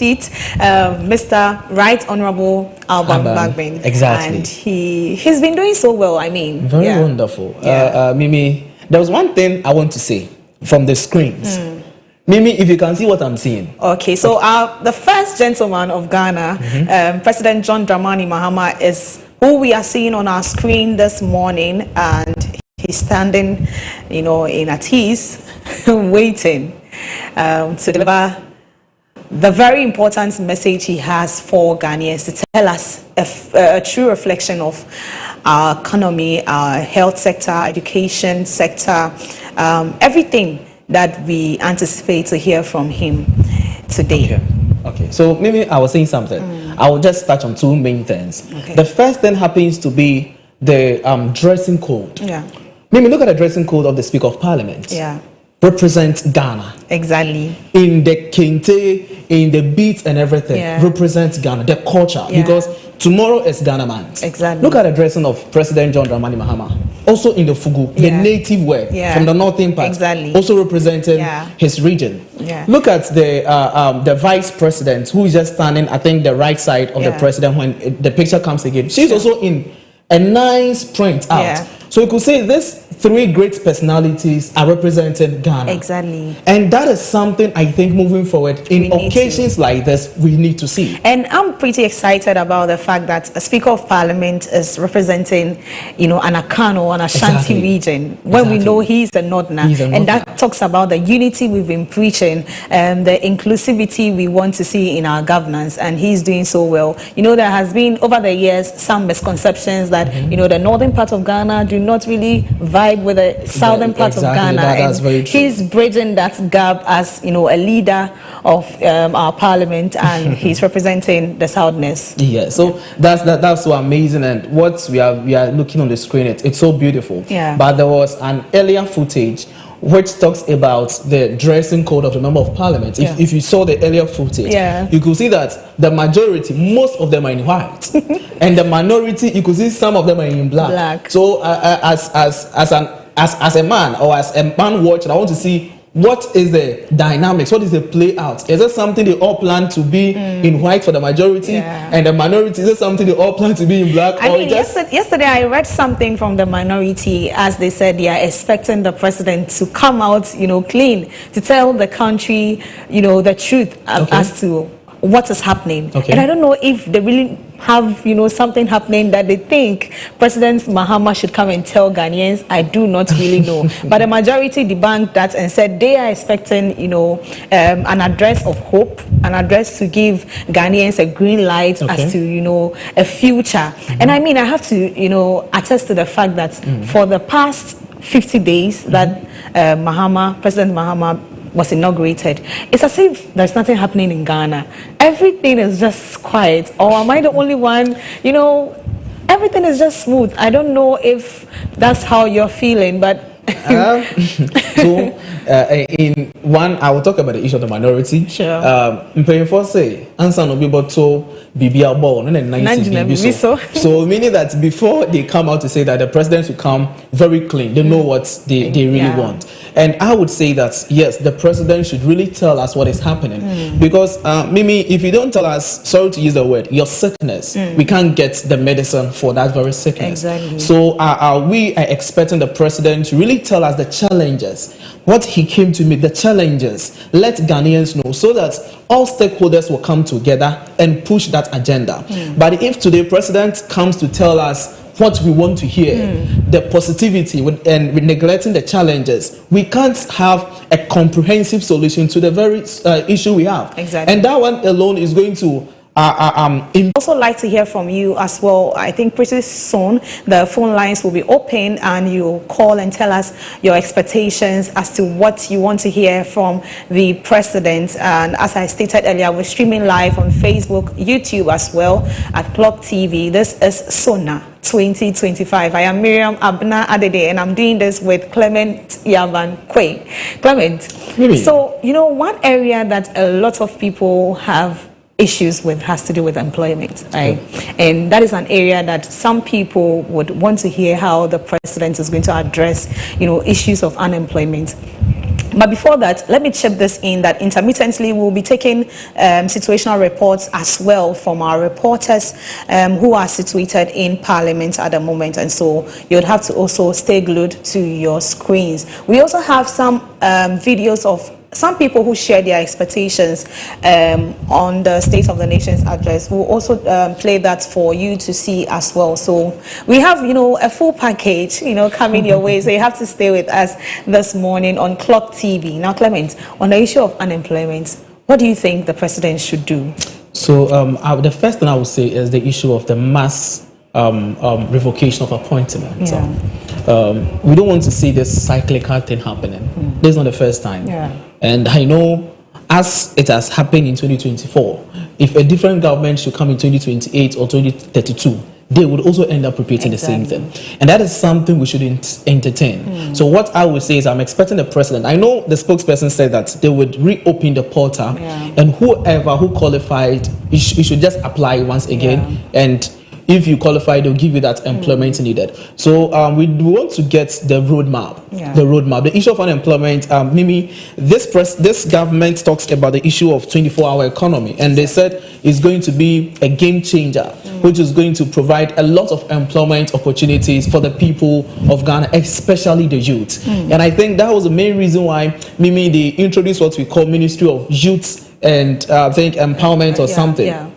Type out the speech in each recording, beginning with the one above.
seat, Mr. Right Honorable Alban Bagbin. Exactly. And he's been doing so well, I mean. Very wonderful. Mimi, there was one thing I want to say from the screens. Mimi, if you can see what I'm seeing. Okay, so the first gentleman of Ghana, President John Dramani Mahama, is who we are seeing on our screen this morning, and he's standing, in at ease, waiting to deliver the very important message he has for Ghanaians, to tell us a true reflection of our economy, our health sector, education sector, everything that we anticipate to hear from him today. Okay. So maybe I was saying something. I will just touch on two main things. Okay. The first thing happens to be the dressing code. Yeah. Maybe look at the dressing code of the Speaker of Parliament. Yeah. Represents Ghana. Exactly. In the kente, in the beats and everything, represents Ghana, the culture. Because tomorrow is Ghana Month. Exactly. Look at the dressing of President John Dramani Mahama. Also in the Fugu, the native wear from the northern part. Exactly. Also representing his region. Yeah. Look at the vice president, who is just standing, I think, the right side of the president when the picture comes again. She's also in a nice print out. So you could say these three great personalities are representing Ghana. Exactly. And that is something I think moving forward in occasions like this we need to see. And I'm pretty excited about the fact that a Speaker of Parliament is representing, an Akano, an Ashanti region, when we know he's a Northerner. And that talks about the unity we've been preaching, the inclusivity we want to see in our governance, and he's doing so well. There has been over the years some misconceptions that the northern part of Ghana do not really vibe with the southern part of Ghana. That's very true. He's bridging that gap as a leader of our parliament, and he's representing the southness. Yeah, so that's so amazing, and what we are looking on the screen, it's so beautiful. Yeah. But there was an earlier footage which talks about the dressing code of the member of parliament. If you saw the earlier footage, you could see that the majority, most of them are in white, and the minority, you could see some of them are in black. So as a man, or as a man watching, I want to see what is the dynamics, what is the play out. Is it something they all plan to be in white for the majority, and the minority, is it something they all plan to be in black? I mean, yesterday I read something from the minority, as they said they are expecting the president to come out clean, to tell the country the truth as to what is happening. And I don't know if they really have something happening that they think President Mahama should come and tell Ghanaians. I do not really know. But the majority debunked that and said they are expecting an address of hope, an address to give Ghanaians a green light as to a future. And I mean, I have to attest to the fact that for the past 50 days that President Mahama was inaugurated, it's as if there's nothing happening in Ghana. Everything is just quiet. Or am I the only one? Everything is just smooth. I don't know if that's how you're feeling, but so in one, I will talk about the issue of the minority. Sure. For say, answer no be but so BBL ball, so meaning that before they come out to say that the president will come very clean, they know what they really want. And I would say that yes, the president should really tell us what is happening, because Mimi, if you don't tell us, sorry to use the word, your sickness, we can't get the medicine for that very sickness. Exactly. So we are expecting the president to really tell us the challenges, what he came to meet, the challenges. Let Ghanaians know, so that all stakeholders will come together and push that agenda. But if today president comes to tell us what we want to hear, the positivity, and with neglecting the challenges, we can't have a comprehensive solution to the very issue we have. Exactly. And that one alone is going to also like to hear from you as well. I think pretty soon the phone lines will be open and you call and tell us your expectations as to what you want to hear from the president. And as I stated earlier, we're streaming live on Facebook, YouTube as well at CLOG TV. This is SONA 2025. I am Miriam Abna Adede, and I'm doing this with Clement Yavan Kwe. Clement, really? So one area that a lot of people have issues with has to do with employment, right? And that is an area that some people would want to hear how the president is going to address, issues of unemployment. But before that, let me chip this in that intermittently we'll be taking situational reports as well from our reporters who are situated in Parliament at the moment. And so you'd have to also stay glued to your screens. We also have some videos of some people who share their expectations on the State of the Nation's address. We'll also play that for you to see as well. So we have, a full package, coming your way. So you have to stay with us this morning on CLOG TV. Now, Clement, on the issue of unemployment, what do you think the president should do? So the first thing I would say is the issue of the mass revocation of appointments. Yeah. We don't want to see this cyclical thing happening. This is not the first time. Yeah. And I know, as it has happened in 2024, if a different government should come in 2028 or 2032, they would also end up repeating the same thing. And that is something we shouldn't entertain. So what I would say is I'm expecting the president. I know the spokesperson said that they would reopen the portal, and whoever who qualified, you should just apply once again. And if you qualify, they'll give you that employment needed. So we want to get the roadmap. The issue of unemployment, Mimi, this government talks about the issue of 24-hour economy, and they said it's going to be a game changer, which is going to provide a lot of employment opportunities for the people of Ghana, especially the youth. And I think that was the main reason why, Mimi, they introduced what we call Ministry of Youth and I think Empowerment or something.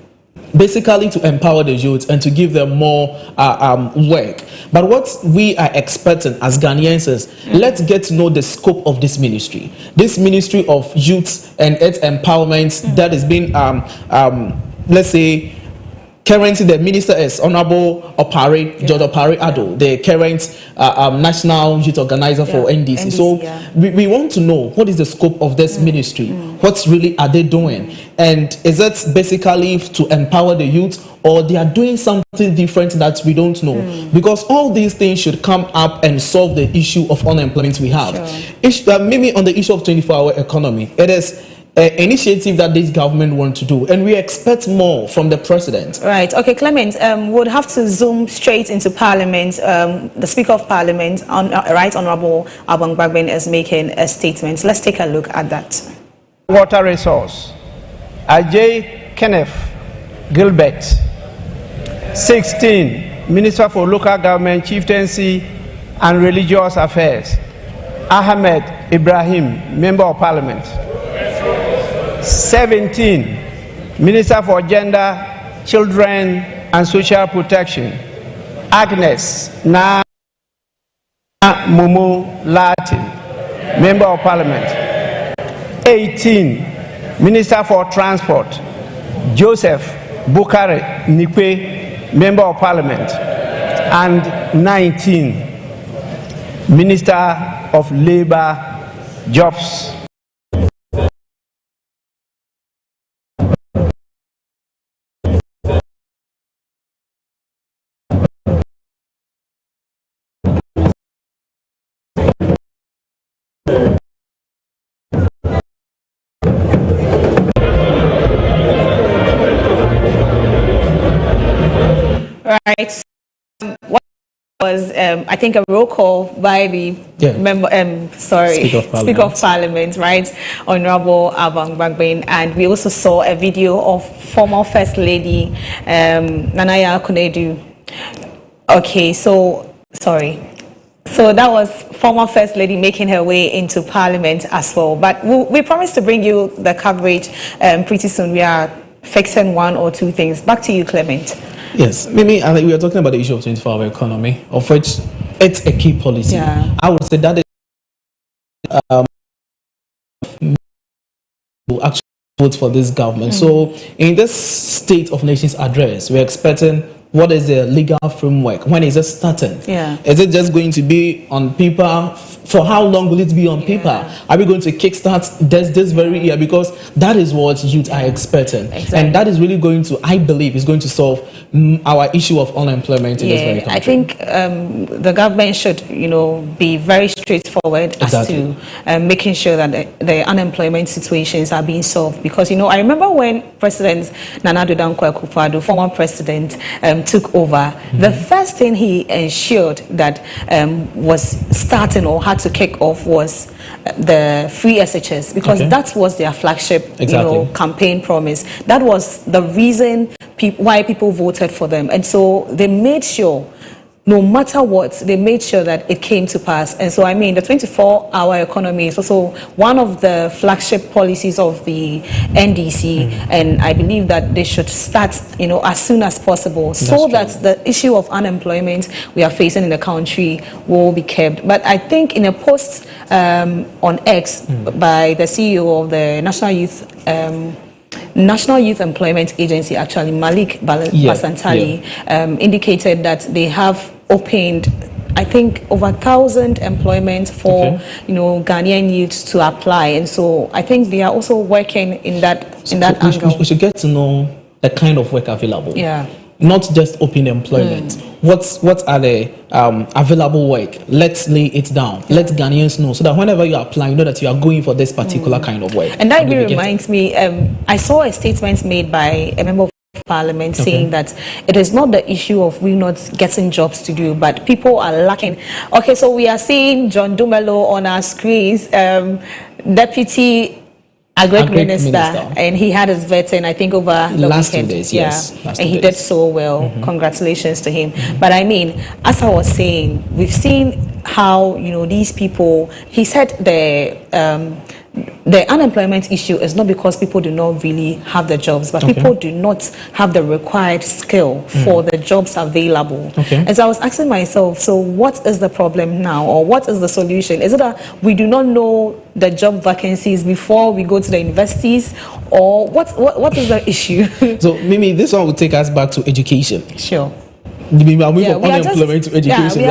Basically to empower the youth and to give them more work. But what we are expecting as Ghanaians is, let's get to know the scope of this ministry. This Ministry of Youth and its empowerment that has been, let's say, currently the minister is Honorable George Opare Ado, the current national youth organizer for NDC. So we want to know what is the scope of this ministry. What really are they doing? And is it basically to empower the youth, or they are doing something different that we don't know? Because all these things should come up and solve the issue of unemployment we have. Maybe on the issue of 24-hour economy, it is initiative that this government wants to do, and we expect more from the president. Right. Okay, Clement, we'll have to zoom straight into Parliament. The Speaker of Parliament, Right Honourable Abang Bagbin, is making a statement. Let's take a look at that. Water resource. Ajay Kenneth Gilbert. 16, Minister for Local Government, Chieftaincy and Religious Affairs. Ahmed Ibrahim, Member of Parliament. 17, Minister for Gender, Children and Social Protection, Agnes Na Momo Latin, Member of Parliament. 18, Minister for Transport, Joseph Bukare Nikwe, Member of Parliament. And 19, Minister of Labour, Jobs. Right. What was I think a roll call by the member, Speaker of Parliament, right, Honourable Abang Bagbin, and we also saw a video of former First Lady Nanaya Kunedu. Okay, so that was former First Lady making her way into Parliament as well. But we promised to bring you the coverage pretty soon. We are fixing one or two things. Back to you, Clement. Yes, Mimi, I think we are talking about the issue of 24-hour economy, of which it's a key policy. I would say that is actually vote for this government. So in this State of Nations address, we're expecting what is the legal framework? When is it starting? Is it just going to be on paper? For how long will it be on paper? Are we going to kickstart this very year? Because that is what youth are expecting. And that is really going to, I believe, is going to solve our issue of unemployment in this very country. I think the government should, be very straightforward as to making sure that the unemployment situations are being solved. Because, I remember when President Nana Addo Dankwa Akufo-Addo, former president, took over, the first thing he ensured that was starting or had to kick off was the free SHS, because that was their flagship campaign promise. That was the reason why people voted for them. And so they made sure, no matter what, they made sure that it came to pass. And so, I mean, the 24-hour economy is also one of the flagship policies of the NDC, and I believe that they should start, as soon as possible, so that the issue of unemployment we are facing in the country will be kept. But I think in a post on X by the CEO of the National Youth Employment Agency, actually, Malik Basantali, indicated that they have opened, I think, over 1,000 employment for Ghanaian youths to apply, and so I think they are also working in that angle. We should get to know the kind of work available. Not just open employment. What are the available work? Let's lay it down. Let Ghanaians know, so that whenever you apply, you know that you are going for this particular kind of work. And that really reminds me, I saw a statement made by a member of Parliament saying that it is not the issue of we not getting jobs to do, but people are lacking. Okay, so we are seeing John Dumelo on our screens, Deputy Agric Minister, and he had his vetting, I think, over the last weekend. 2 days, yes. And he did so well. Congratulations to him. But I mean, as I was saying, we've seen how, these people, he said the unemployment issue is not because people do not really have the jobs, but people do not have the required skill for the jobs available. And so I was asking myself, so what is the problem now, or what is the solution? Is it that we do not know the job vacancies before we go to the universities, or what is the issue? So Mimi, this one will take us back to education. Sure. Mimi, are we from unemployment to education?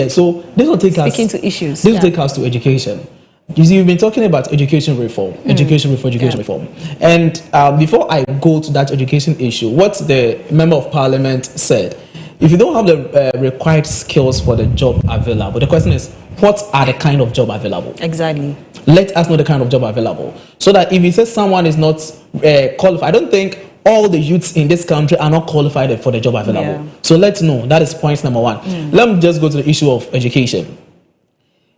So this will take us to issues. This will take us to education. You see, we've been talking about education reform, education reform. And before I go to that education issue, what the Member of Parliament said, if you don't have the required skills for the job available, the question is, what are the kind of job available? Exactly. Let us know the kind of job available. So that if you say someone is not qualified, I don't think all the youths in this country are not qualified for the job available. So let's know. That is point number one. Let me just go to the issue of education.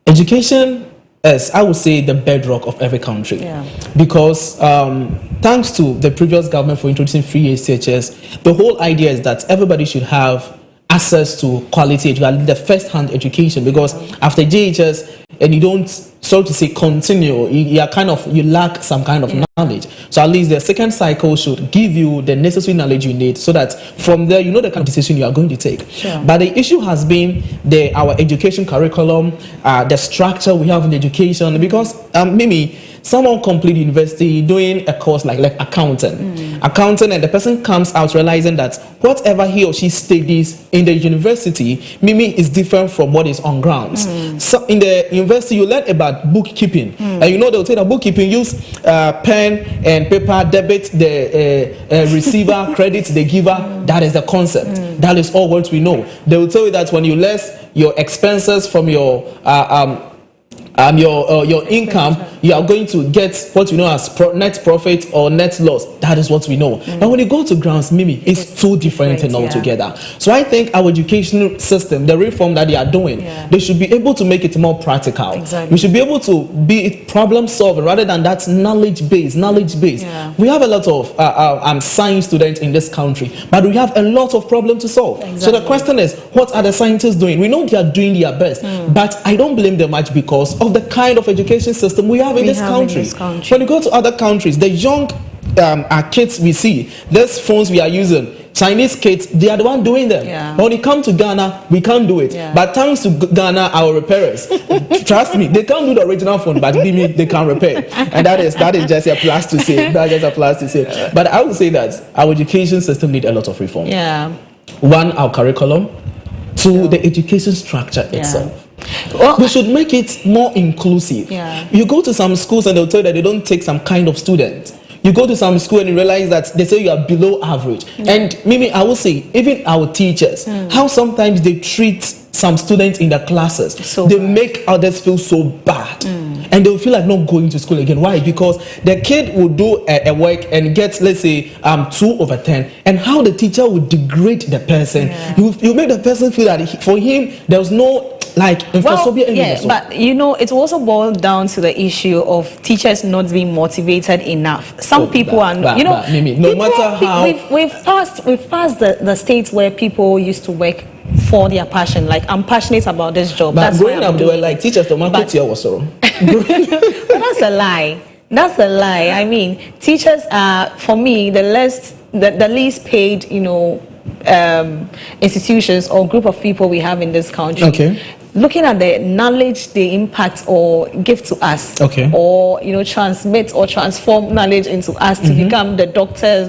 Education is, I would say, the bedrock of every country. Because thanks to the previous government for introducing free SHS, the whole idea is that everybody should have access to quality education, the first-hand education, because after JHS, and you don't, so to say, continue, you lack some kind of knowledge. So at least the second cycle should give you the necessary knowledge you need, so that from there, you know the kind of decision you are going to take. But the issue has been our education curriculum, the structure we have in education, because Mimi, someone complete university doing a course like accounting, and the person comes out realizing that whatever he or she studies in the university, Mimi, is different from what is on grounds. So in the university, you learn about bookkeeping, and they'll say that bookkeeping use pen and paper, debit the receiver, credit the giver. That is the concept. That is all what we know. They will tell you that when you less your expenses from your income, you are going to get what you know as net profit or net loss. That is what we know. But when you go to grounds, Mimi, it's too different and altogether. So I think our educational system, the reform that they are doing, they should be able to make it more practical. We should be able to be problem solving rather than that knowledge base. We have a lot of science students in this country, but we have a lot of problems to solve. So the question is, what are the scientists doing? We know they are doing their best, but I don't blame them much because of the kind of education system we have in this country. When you go to other countries, the young kids we see, these phones we are using, Chinese kids, they are the one doing them. But when you come to Ghana, we can't do it. But thanks to Ghana, our repairers, trust me, they can't do the original phone, but they can repair. And that is just a plus to say. But I would say that our education system needs a lot of reform. One, our curriculum. Two, the education structure itself. Well, we should make it more inclusive. You go to some schools and they'll tell you that they don't take some kind of student. You go to some school and you realize that they say you are below average. And Mimi, I will say, even our teachers, how sometimes they treat some students in the classes, they make others feel so bad. and they'll feel like not going to school again. Why? Because the kid will do a work and get, let's say, 2/10, and how the teacher will degrade the person. You make the person feel that for him there's no but you know, it also boils down to the issue of teachers not being motivated enough. Some people are, you know, no matter how we've passed the states where people used to work for their passion. Like, I'm passionate about this job. But growing up, they were like, teachers don't want to was so. But that's a lie. That's a lie. I mean, teachers are, for me, the least paid, you know, institutions or group of people we have in this country. Okay. Looking at the knowledge they impact or give to us, or, you know, transmit or transform knowledge into us to become the doctors,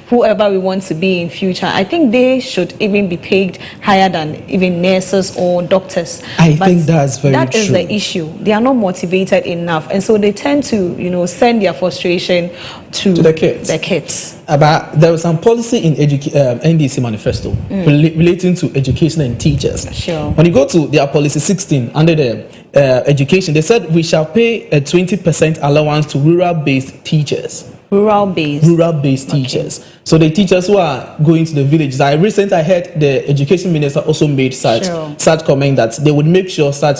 whoever we want to be in future, I think they should even be paid higher than even nurses or doctors. I think that's very true. That is the issue. They are not motivated enough, and so they tend to, you know, send their frustration to the kids. But there was some policy in NDC manifesto relating to education and teachers. Sure. When you go to their policy 16 under the education, they said we shall pay a 20% allowance to rural-based teachers. Rural-based teachers. So the teachers who are going to the villages. I heard the education minister also made such comment that they would make sure such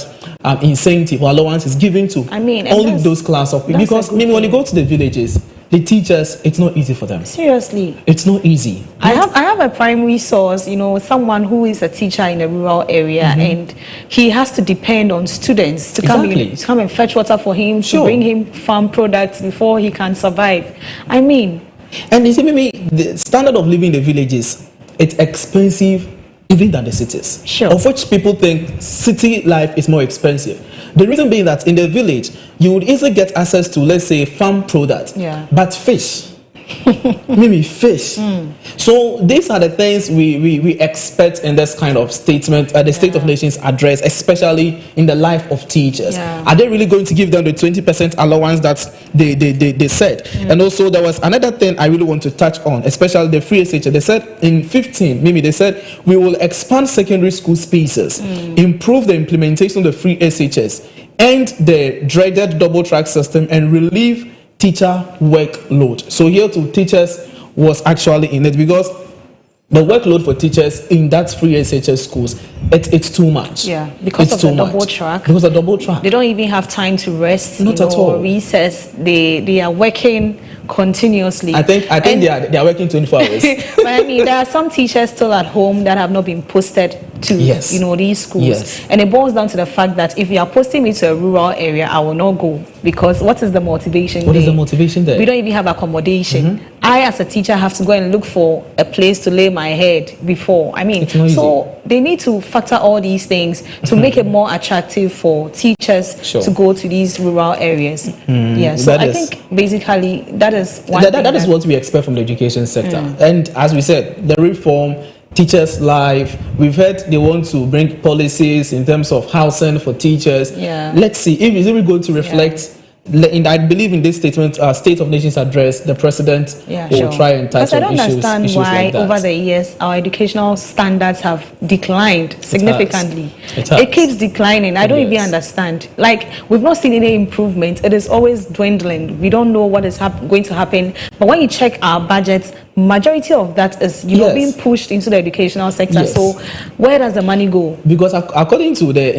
incentive or allowance is given to only those class of people. Because when you go to the villages, the teachers, it's not easy for them. Seriously, it's not easy. I have a primary source, you know, someone who is a teacher in a rural area, and he has to depend on students to come and fetch water for him, to bring him farm products before he can survive. I mean, and you see, maybe the standard of living in the villages, it's expensive even than the cities. Of which people think city life is more expensive. The reason being that in the village, you would easily get access to, let's say, farm products, but fish. Maybe fish. So these are the things we expect in this kind of statement, the State of Nations address, especially in the life of teachers. Are they really going to give them the 20% allowance that they said? And also there was another thing I really want to touch on, especially the free SHS. They said in 15, maybe they said we will expand secondary school spaces, improve the implementation of the free SHS, end the dreaded double track system, and relieve teacher workload. So here to teachers was actually in it, because the workload for teachers in that free SHS schools, it's too much. Because of the double track. Because of the double track. They don't even have time to rest. Not at all. Or recess. They are working continuously. I think they are working 24 hours. But I mean, there are some teachers still at home that have not been posted to you know, these schools. And it boils down to the fact that if you are posting me to a rural area, I will not go, because what is the motivation What is the motivation there? We don't even have accommodation. I as a teacher have to go and look for a place to lay my head before. I mean, so they need to factor all these things to make it more attractive for teachers to go to these rural areas. So I think basically that is what we expect from the education sector. And as we said, the reform, teachers' life, we've heard they want to bring policies in terms of housing for teachers. Let's see if it's really going to reflect. I believe in this statement, State of Nations address, the president will try and touch on issues. I don't understand why like that. Over the years our educational standards have declined significantly. It keeps declining. I don't even understand. Like, we've not seen any improvement. It is always dwindling. We don't know what is going to happen. But when you check our budgets, majority of that is being pushed into the educational sector. So where does the money go? Because according to the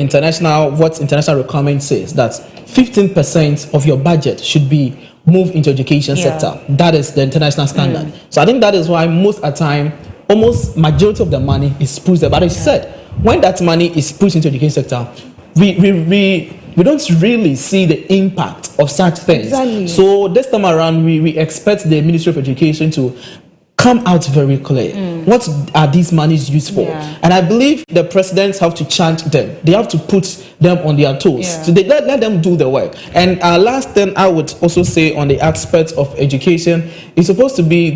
what international requirement says, that 15% of your budget should be moved into education sector. That is the international standard. So I think that is why most of the time, almost majority of the money is pushed there. But as you said, when that money is pushed into education sector, we don't really see the impact of such things. So this time around, we expect the Ministry of Education to come out very clear. What are these monies used for? And I believe the presidents have to charge them. They have to put them on their toes. So they let them do the work. And last thing I would also say on the aspect of education is supposed to be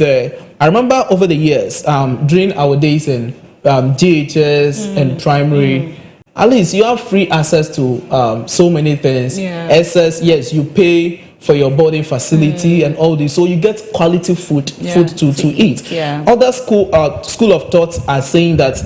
I remember over the years, during our days in GHS and primary, at least you have free access to so many things. SS, yes, you pay for your boarding facility and all this, so you get quality food to eat. Other school of thoughts are saying that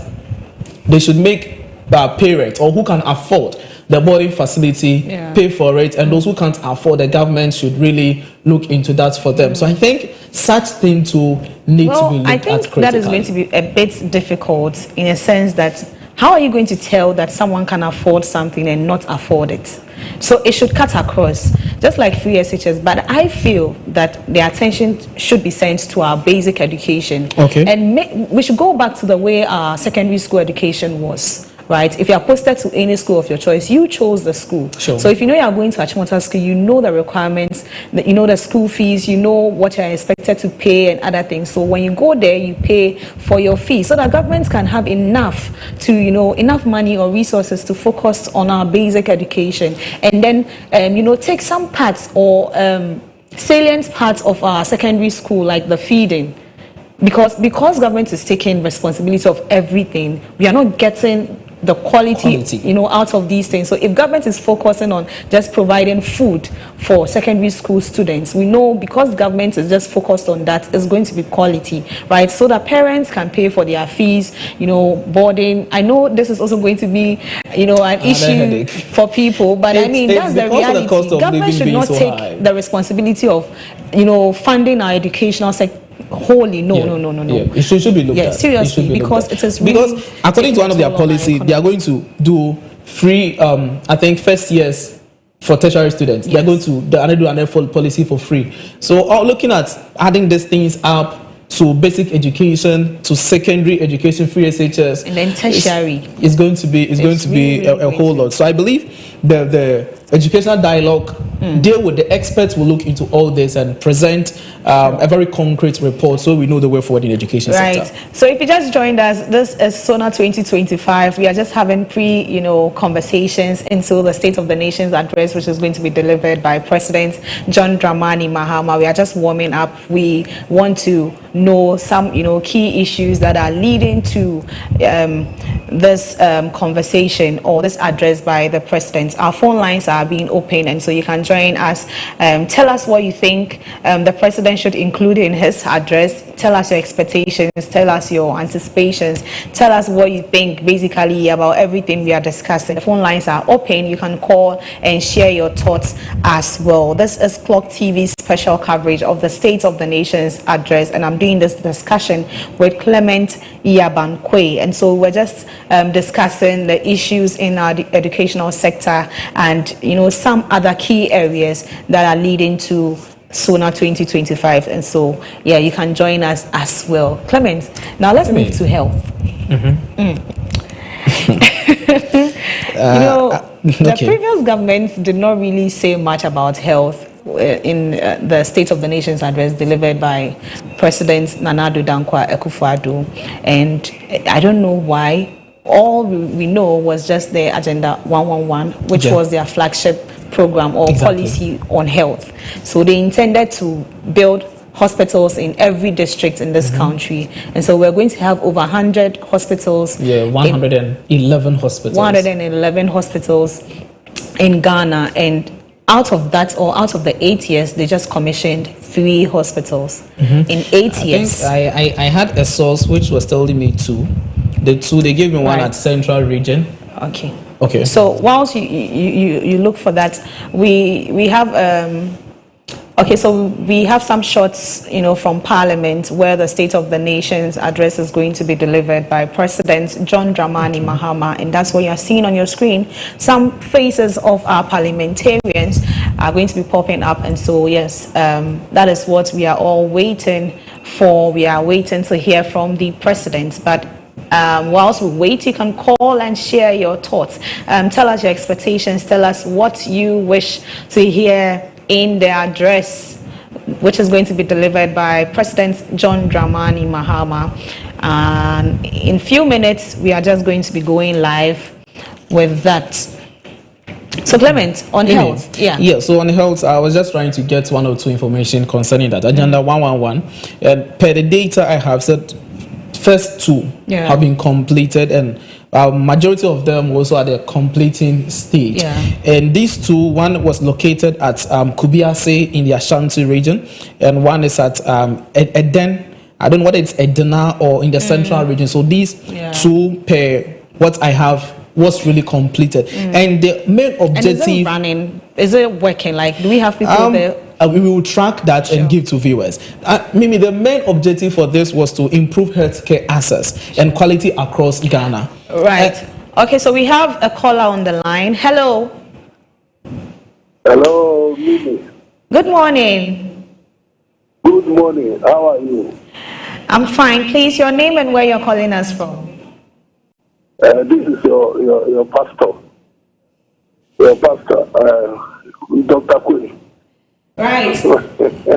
they should make parents or who can afford the boarding facility, pay for it, and those who can't afford, the government should really look into that for them. So I think such things to need to be looked at critically. I think that is going to be a bit difficult in a sense that how are you going to tell that someone can afford something and not afford it? So it should cut across, just like free SHS. But I feel that the attention should be sent to our basic education. Okay. And we should go back to the way our secondary school education was. Right? If you are posted to any school of your choice, you chose the school. Sure. So if you know you are going to Achimota school, you know the requirements, you know the school fees, you know what you are expected to pay and other things. So when you go there, you pay for your fee so that governments can have enough to, enough money or resources to focus on our basic education. And then, take some parts or salient parts of our secondary school, like the feeding. Because government is taking responsibility of everything, we are not getting the quality, out of these things. So if government is focusing on just providing food for secondary school students, we know because government is just focused on that, it's going to be quality, right? So that parents can pay for their fees, boarding. I know this is also going to be, an issue for people, but I mean, that's the reality. Government should not take the responsibility of, funding our educational sector wholly. No. It should be looked at. Seriously, because it is really, because according to one of their policy, they are going to do free I think first years for tertiary students. They're going to do an full policy for free. So looking at adding these things up to basic education, to secondary education, free SHS, and then tertiary, is going to be a whole lot. So I believe the educational dialogue deal with the experts will look into all this and present a very concrete report so we know the way forward in the education sector. Right. So if you just joined us, this is SONA 2025. We are just having conversations into the State of the Nation's address, which is going to be delivered by President John Dramani Mahama. We are just warming up. We want to know some key issues that are leading to this conversation or this address by the president. Our phone lines are being open, and so you can join us. Tell us what you think the president should include in his address. Tell us your expectations, tell us your anticipations, tell us what you think basically about everything we are discussing. The phone lines are open. You can call and share your thoughts as well. This is CLOG TV's special coverage of the State of the Nation's address, and I'm doing this discussion with Clement Yabankwe. And so we're just discussing the issues in our educational sector and some other key areas that are leading to SONA 2025. And so you can join us as well. Clement, now let's move to health. The previous government did not really say much about health in the State of the Nation's address delivered by President Nana Addo Dankwa Akufo-Addo, and I don't know why. All we know was just the Agenda 111, which was their flagship program or policy on health. So they intended to build hospitals in every district in this country, and so we're going to have over 100 hospitals. 111 hospitals. 111 hospitals in Ghana, and out of the 8 years, they just commissioned 3 hospitals in 8 years. I had a source which was telling me 2. The 2 they gave me one at Central Region. Okay. So whilst you look for that, we have so we have some shots from Parliament where the State of the Nation's address is going to be delivered by President John Dramani Mahama, and that's what you are seeing on your screen. Some faces of our parliamentarians are going to be popping up, and so that is what we are all waiting for. We are waiting to hear from the president, but whilst we wait, you can call and share your thoughts. Tell us your expectations. Tell us what you wish to hear in the address, which is going to be delivered by President John Dramani Mahama. And in a few minutes, we are just going to be going live with that. So Clement, on health. So on health, I was just trying to get 1 or 2 information concerning that. Agenda 111, per the data I have said, first 2 have been completed, and majority of them also at the completing stage. And these 2, one was located at Kubiase in the Ashanti region, and one is at Eden. I don't know whether it's Edina or in the Central region. So these 2 per what I have was really completed. And the main objective... And is it running? Is it working? Like, do we have people there? We will track that and give to viewers. Mimi, the main objective for this was to improve healthcare access and quality across Ghana. Right. Okay, so we have a caller on the line. Hello. Hello, Mimi. Good morning. Good morning. How are you? I'm fine. Please, your name and where you're calling us from. This is your pastor. Your pastor, Dr. Quinn. Right.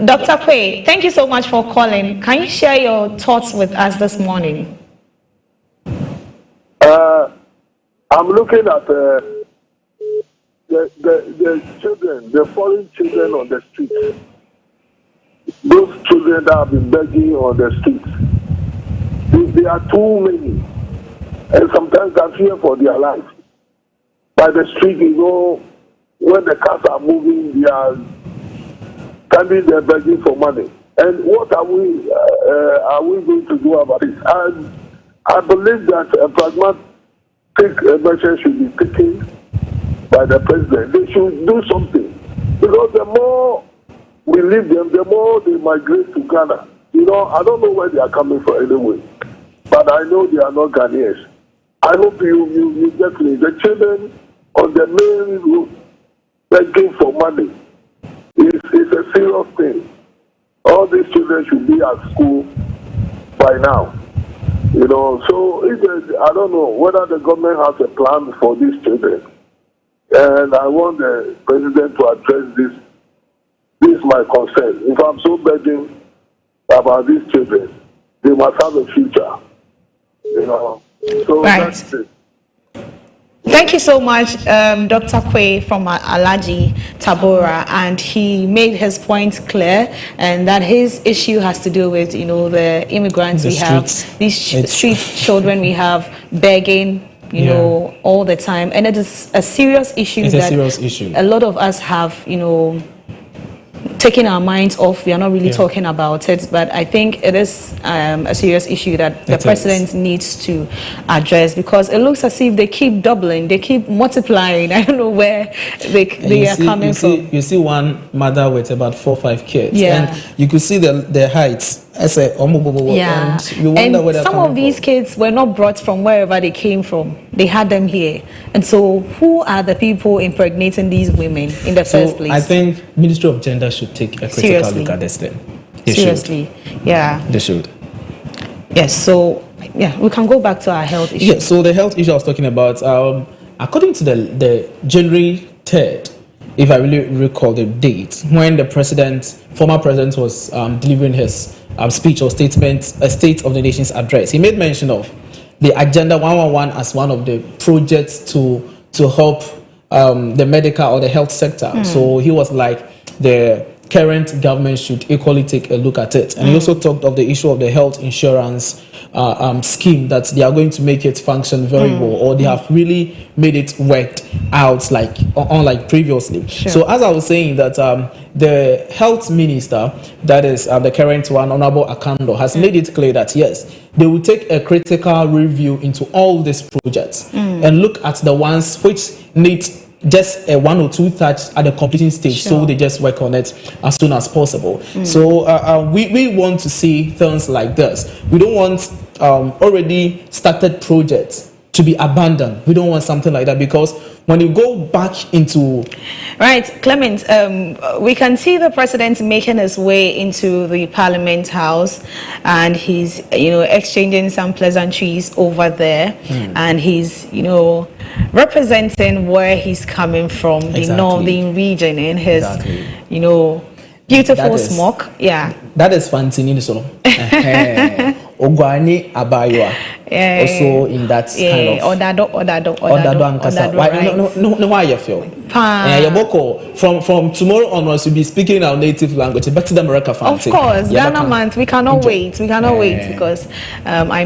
Dr. Kwe, thank you so much for calling. Can you share your thoughts with us this morning? I'm looking at the children, the foreign children on the streets. Those children that have been begging on the streets. There are too many. And sometimes I fear for their life. By the street, when the cars are moving, they are standing there begging for money. And what are we going to do about it? I believe that a pragmatic measure should be taken by the president. They should do something. Because the more we leave them, the more they migrate to Ghana. I don't know where they are coming from anyway. But I know they are not Ghanaians. I hope you definitely, the children on the main route begging for money is a serious thing. All these children should be at school by now. So I don't know whether the government has a plan for these children. And I want the president to address this. This is my concern. If I'm so begging about these children, they must have a future. So right. That's it. Thank you so much, Dr. Kwe from Alaji Tabora, and he made his point clear, and that his issue has to do with the immigrants we have, these street children we have begging, all the time, and it is a serious issue. It's a serious issue. A lot of us have, taking our minds off. We are not really talking about it, but I think it is a serious issue that the president needs to address, because it looks as if they keep doubling, they keep multiplying. I don't know where they are coming from. You see one mother with about 4 or 5 kids, and you could see their heights. And you wonder where they're some of these kids were not brought from wherever they came from. They had them here. And so who are the people impregnating these women in the first place? I think Ministry of Gender should take a critical look at this thing. Seriously. Yeah. They should. Yes, so we can go back to our health issue. Yeah, so the health issue I was talking about, according to the January 3rd, if I really recall the date, when the former president was delivering his speech or statement, a State of the Nation's address, he made mention of the Agenda 111 as one of the projects to help the medical or the health sector. So he was like, the current government should equally take a look at it. And he also talked of the issue of the health insurance scheme, that they are going to make it function very well, or they have really made it worked out unlike previously. Sure. So as I was saying, that the health minister, that is the current one, Honorable Akando, has made it clear that yes, they will take a critical review into all these projects and look at the ones which need just a 1 or 2 touch at the completing stage, so they just work on it as soon as possible. So we want to see things like this. We don't want already started projects to be abandoned. We don't want something like that, because when you go back into... Right, Clement, we can see the president making his way into the Parliament House, and he's, exchanging some pleasantries over there, and he's, representing where he's coming from, the northern region, in his, beautiful smoke. Yeah. That is fancy, so. Ogwani Abaywa. Also in that kind of Odado. Why you feel? From tomorrow onwards, you'll be speaking our native language. Back to the America fancy. Of course, Ghana month. We cannot wait. We cannot wait, because but I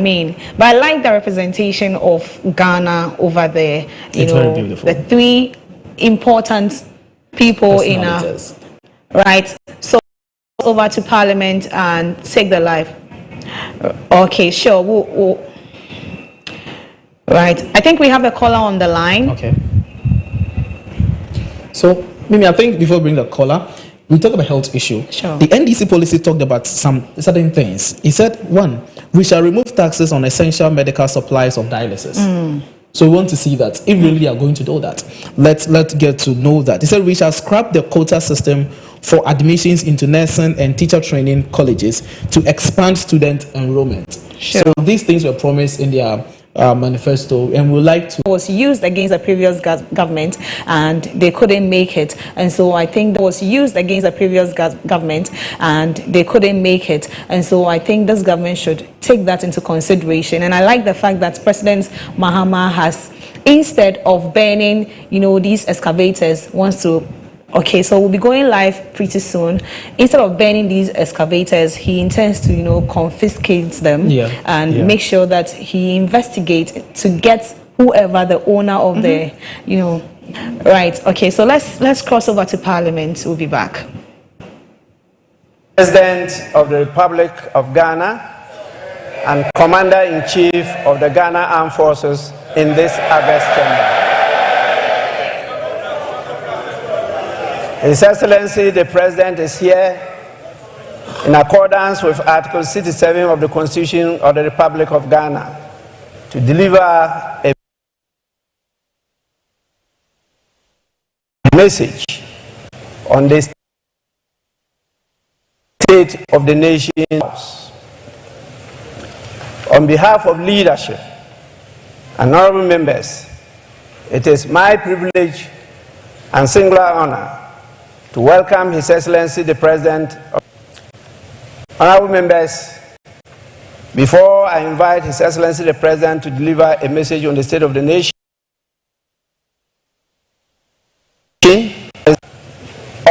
like the representation of Ghana over there. It's very beautiful. The 3 important people in our right. So over to Parliament and take the life. Okay, sure. Right. I think we have a caller on the line. Okay. So, Mimi, I think before we bring the caller, we talk about health issue. Sure. The NDC policy talked about some certain things. He said, one, we shall remove taxes on essential medical supplies of dialysis. So we want to see that if really are going to do that, let's get to know that. He said we shall scrap the quota system for admissions into nursing and teacher training colleges to expand student enrollment. Sure. So these things were promised in their manifesto, and we like to. Was used against the previous government, and they couldn't make it. And so I think that was used against the previous government, and they couldn't make it. And so I think this government should take that into consideration. And I like the fact that President Mahama has, instead of banning, these excavators, wants to. Okay, so we'll be going live pretty soon. Instead of banning these excavators, he intends to, confiscate them and make sure that he investigates to get whoever the owner of the, right. Okay, so let's cross over to Parliament. We'll be back. President of the Republic of Ghana and Commander-in-Chief of the Ghana Armed Forces in this August chamber. His Excellency, the President is here in accordance with Article 67 of the Constitution of the Republic of Ghana to deliver a message on the state of the nation. On behalf of leadership and honorable members, it is my privilege and singular honor to welcome His Excellency the President. Honorable members, before I invite His Excellency the President to deliver a message on the state of the nation,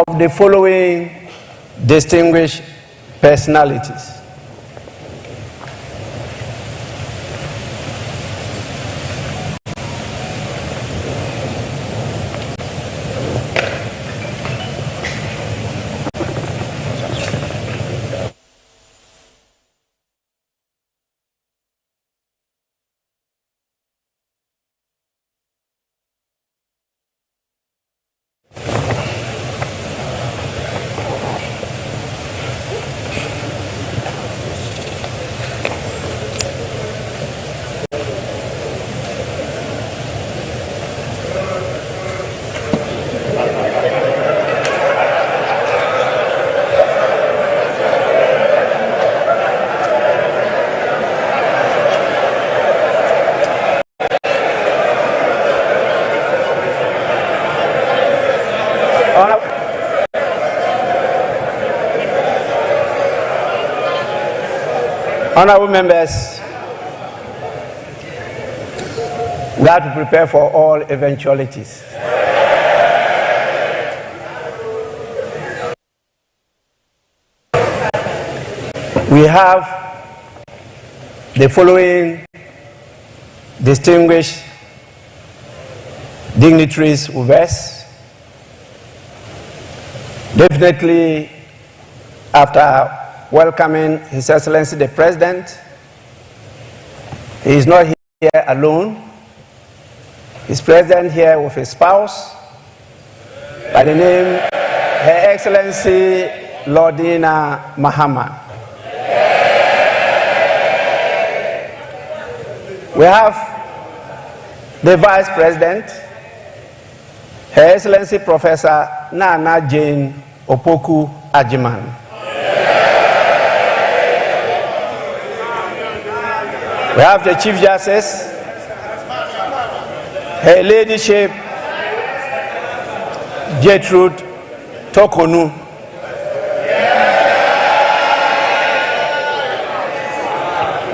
of the following distinguished personalities. Honorable members, we have to prepare for all eventualities. We have the following distinguished dignitaries with us. Definitely, after welcoming His Excellency the President, he is not here alone. He's present here with his spouse, by the name Her Excellency Lordina Mahama. We have the Vice President, Her Excellency Professor Nana Jane Opoku Ajiman. We have the Chief Justice, Her Ladyship Gertrude Tokonu.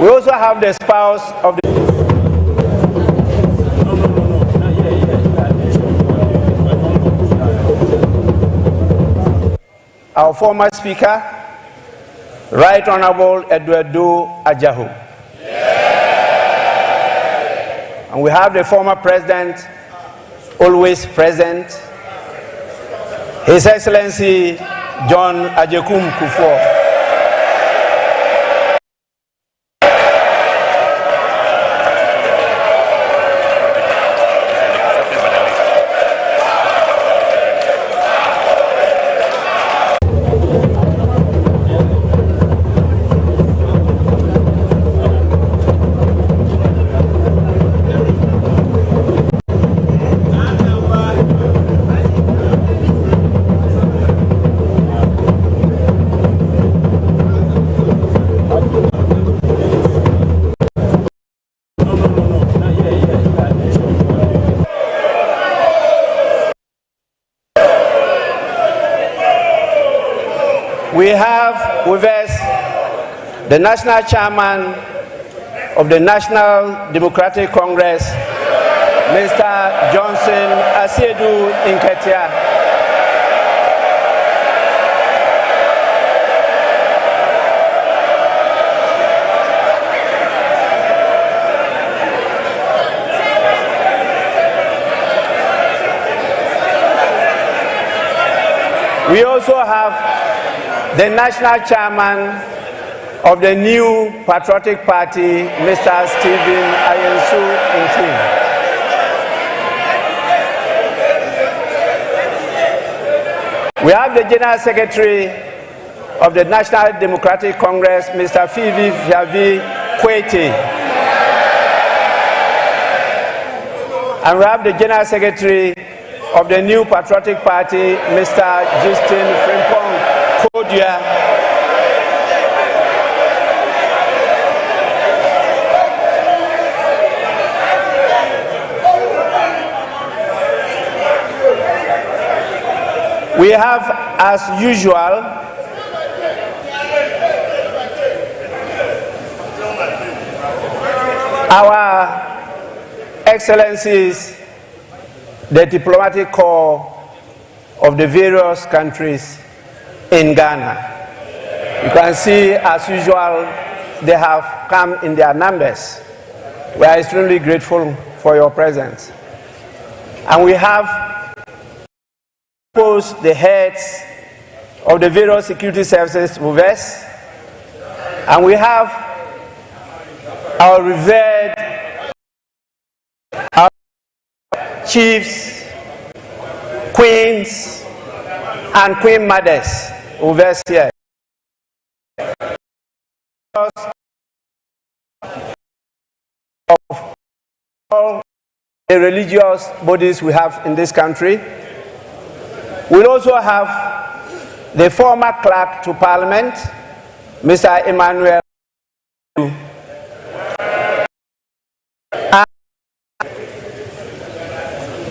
We also have the spouse of the our former Speaker, Right Honorable Eduardo Ajahu. And we have the former President, always present, His Excellency John Ajekum Kufuor. have with us the National Chairman of the National Democratic Congress, Mr. Johnson Asiedu Inketia. We also have the National Chairman of the new Patriotic Party, Mr. Stephen Ayensu Intim. We have the General Secretary of the National Democratic Congress, Mr. Fivi Fiavi Kwete. And we have the General Secretary of the new Patriotic Party, Mr. Justin Frimpong Kodia. We have, as usual, our Excellencies, the diplomatic corps of the various countries in Ghana. You can see, as usual, they have come in their numbers. We are extremely grateful for your presence. And we have the heads of the various security services with us. And we have our revered chiefs, queens, and queen mothers with us here. Of all the religious bodies we have in this country. We also have the former clerk to Parliament, Mr. Emmanuel, and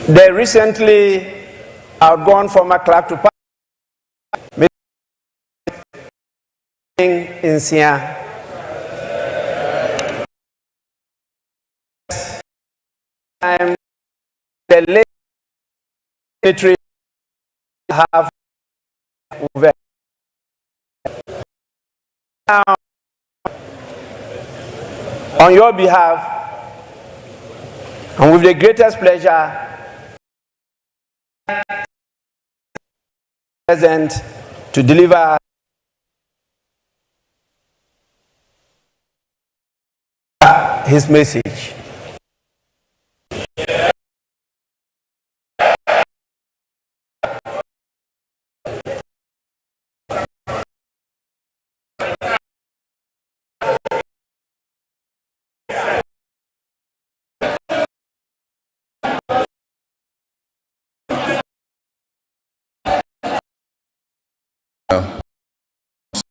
the recently outgone former clerk to Parliament, Mr. Insia. I'm the late secretary have over. Now, on your behalf, and with the greatest pleasure, present to deliver his message.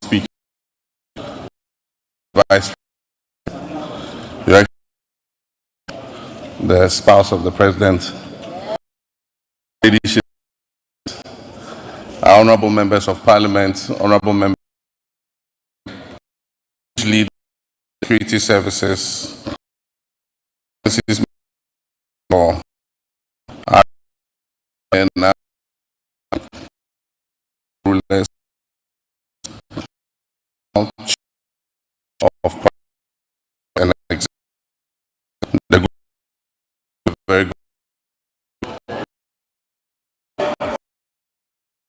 Speaker, Vice President, the spouse of the President, leadership, our honorable members of Parliament, honorable members, lead security services, this is for and rulers of and the group very good.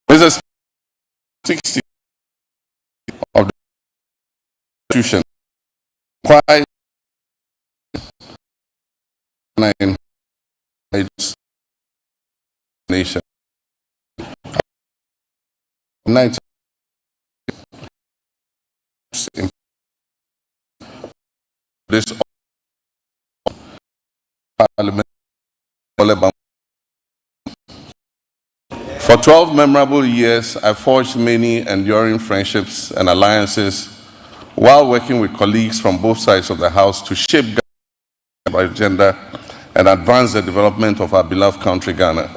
Mrs. 60 of the Constitution quite nation 19 this Parliament for 12 memorable years. I forged many enduring friendships and alliances while working with colleagues from both sides of the House to shape our agenda and advance the development of our beloved country, Ghana.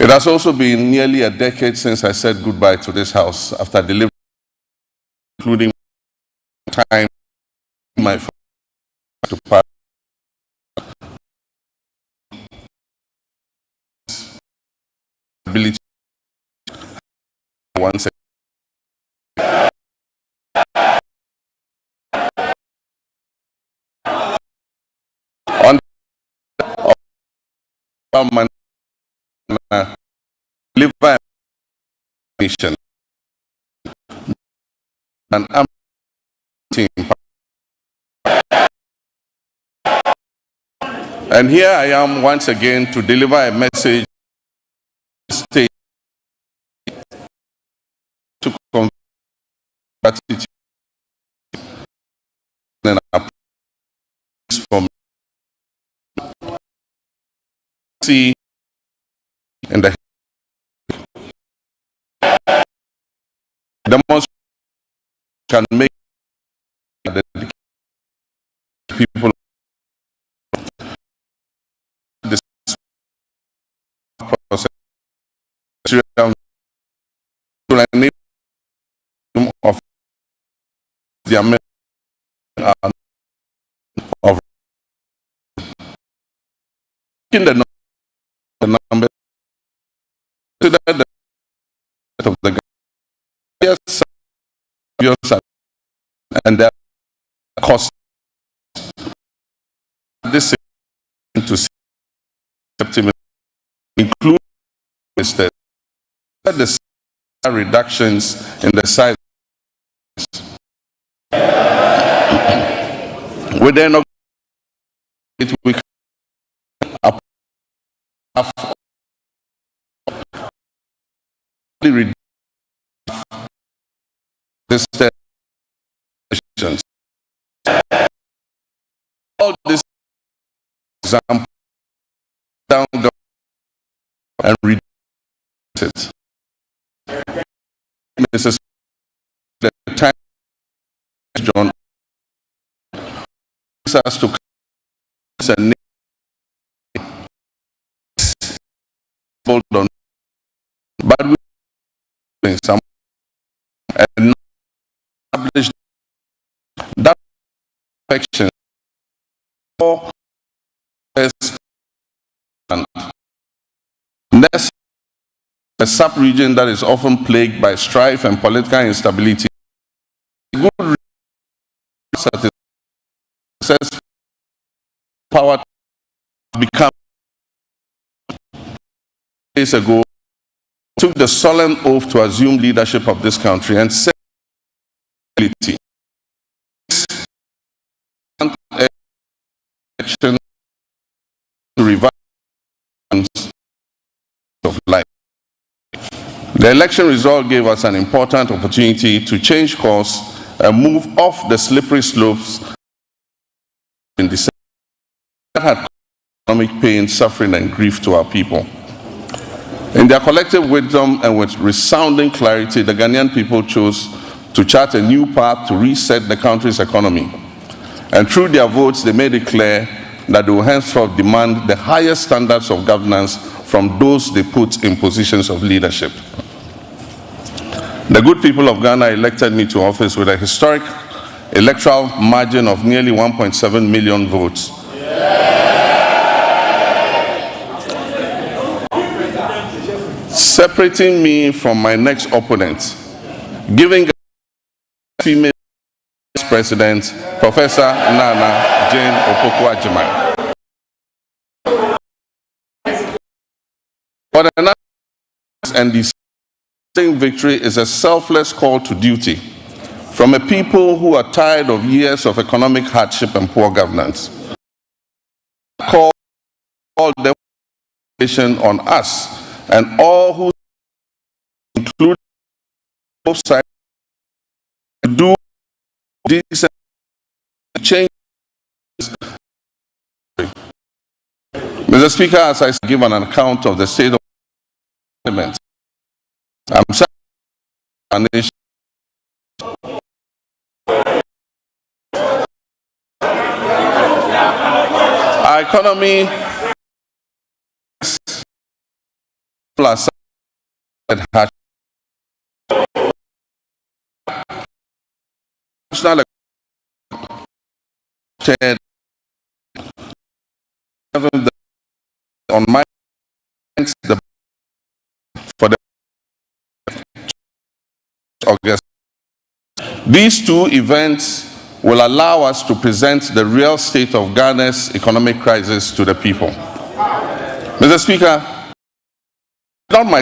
It has also been nearly a decade since I said goodbye to this House after delivering including time, my to pass ability once on the liver mission and team. And here I am once again to deliver a message state to convey gratitude and appreciation for me. See in the demonstration can make the people this process to enable of the of the number of the and their cost this to include the reductions in the size within we have reduced this all this example down and reduce it. Mrs. The time John us to hold on, but we some and establish that affection for and next a sub-region that is often plagued by strife and political instability. Good success power become days ago took the solemn oath to assume leadership of this country and said election to revive of life. The election result gave us an important opportunity to change course and move off the slippery slopes in December that had economic pain, suffering, and grief to our people. In their collective wisdom and with resounding clarity, the Ghanaian people chose to chart a new path to reset the country's economy. And through their votes, they made it clear that they will henceforth demand the highest standards of governance from those they put in positions of leadership. The good people of Ghana elected me to office with a historic electoral margin of nearly 1.7 million votes. Separating me from my next opponent, giving female Vice President, Professor Nana Jane Opoku-Agyeman. For the national and the victory is a selfless call to duty from a people who are tired of years of economic hardship and poor governance. Call the nation on us and all who include both sides to do this change. Mr. Speaker, as I give an account of the state of Parliament, I'm sorry, our economy plus national shared on my for the August. These two events will allow us to present the real state of Ghana's economic crisis to the people. Mr. Speaker, not my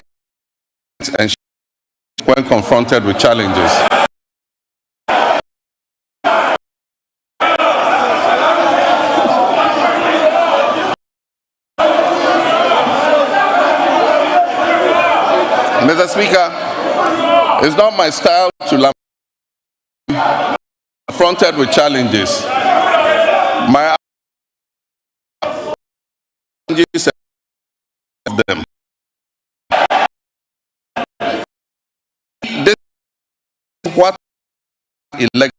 and when confronted with challenges. Mr. Speaker, it's not my style to lament confronted with challenges. My challenges of them. This is what elect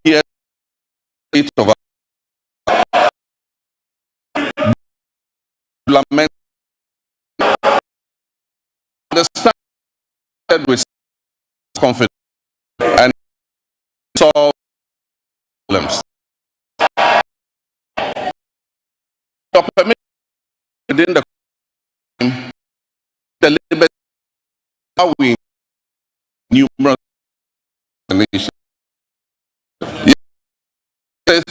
here of lament understand with confidence and solve problems. Within the liberty how we numerous nations. Yes,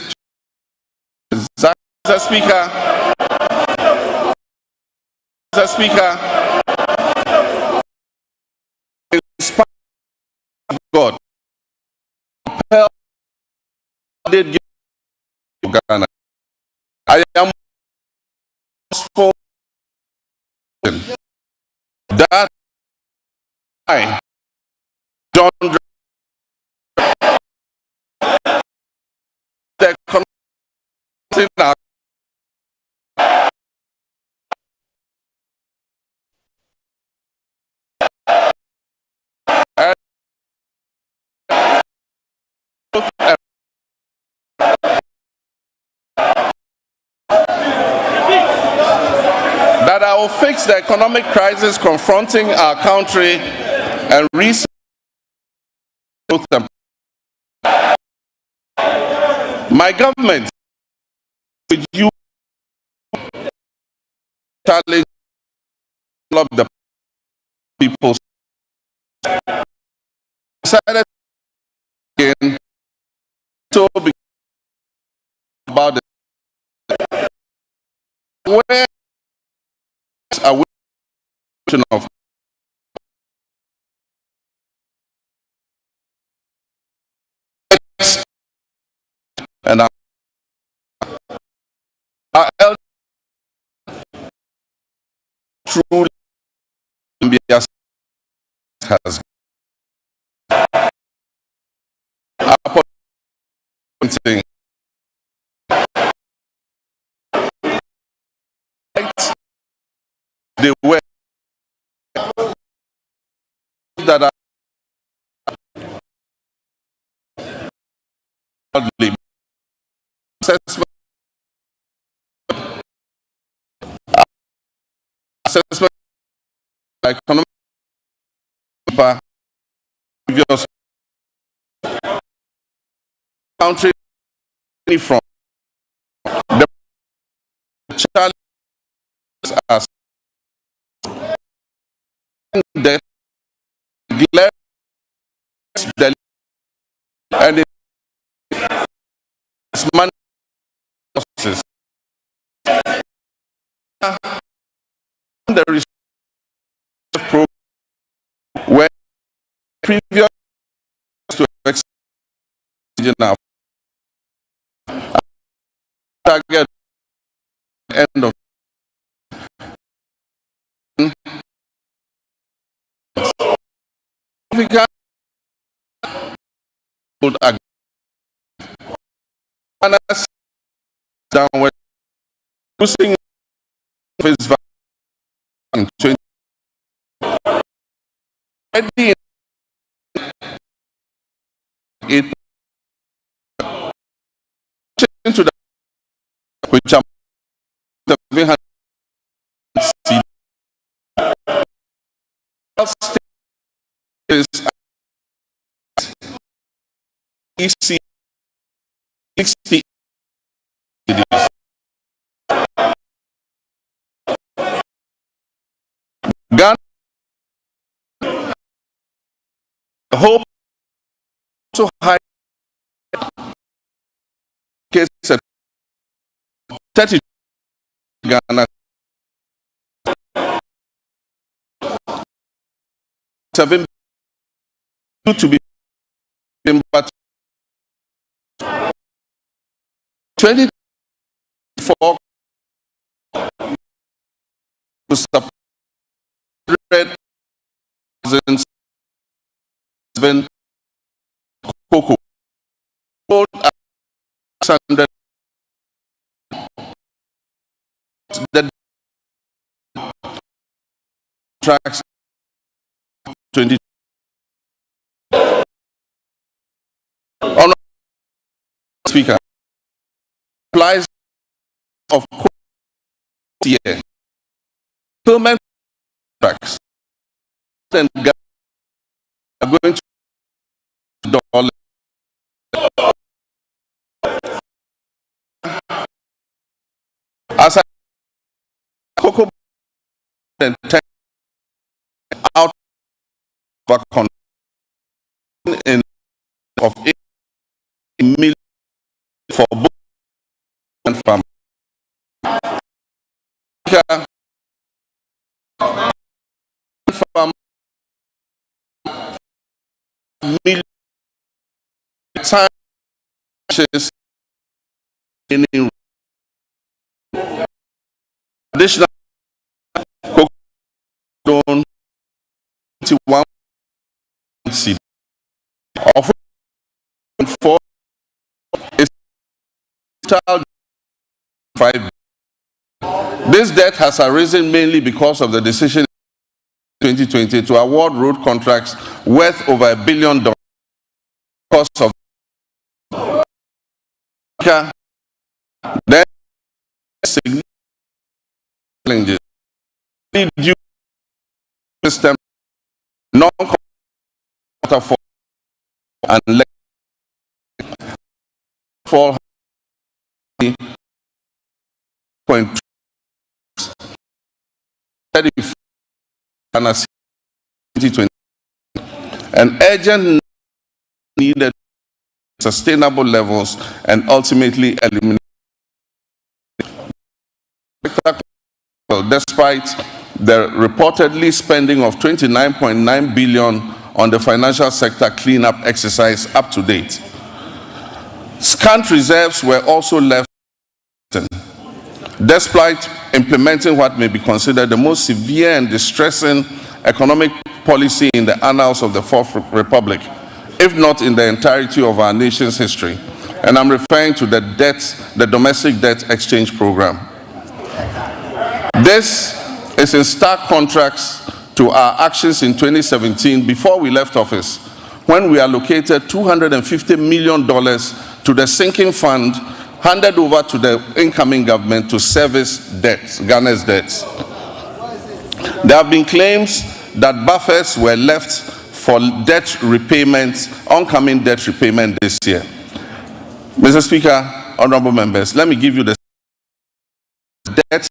Mr. Speaker. Mr. Speaker. God, did give Ghana. I am for that I don't the consider that I will fix the economic crisis confronting our country and reset them. My government, with you, challenge of the people, decided again to be about the where are we of and our elder truly has appointing the way that are assessment economic previous country from the challenge as that glare and its money process. The research program where previous to now target end of Africa would downward losing its value in 20 it into the which I'm EC 60 Ghana hope to high case at 30 Ghana 7 to be but 24 to support 100,000 cocoa. All 600 the tracks 20 on speaker applies of year fulfillment tracks and are going to dollar as a cocoa and 10 out of a in of 8 million for both and farm million times in additional cocoa 21 seed of 4 is total 5. This debt has arisen mainly because of the decision in 2020 to award road contracts worth over $1 billion because of then significant challenges due system non-waterfall and fall 0.2 2020 and urgent needed sustainable levels and ultimately eliminate despite the reportedly spending of $29.9 billion on the financial sector cleanup exercise up to date. Scant reserves were also left despite implementing what may be considered the most severe and distressing economic policy in the annals of the Fourth Republic, if not in the entirety of our nation's history. And I'm referring to the domestic debt exchange program. This is in stark contrast to our actions in 2017 before we left office, when we allocated $250 million to the sinking fund handed over to the incoming government to service debts, Ghana's debts. There have been claims that buffers were left for debt repayment, oncoming debt repayment this year. Mr. Speaker, honorable members, let me give you the debt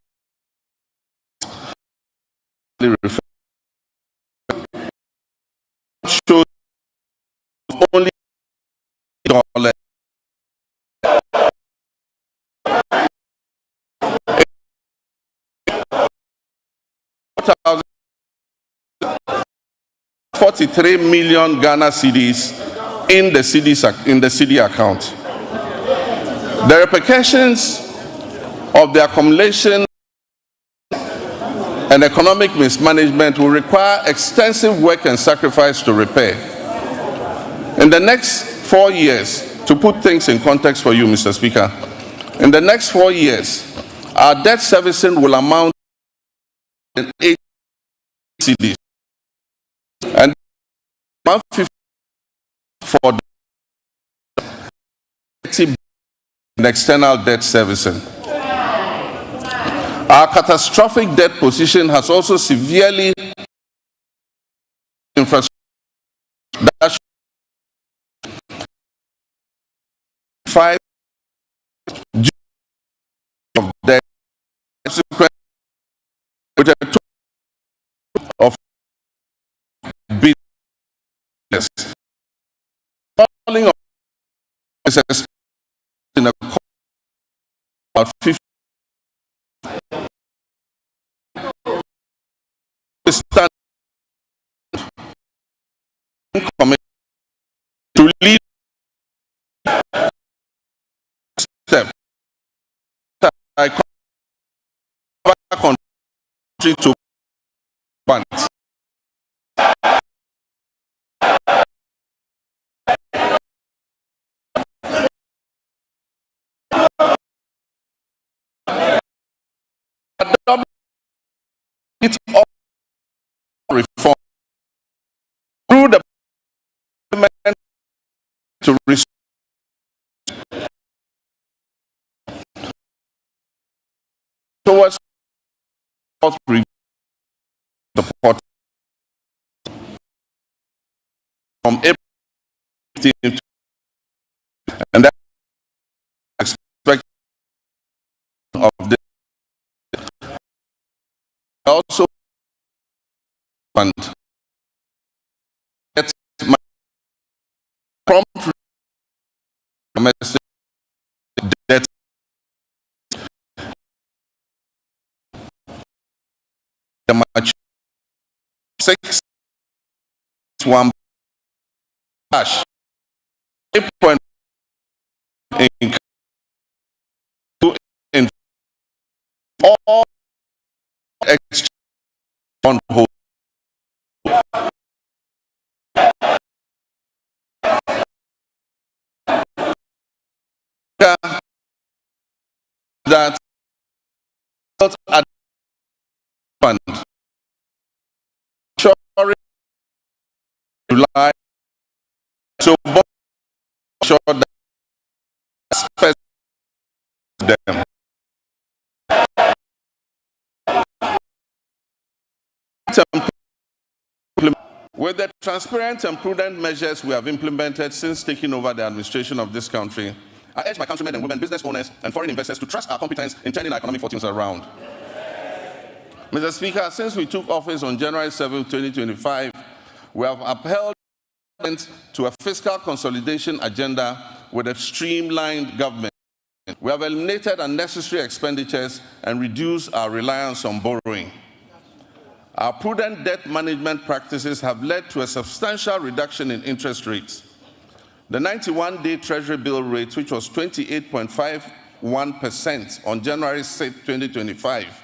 shows only $1 43 million Ghana cedis in the CD account. The repercussions of the accumulation and economic mismanagement will require extensive work and sacrifice to repair. In the next 4 years, to put things in context for you, Mr. Speaker, in the next 4 years, our debt servicing will amount to 8 CDs and 150 for in external debt servicing. Our catastrophic debt position has also severely infrastructure that 5 of debt subsequent with a total of billions. Falling of is expected in a cost of about 50 to lead step I country to fund. It's all reform through the parliament to restore towards support from April 15th, and that expect of this also fund prompt domestic debt the match 6.1 cash 8.1 in all exchange on hold. That at fund July so sure that them with the transparent and prudent measures we have implemented since taking over the administration of this country. I urge my countrymen and women, business owners and foreign investors to trust our competence in turning our economic fortunes around. Mr. Speaker, since we took office on January 7, 2025, we have upheld to a fiscal consolidation agenda with a streamlined government. We have eliminated unnecessary expenditures and reduced our reliance on borrowing. Our prudent debt management practices have led to a substantial reduction in interest rates. The 91-day Treasury bill rate, which was 28.51% on January 6, 2025,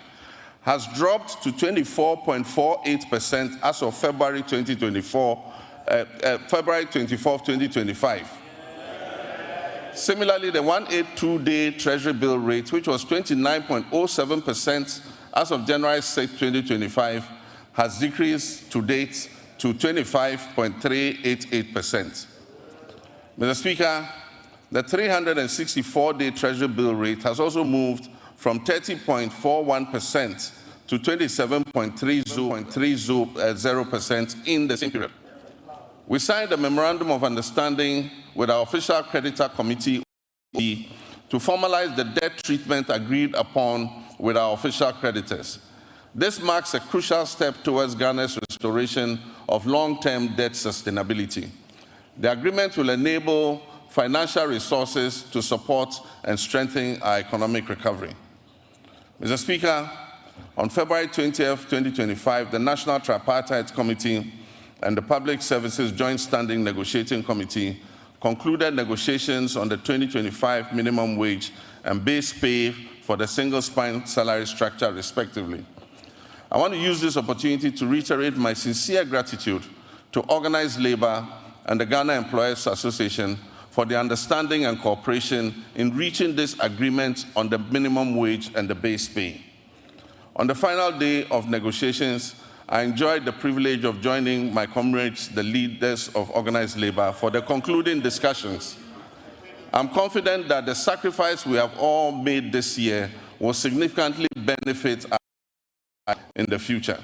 has dropped to 24.48% as of February 24, 2025. Similarly, the 182-day Treasury bill rate, which was 29.07% as of January 6, 2025, has decreased to date to 25.388%. Mr. Speaker, the 364-day Treasury bill rate has also moved from 30.41% to 27.30% in the same period. We signed a memorandum of understanding with our official creditor committee to formalize the debt treatment agreed upon with our official creditors. This marks a crucial step towards Ghana's restoration of long-term debt sustainability. The agreement will enable financial resources to support and strengthen our economic recovery. Mr. Speaker, on February 20th, 2025, the National Tripartite Committee and the Public Services Joint Standing Negotiating Committee concluded negotiations on the 2025 minimum wage and base pay for the single-spine salary structure, respectively. I want to use this opportunity to reiterate my sincere gratitude to organized labor and the Ghana Employers Association for the understanding and cooperation in reaching this agreement on the minimum wage and the base pay. On the final day of negotiations, I enjoyed the privilege of joining my comrades, the leaders of organized labor, for the concluding discussions. I'm confident that the sacrifice we have all made this year will significantly benefit us in the future.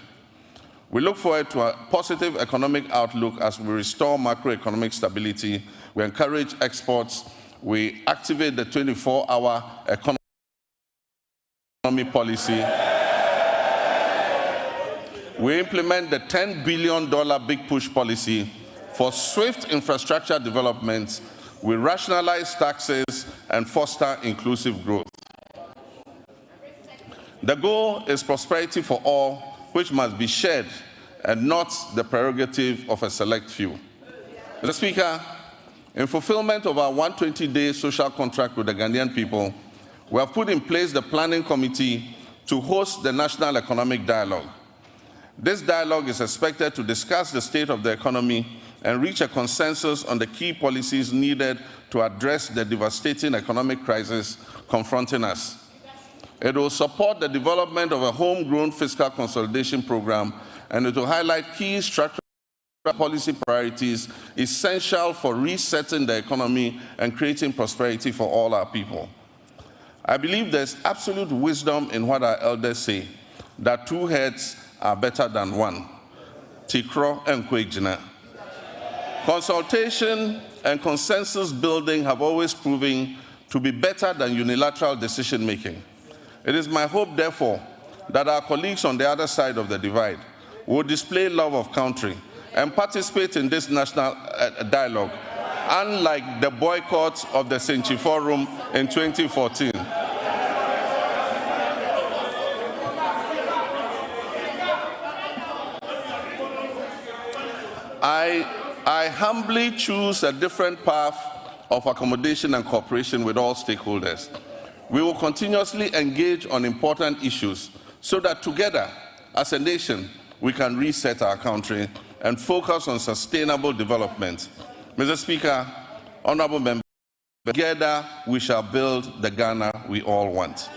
We look forward to a positive economic outlook as we restore macroeconomic stability. We encourage exports. We activate the 24-hour economy policy. We implement the $10 billion Big Push policy for swift infrastructure development. We rationalize taxes and foster inclusive growth. The goal is prosperity for all, which must be shared and not the prerogative of a select few. Mr. Speaker, in fulfillment of our 120-day social contract with the Ghanaian people, we have put in place the Planning Committee to host the National Economic Dialogue. This dialogue is expected to discuss the state of the economy and reach a consensus on the key policies needed to address the devastating economic crisis confronting us. It will support the development of a homegrown fiscal consolidation program, and it will highlight key structural policy priorities essential for resetting the economy and creating prosperity for all our people. I believe there's absolute wisdom in what our elders say, that two heads are better than one. Tikro and Kwejina. Consultation and consensus building have always proven to be better than unilateral decision making. It is my hope, therefore, that our colleagues on the other side of the divide will display love of country and participate in this national dialogue, unlike the boycott of the Senchi Forum in 2014. I humbly choose a different path of accommodation and cooperation with all stakeholders. We will continuously engage on important issues so that together, as a nation, we can reset our country and focus on sustainable development. Mr. Speaker, honorable members, together we shall build the Ghana we all want.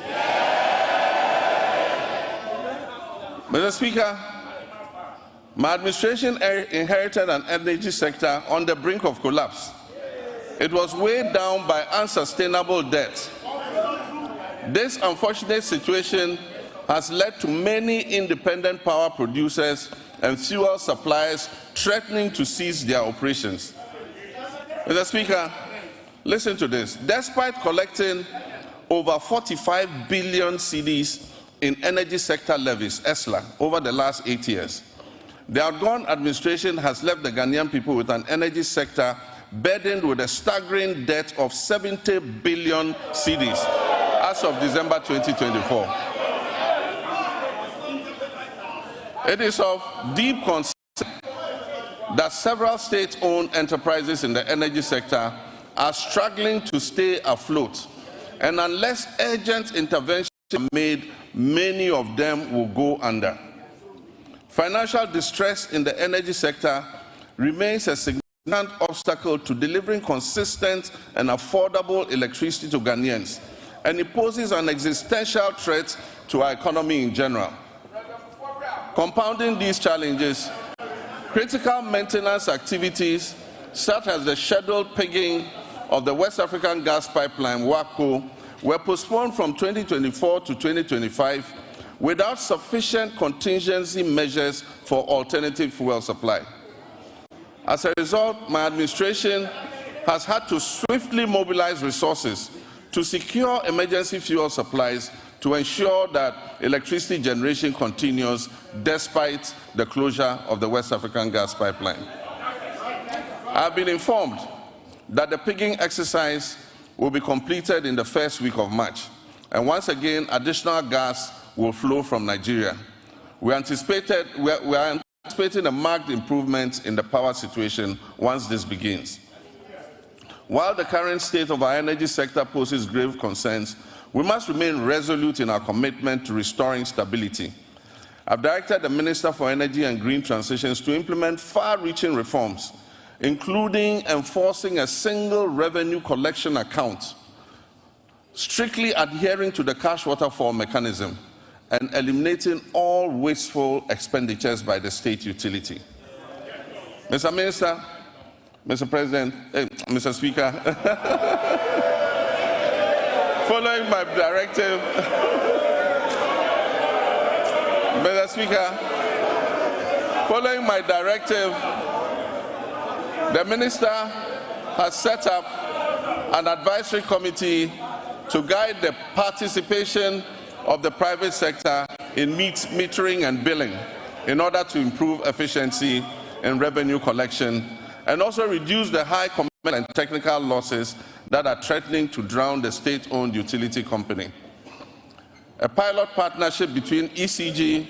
Mr. Speaker, my administration inherited an energy sector on the brink of collapse. It was weighed down by unsustainable debt. This unfortunate situation has led to many independent power producers and fuel suppliers threatening to cease their operations. Mr. Speaker, listen to this. Despite collecting over 45 billion cedis in energy sector levies, ESLA, over the last 8 years, the outgone administration has left the Ghanaian people with an energy sector burdened with a staggering debt of 70 billion cedis as of December 2024. It is of deep concern that several state-owned enterprises in the energy sector are struggling to stay afloat, and unless urgent intervention is made, many of them will go under. Financial distress in the energy sector remains a significant obstacle to delivering consistent and affordable electricity to Ghanaians, and it poses an existential threat to our economy in general. Compounding these challenges, critical maintenance activities such as the scheduled pigging of the West African gas pipeline, WAPCO, were postponed from 2024 to 2025 without sufficient contingency measures for alternative fuel supply. As a result, my administration has had to swiftly mobilize resources to secure emergency fuel supplies to ensure that electricity generation continues despite the closure of the West African gas pipeline. I have been informed that the pigging exercise will be completed in the first week of March, and once again, additional gas will flow from Nigeria. We are anticipating a marked improvement in the power situation once this begins. While the current state of our energy sector poses grave concerns, we must remain resolute in our commitment to restoring stability. I've directed the Minister for Energy and Green Transitions to implement far-reaching reforms, including enforcing a single revenue collection account, strictly adhering to the cash waterfall mechanism, and eliminating all wasteful expenditures by the state utility. Mr. Minister, Mr. President, Mr. Speaker, following my directive, Mr. Speaker, Following my directive, the minister has set up an advisory committee to guide the participation of the private sector in metering and billing in order to improve efficiency in revenue collection and also reduce the high commercial and technical losses that are threatening to drown the state-owned utility company. A pilot partnership between ECG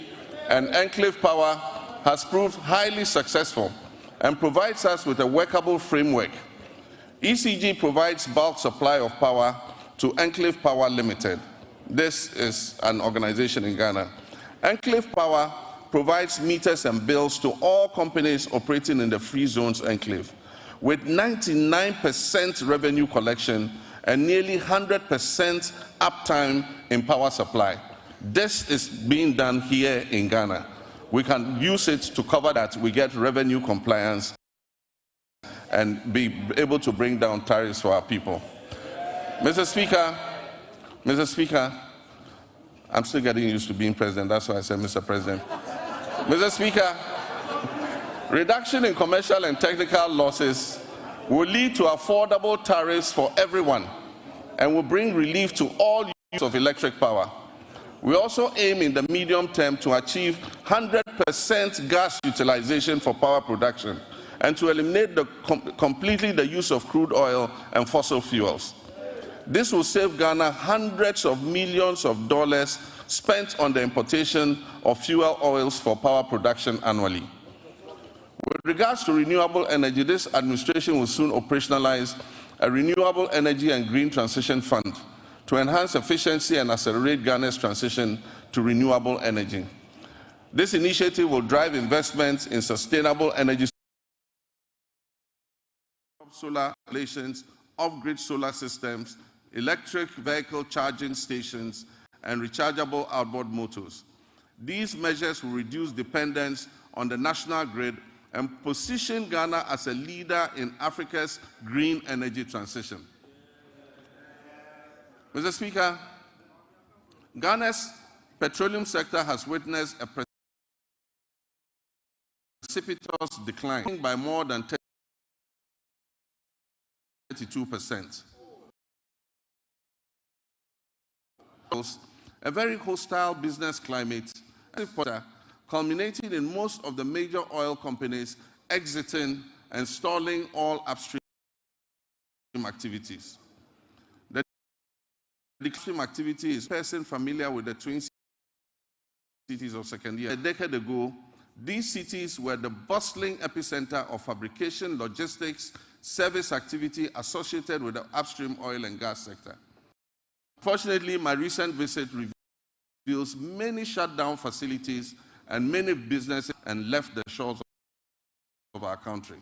and Enclave Power has proved highly successful and provides us with a workable framework. ECG provides bulk supply of power to Enclave Power Limited. This is an organization in Ghana. Enclave Power provides meters and bills to all companies operating in the free zones enclave, with 99% revenue collection and nearly 100% uptime in power supply. This is being done here in Ghana. We can use it to cover that. We get revenue compliance and be able to bring down tariffs for our people. Mr. Speaker, I'm still getting used to being president. That's why I said Mr. President. Mr. Speaker, reduction in commercial and technical losses will lead to affordable tariffs for everyone and will bring relief to all use of electric power. We also aim in the medium term to achieve 100% gas utilization for power production and to eliminate completely the use of crude oil and fossil fuels. This will save Ghana hundreds of millions of dollars spent on the importation of fuel oils for power production annually. With regards to renewable energy, this administration will soon operationalize a renewable energy and green transition fund to enhance efficiency and accelerate Ghana's transition to renewable energy. This initiative will drive investments in sustainable energy, solar installations, off-grid solar systems, electric vehicle charging stations, and rechargeable outboard motors. These measures will reduce dependence on the national grid and position Ghana as a leader in Africa's green energy transition. Mr. Speaker, Ghana's petroleum sector has witnessed a precipitous decline by more than 32%. A very hostile business climate culminating in most of the major oil companies exiting and stalling all upstream activities. The upstream activity is a person familiar with the twin cities of second year. A decade ago, these cities were the bustling epicenter of fabrication, logistics, service activity associated with the upstream oil and gas sector. Fortunately, my recent visit reveals many shut down facilities and many businesses and left the shores of our country.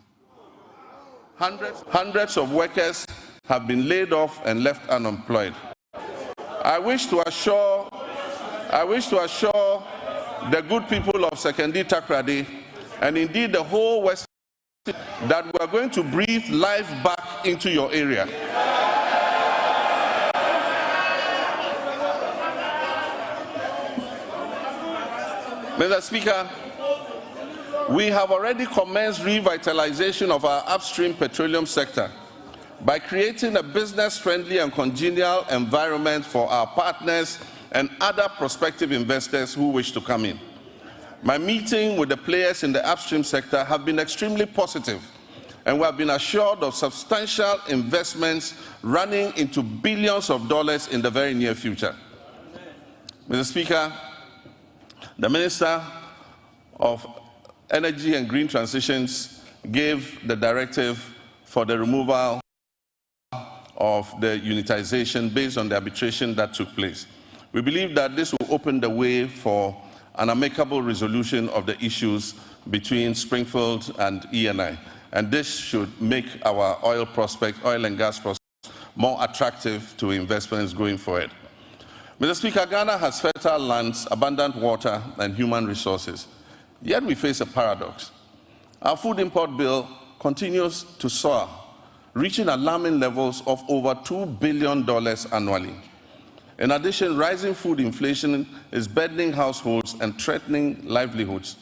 Hundreds of workers have been laid off and left unemployed. I wish to assure the good people of Sekondi Takoradi and indeed the whole West that we are going to breathe life back into your area. Mr. Speaker, we have already commenced revitalization of our upstream petroleum sector by creating a business-friendly and congenial environment for our partners and other prospective investors who wish to come in. My meeting with the players in the upstream sector have been extremely positive, and we have been assured of substantial investments running into billions of dollars in the very near future. Mr. Speaker, the Minister of Energy and Green Transitions gave the directive for the removal of the unitization based on the arbitration that took place. We believe that this will open the way for an amicable resolution of the issues between Springfield and ENI, and this should make our oil and gas prospects more attractive to investments going forward. Mr. Speaker, Ghana has fertile lands, abundant water, and human resources. Yet we face a paradox. Our food import bill continues to soar, reaching alarming levels of over $2 billion annually. In addition, rising food inflation is burdening households and threatening livelihoods.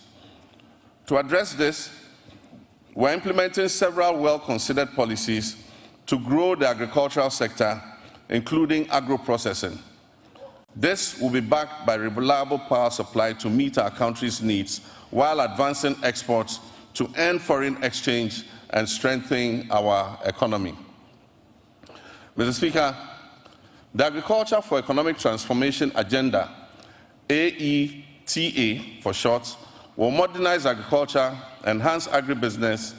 To address this, we're implementing several well-considered policies to grow the agricultural sector, including agro-processing. This will be backed by reliable power supply to meet our country's needs while advancing exports to earn foreign exchange and strengthen our economy. Mr. Speaker, the Agriculture for Economic Transformation Agenda, AETA for short, will modernize agriculture, enhance agribusiness,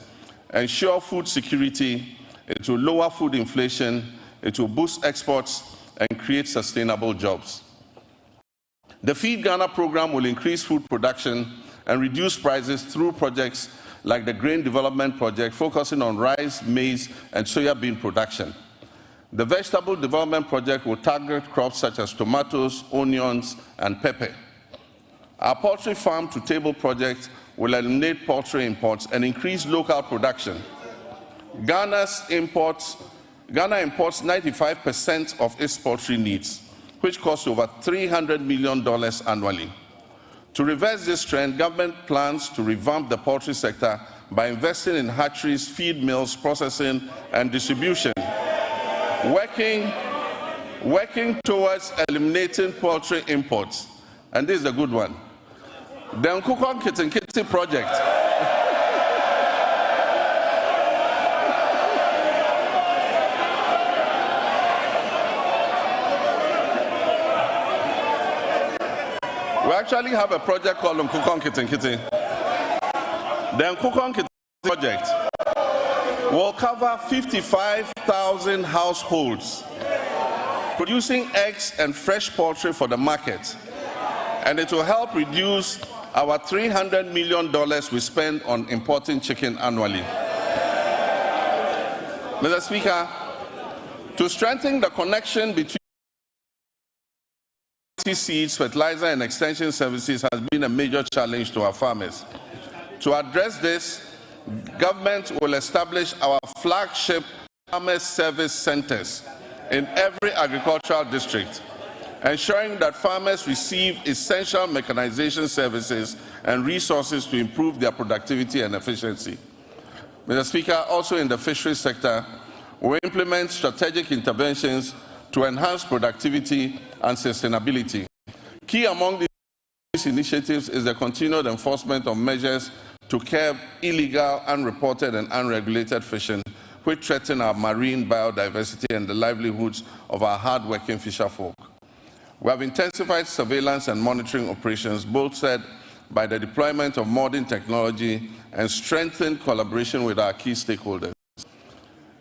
ensure food security, it will lower food inflation, it will boost exports, and create sustainable jobs. The Feed Ghana program will increase food production and reduce prices through projects like the Grain Development Project, focusing on rice, maize, and soya bean production. The Vegetable Development Project will target crops such as tomatoes, onions, and pepper. Our Poultry Farm to Table project will eliminate poultry imports and increase local production. Ghana imports 95% of its poultry needs, which costs over $300 million annually. To reverse this trend, government plans to revamp the poultry sector by investing in hatcheries, feed mills, processing, and distribution, working towards eliminating poultry imports. And this is a good one. The Nkukon Kitinkiti project. We actually have a project called Nkukon Kitinkiti. The Nkukon Kitinkiti project will cover 55,000 households producing eggs and fresh poultry for the market, and it will help reduce our $300 million we spend on importing chicken annually. Mr. Speaker, to strengthen the connection between seeds, fertilizer, and extension services has been a major challenge to our farmers. To address this, government will establish our flagship farmer service centers in every agricultural district, ensuring that farmers receive essential mechanization services and resources to improve their productivity and efficiency. Mr. Speaker, also in the fisheries sector, we implement strategic interventions to enhance productivity and sustainability. Key among these initiatives is the continued enforcement of measures to curb illegal, unreported, and unregulated fishing, which threaten our marine biodiversity and the livelihoods of our hard-working fisherfolk. We have intensified surveillance and monitoring operations, bolstered by the deployment of modern technology and strengthened collaboration with our key stakeholders.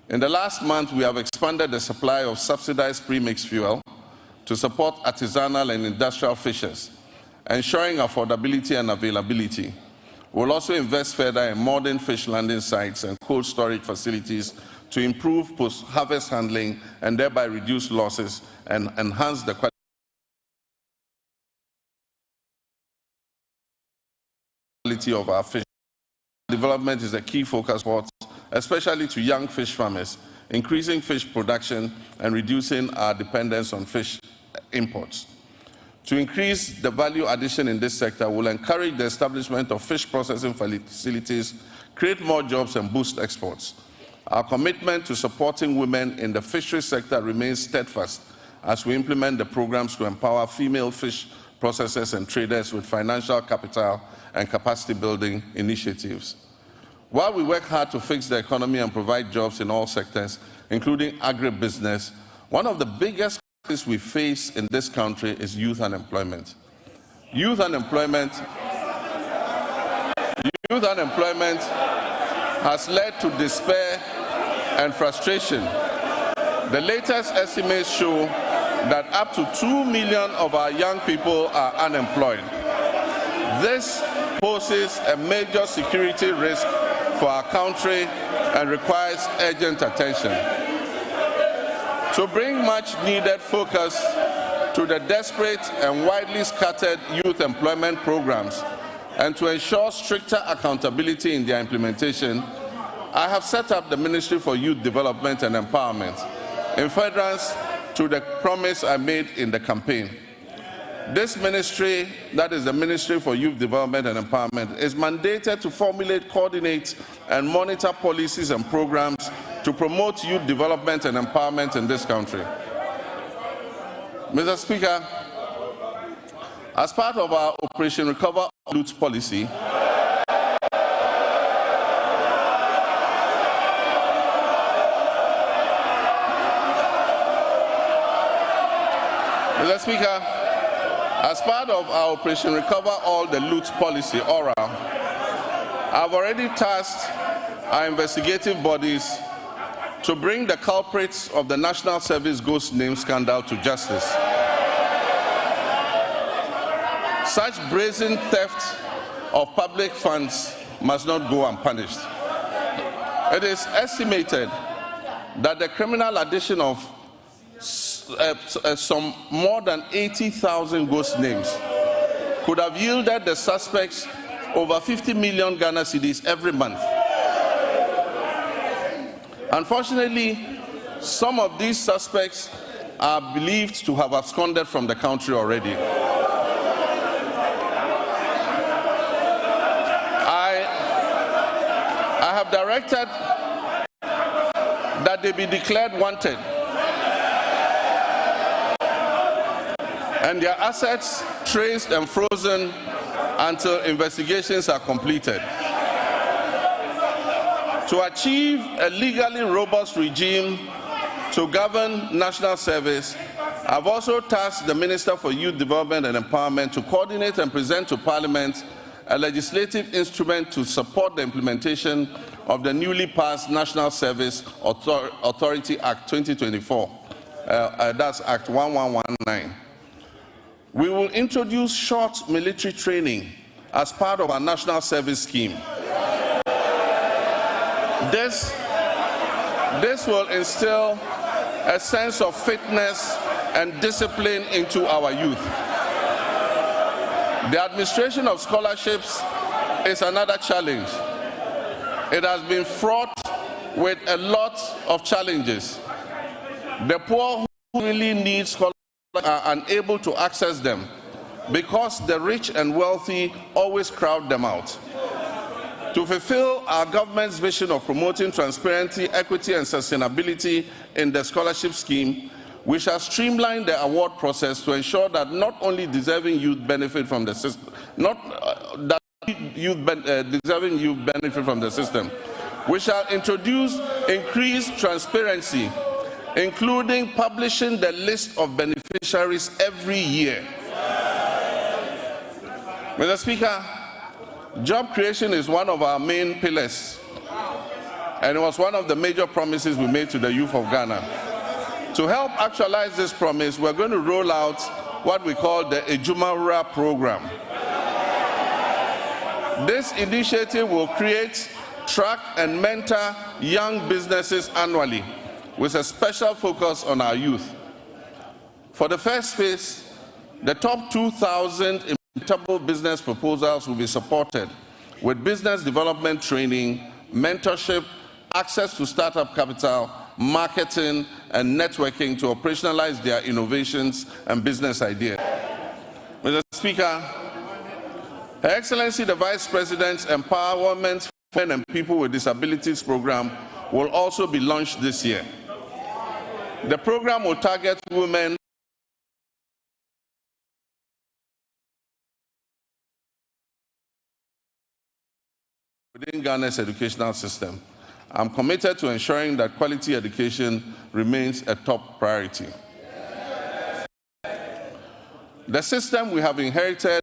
In the last month, we have expanded the supply of subsidized premixed fuel to support artisanal and industrial fishers, ensuring affordability and availability. We'll also invest further in modern fish landing sites and cold storage facilities to improve post-harvest handling and thereby reduce losses and enhance the quality of our fish. Development is a key focus for us, especially to young fish farmers, increasing fish production and reducing our dependence on fish imports. To increase the value addition in this sector, we'll encourage the establishment of fish processing facilities, create more jobs, and boost exports. Our commitment to supporting women in the fisheries sector remains steadfast as we implement the programs to empower female fish processors and traders with financial capital and capacity building initiatives. While we work hard to fix the economy and provide jobs in all sectors, including agribusiness, one of the biggest challenges we face in this country is youth unemployment. Youth unemployment has led to despair and frustration. The latest estimates show that up to 2 million of our young people are unemployed. This poses a major security risk for our country and requires urgent attention. To bring much needed focus to the desperate and widely scattered youth employment programs and to ensure stricter accountability in their implementation, I have set up the Ministry for Youth Development and Empowerment in furtherance to the promise I made in the campaign. This ministry, that is the Ministry for Youth Development and Empowerment, is mandated to formulate, coordinate, and monitor policies and programs to promote youth development and empowerment in this country. Mr. Speaker, as part of our Operation Recover Loot policy, Mr. Speaker, as part of our Operation Recover All the Loot policy, ORA, I've already tasked our investigative bodies to bring the culprits of the National Service Ghost Name scandal to justice. Such brazen theft of public funds must not go unpunished. It is estimated that the criminal addition of some more than 80,000 ghost names could have yielded the suspects over 50 million Ghana cedis every month. Unfortunately, some of these suspects are believed to have absconded from the country already. I have directed that they be declared wanted and their assets traced and frozen until investigations are completed. To achieve a legally robust regime to govern national service, I've also tasked the Minister for Youth Development and Empowerment to coordinate and present to Parliament a legislative instrument to support the implementation of the newly passed National Service Authority Act 2024. That's Act 1119. We will introduce short military training as part of our national service scheme. This will instill a sense of fitness and discipline into our youth. The administration of scholarships is another challenge. It has been fraught with a lot of challenges. The poor who really need scholarships are unable to access them because the rich and wealthy always crowd them out. To fulfill our government's vision of promoting transparency, equity, and sustainability in the scholarship scheme, we shall streamline the award process to ensure that not only deserving youth benefit from the system, deserving youth benefit from the system. We shall introduce increased transparency, including publishing the list of beneficiaries every year. Mr. Speaker, job creation is one of our main pillars, and it was one of the major promises we made to the youth of Ghana. To help actualize this promise, we're going to roll out what we call the Ejumawura program. This initiative will create, track, and mentor young businesses annually, with a special focus on our youth. For the first phase, the top 2,000 implementable business proposals will be supported with business development training, mentorship, access to startup capital, marketing, and networking to operationalize their innovations and business ideas. Mr. Speaker, Her Excellency the Vice President's Empowerment for Men and People with Disabilities program will also be launched this year. The program will target women within Ghana's educational system. I'm committed to ensuring that quality education remains a top priority. The system we have inherited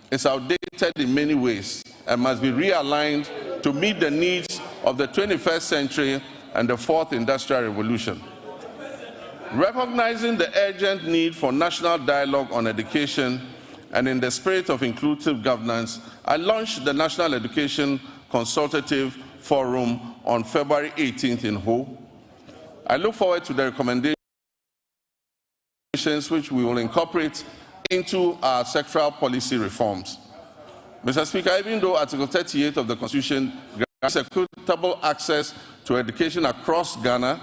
is outdated in many ways and must be realigned to meet the needs of the 21st century and the fourth industrial revolution. Recognizing the urgent need for national dialogue on education and in the spirit of inclusive governance, I launched the National Education Consultative Forum on February 18th in Ho. I look forward to the recommendations which we will incorporate into our sectoral policy reforms. Mr. Speaker, even though Article 38 of the Constitution grants equitable access to education across Ghana,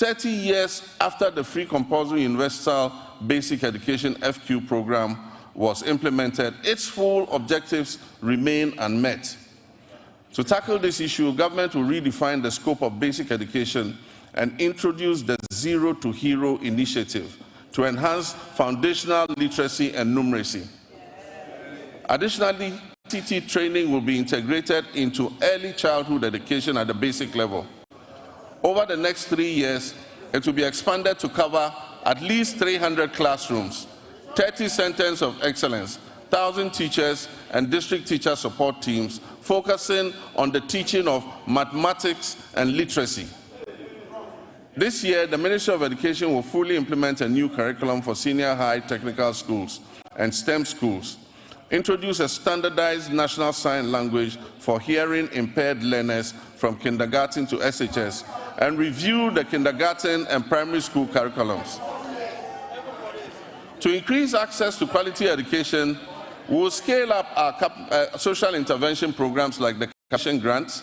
30 years after the Free Compulsory Universal Basic Education FQ program was implemented, its full objectives remain unmet. To tackle this issue, government will redefine the scope of basic education and introduce the Zero to Hero initiative to enhance foundational literacy and numeracy. Additionally, TT training will be integrated into early childhood education at the basic level. Over the next 3 years, it will be expanded to cover at least 300 classrooms, 30 centers of excellence, 1,000 teachers and district teacher support teams focusing on the teaching of mathematics and literacy. This year, the Ministry of Education will fully implement a new curriculum for senior high technical schools and STEM schools, introduce a standardized national sign language for hearing impaired learners from kindergarten to SHS, and review the kindergarten and primary school curriculums. To increase access to quality education, we will scale up our social intervention programs like the Education Grants,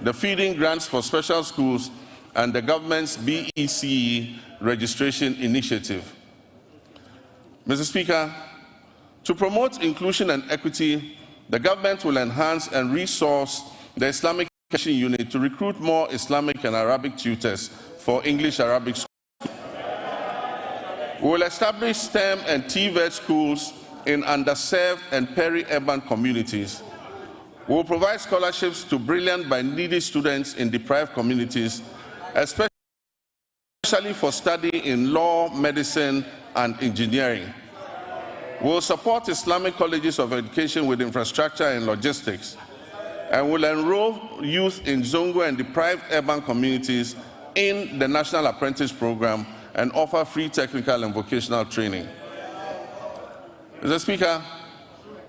the Feeding Grants for special schools, and the government's BECE registration initiative. Mr. Speaker, to promote inclusion and equity, the government will enhance and resource the Islamic Education Unit to recruit more Islamic and Arabic tutors for English-Arabic schools. We will establish STEM and TVET schools in underserved and peri-urban communities. We will provide scholarships to brilliant but needy students in deprived communities, especially for study in law, medicine, and engineering. We will support Islamic colleges of education with infrastructure and logistics, and will enroll youth in Zongo and deprived urban communities in the National Apprentice Program and offer free technical and vocational training. Mr. Speaker,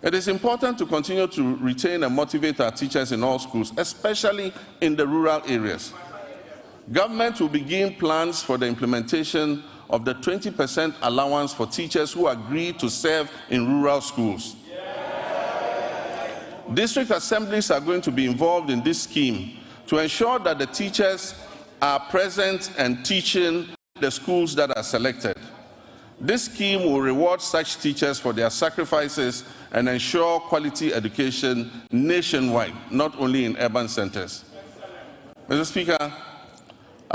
it is important to continue to retain and motivate our teachers in all schools, especially in the rural areas. Government will begin plans for the implementation of the 20% allowance for teachers who agree to serve in rural schools. District assemblies are going to be involved in this scheme to ensure that the teachers are present and teaching the schools that are selected. This scheme will reward such teachers for their sacrifices and ensure quality education nationwide, not only in urban centers. Mr. Speaker,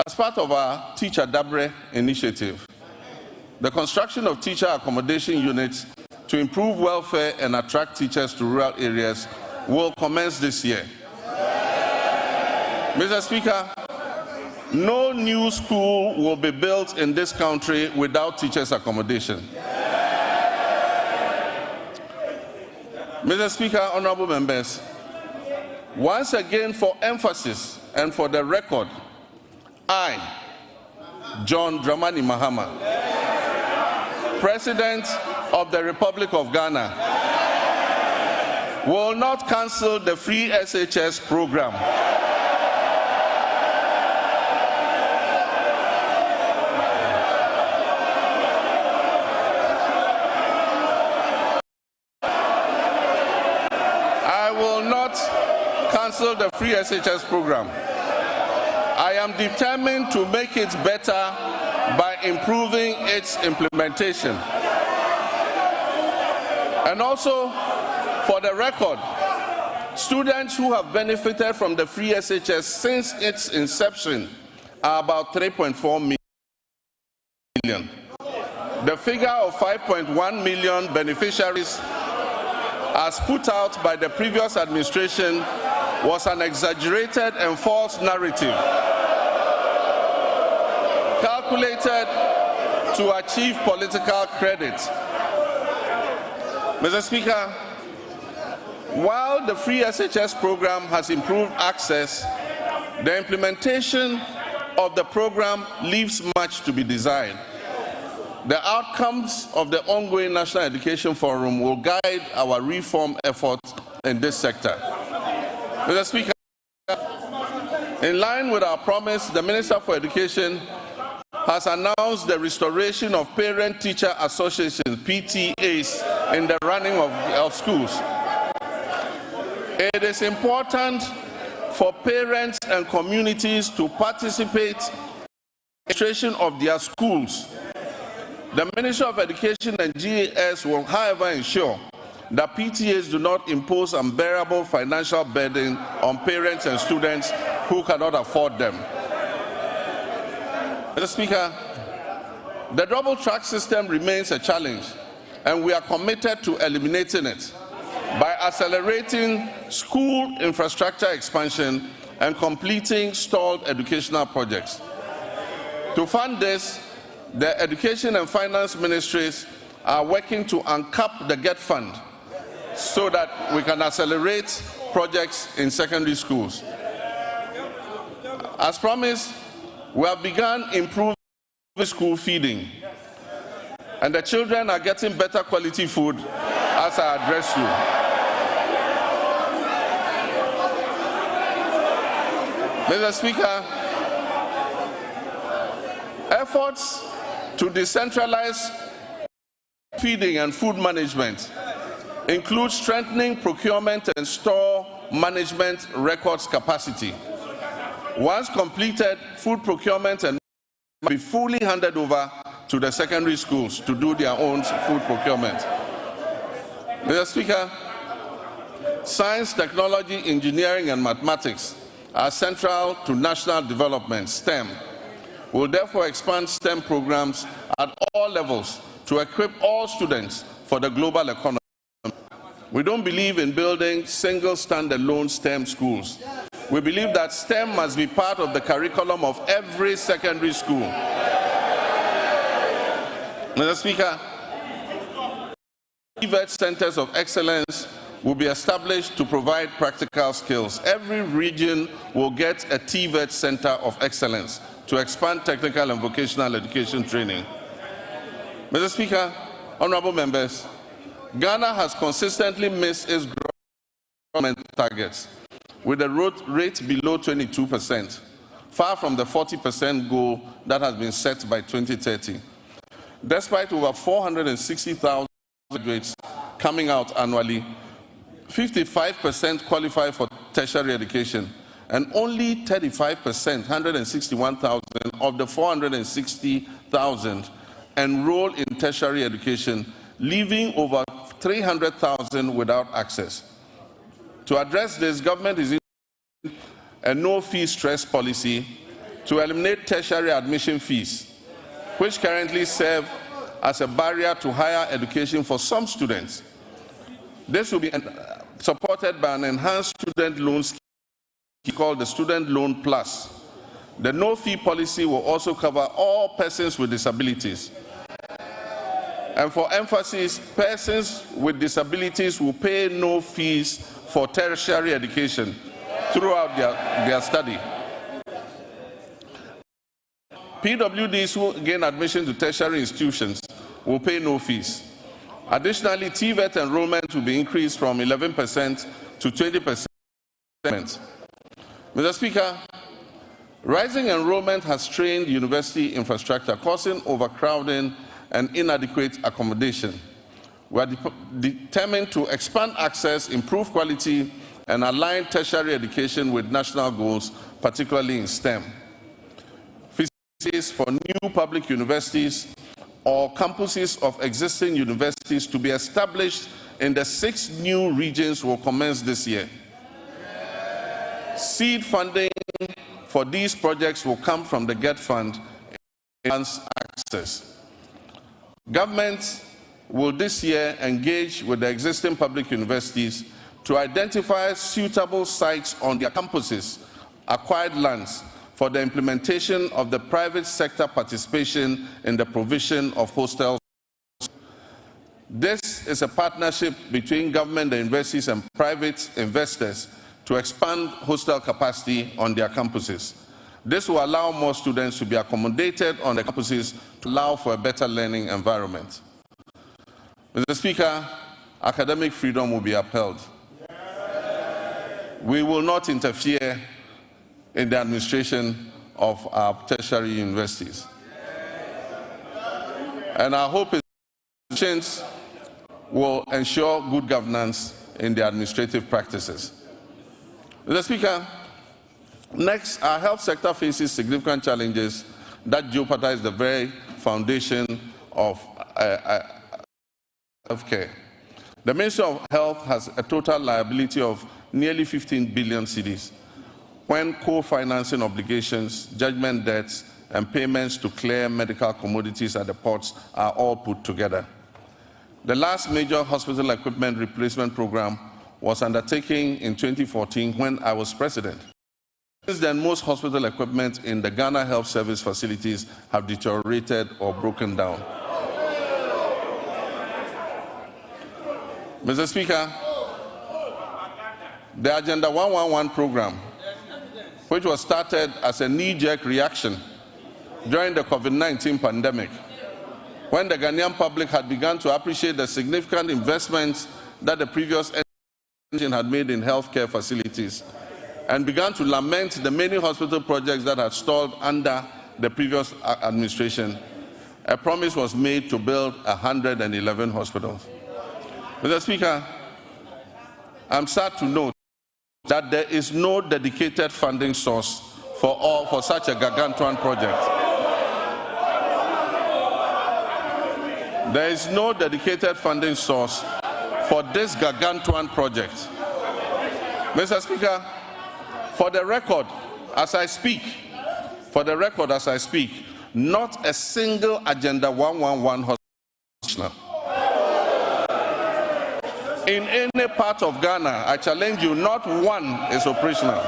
as part of our Teacher Dabre initiative, the construction of teacher accommodation units to improve welfare and attract teachers to rural areas will commence this year. Mr. Speaker, no new school will be built in this country without teachers' accommodation. Mr. Speaker, honorable members, once again for emphasis and for the record, I, John Dramani Mahama, President of the Republic of Ghana, will not cancel the free SHS program. I will not cancel the free SHS program. I am determined to make it better by improving its implementation. And also, for the record, students who have benefited from the free SHS since its inception are about 3.4 million. The figure of 5.1 million beneficiaries, as put out by the previous administration, was an exaggerated and false narrative calculated to achieve political credit. Mr. Speaker, while the free SHS program has improved access, the implementation of the program leaves much to be desired. The outcomes of the ongoing National Education Forum will guide our reform efforts in this sector. Mr. Speaker, in line with our promise, the Minister for Education has announced the restoration of Parent-Teacher Associations, PTAs, in the running of schools. It is important for parents and communities to participate administration of their schools. The Ministry of Education and GAS will, however, ensure that PTAs do not impose unbearable financial burden on parents and students who cannot afford them. Mr. Speaker, the double track system remains a challenge, and we are committed to eliminating it by accelerating school infrastructure expansion and completing stalled educational projects. To fund this, the Education and Finance Ministries are working to uncap the GET Fund so that we can accelerate projects in secondary schools. As promised, we have begun improving school feeding, and the children are getting better quality food as I address you. Mr. Speaker, efforts to decentralize feeding and food management include strengthening procurement and store management records capacity. Once completed, food procurement and will be fully handed over to the secondary schools to do their own food procurement. Mr. Speaker, science, technology, engineering, and mathematics are central to national development, STEM. We will therefore expand STEM programs at all levels to equip all students for the global economy. We don't believe in building single standalone STEM schools. We believe that STEM must be part of the curriculum of every secondary school. Mr. Speaker, TVET centers of excellence will be established to provide practical skills. Every region will get a TVET center of excellence to expand technical and vocational education training. Mr. Speaker, honorable members, Ghana has consistently missed its growth targets, with the growth rate below 22%, far from the 40% goal that has been set by 2030. Despite over 460,000 graduates coming out annually, 55% qualify for tertiary education, and only 35%, 161,000 of the 460,000 enroll in tertiary education, leaving over 300,000 without access. To address this, government is implementing a no-fee stress policy to eliminate tertiary admission fees, which currently serve as a barrier to higher education for some students. This will be supported by an enhanced student loan scheme called the Student Loan Plus. The no-fee policy will also cover all persons with disabilities. And for emphasis, persons with disabilities will pay no fees for tertiary education throughout their study. PWDs who gain admission to tertiary institutions will pay no fees. Additionally, TVET enrollment will be increased from 11% to 20%. Mr. Speaker, rising enrollment has strained university infrastructure, causing overcrowding and inadequate accommodation. We are determined to expand access, improve quality, and align tertiary education with national goals, particularly in STEM. Facilities for new public universities or campuses of existing universities to be established in the 6 new regions will commence this year. Seed funding for these projects will come from the GET Fund and enhance access. Government will this year engage with the existing public universities to identify suitable sites on their campuses, acquired lands, for the implementation of the private sector participation in the provision of hostels. This is a partnership between government, the universities, and private investors to expand hostel capacity on their campuses. This will allow more students to be accommodated on the campuses to allow for a better learning environment. Mr. Speaker, academic freedom will be upheld. We will not interfere in the administration of our tertiary universities. And our hope is that change will ensure good governance in the administrative practices. Mr. Speaker, next, our health sector faces significant challenges that jeopardize the very foundation of healthcare. The Ministry of Health has a total liability of nearly 15 billion cedis, when co-financing obligations, judgment debts, and payments to clear medical commodities at the ports are all put together. The last major hospital equipment replacement program was undertaken in 2014 when I was president. Since then, most hospital equipment in the Ghana Health Service facilities have deteriorated or broken down. Mr. Speaker, the Agenda 111 program, which was started as a knee-jerk reaction during the COVID-19 pandemic, when the Ghanaian public had begun to appreciate the significant investments that the previous administration had made in healthcare facilities, and began to lament the many hospital projects that had stalled under the previous administration, a promise was made to build 111 hospitals. Mr. Speaker, I'm sad to note that there is no dedicated funding source for such a gargantuan project. There is no dedicated funding source for this gargantuan project. Mr. Speaker, for the record, as I speak, not a single Agenda 111 hospital in any part of Ghana, I challenge you, not one is operational.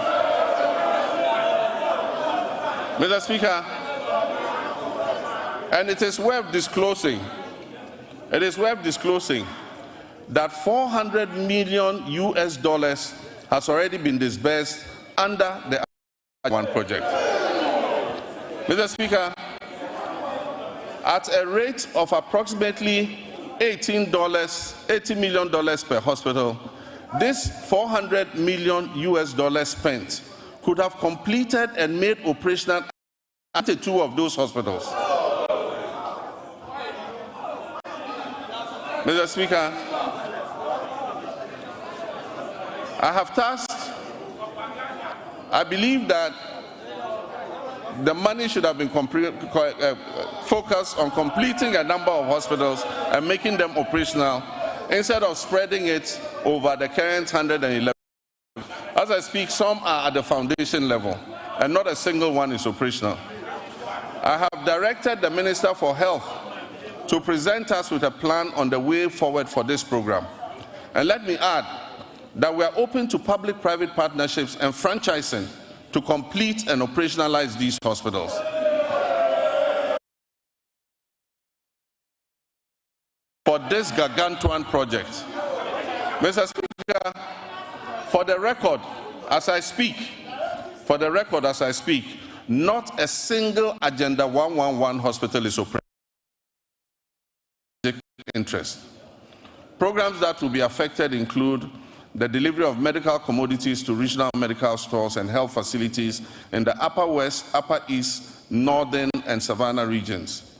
Mr. Speaker, and it is worth disclosing, that $400 million has already been disbursed under the one project. Mr. Speaker, at a rate of approximately $80 million per hospital, this $400 million spent could have completed and made operational 82 of those hospitals. Mr. Speaker, I believe that the money should have been focused on completing a number of hospitals and making them operational instead of spreading it over the current 111. As I speak, some are at the foundation level and not a single one is operational. I have directed the Minister for Health to present us with a plan on the way forward for this program. And let me add that we are open to public-private partnerships and franchising to complete and operationalize these hospitals. For this gargantuan project, Mr. Speaker, for the record, as I speak, not a single Agenda 111 hospital is operational. Interest. Programs that will be affected include the delivery of medical commodities to regional medical stores and health facilities in the Upper West, Upper East, Northern, and Savannah regions.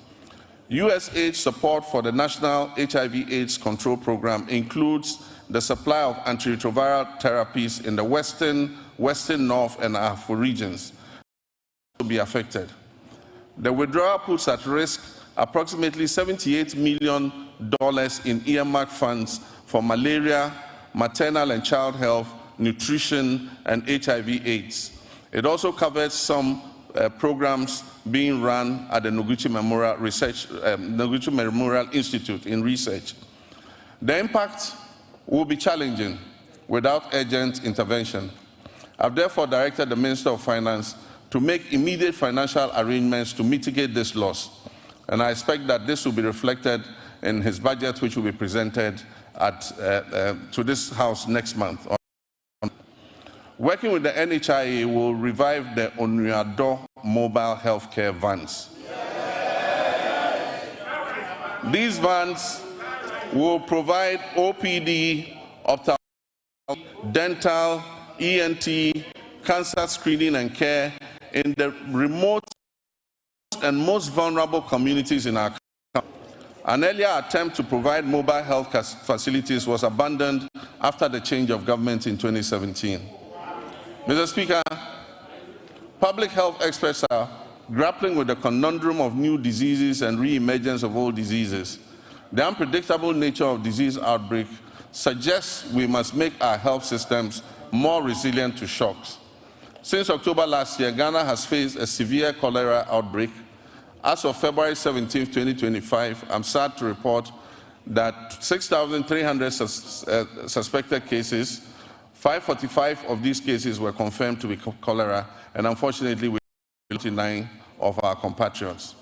USAID support for the National HIV/AIDS Control Program includes the supply of antiretroviral therapies in the Western, North, and Afro regions to be affected. The withdrawal puts at risk approximately $78 million in earmarked funds for malaria, maternal and child health, nutrition, and HIV/AIDS. It also covers some programs being run at the Noguchi Memorial Institute in research. The impact will be challenging without urgent intervention. I've therefore directed the Minister of Finance to make immediate financial arrangements to mitigate this loss. And I expect that this will be reflected in his budget, which will be presented to this House next month. Working with the NHIA will revive the Onuado mobile healthcare vans. These vans will provide OPD, ophthalmology, dental, ENT, cancer screening and care in the remote and most vulnerable communities in our country. An earlier attempt to provide mobile health facilities was abandoned after the change of government in 2017. Mr. Speaker, public health experts are grappling with the conundrum of new diseases and re-emergence of old diseases. The unpredictable nature of disease outbreak suggests we must make our health systems more resilient to shocks. Since October last year, Ghana has faced a severe cholera outbreak. As of February 17, 2025, I'm sad to report that 6,300 suspected cases, 545 of these cases were confirmed to be cholera, and unfortunately, we lost 29 of our compatriots.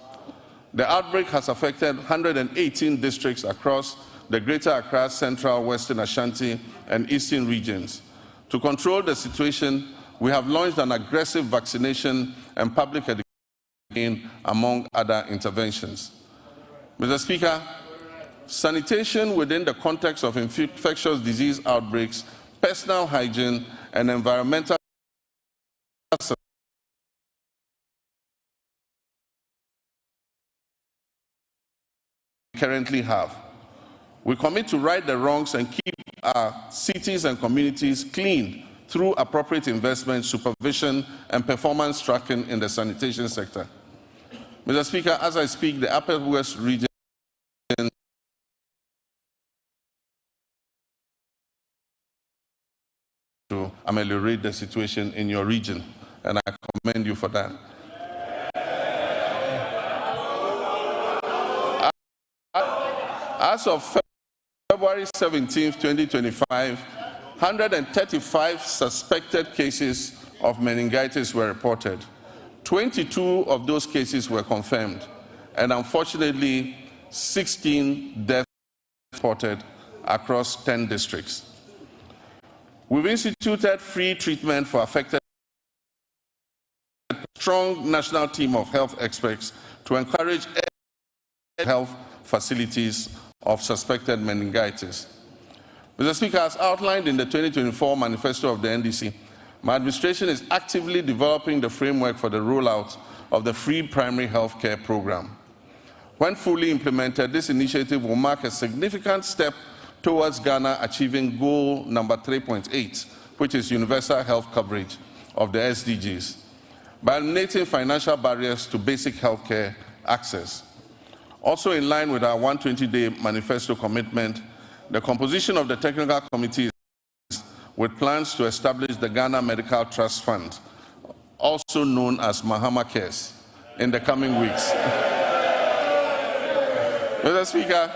The outbreak has affected 118 districts across the Greater Accra, Central, Western Ashanti, and Eastern regions. To control the situation, we have launched an aggressive vaccination and public education, among other interventions. Mr. Speaker, sanitation within the context of infectious disease outbreaks, personal hygiene, and environmental currently have. We commit to right the wrongs and keep our cities and communities clean through appropriate investment, supervision, and performance tracking in the sanitation sector. Mr. Speaker, as I speak, the Upper West region to ameliorate the situation in your region, and I commend you for that. As of February 17, 2025, 135 suspected cases of meningitis were reported. 22 of those cases were confirmed, and unfortunately, 16 deaths reported across 10 districts. We've instituted free treatment for affected, a strong national team of health experts to encourage health facilities of suspected meningitis. Mr. Speaker, as outlined in the 2024 manifesto of the NDC, my administration is actively developing the framework for the rollout of the free primary health care program. When fully implemented, this initiative will mark a significant step towards Ghana achieving goal number 3.8, which is universal health coverage of the SDGs, by eliminating financial barriers to basic health care access. Also in line with our 120-day manifesto commitment, the composition of the technical committee is with plans to establish the Ghana Medical Trust Fund, also known as Mahama Cares, in the coming weeks. Mr. Speaker,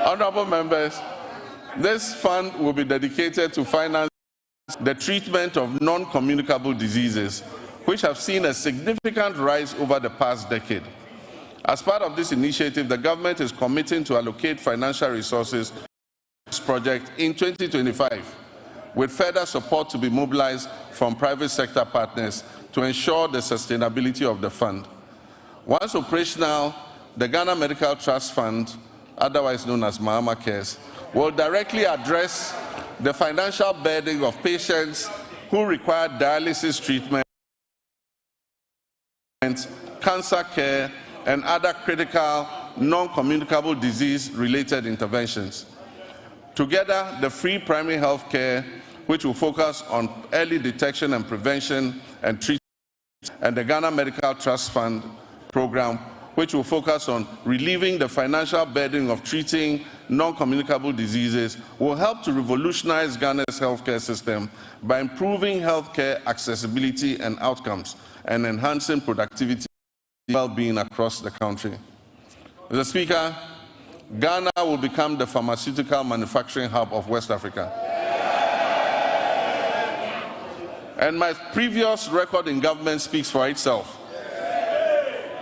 honorable members, this fund will be dedicated to finance the treatment of non-communicable diseases, which have seen a significant rise over the past decade. As part of this initiative, the government is committing to allocate financial resources to this project in 2025, with further support to be mobilized from private sector partners to ensure the sustainability of the fund. Once operational, the Ghana Medical Trust Fund, otherwise known as Mahama Cares, will directly address the financial burden of patients who require dialysis treatment, cancer care, and other critical non-communicable disease-related interventions. Together, the free primary health care, which will focus on early detection and prevention and treatment, and the Ghana Medical Trust Fund program, which will focus on relieving the financial burden of treating non-communicable diseases, will help to revolutionize Ghana's healthcare system by improving healthcare accessibility and outcomes and enhancing productivity and well-being across the country. Mr. Speaker, Ghana will become the pharmaceutical manufacturing hub of West Africa. And my previous record in government speaks for itself.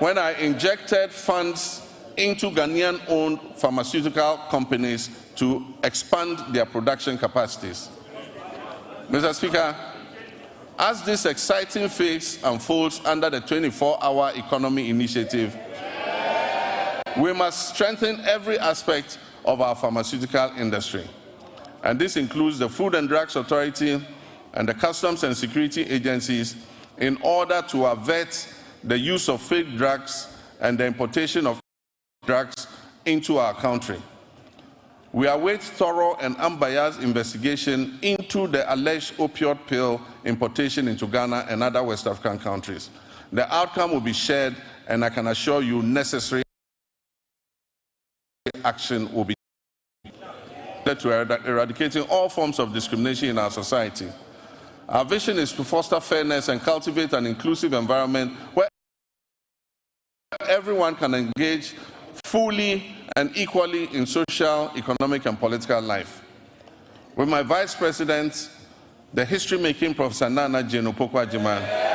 When I injected funds into Ghanaian-owned pharmaceutical companies to expand their production capacities. Mr. Speaker, as this exciting phase unfolds under the 24-hour economy initiative, we must strengthen every aspect of our pharmaceutical industry. And this includes the Food and Drugs Authority and the Customs and Security agencies in order to avert the use of fake drugs and the importation of drugs into our country. We await thorough and unbiased investigation into the alleged opioid pill importation into Ghana and other West African countries. The outcome will be shared, and I can assure you necessary action will be to eradicating all forms of discrimination in our society. Our vision is to foster fairness and cultivate an inclusive environment where everyone can engage fully and equally in social, economic, and political life. With my Vice President, the history-making Professor Nana Jane Opoku-Agyeman,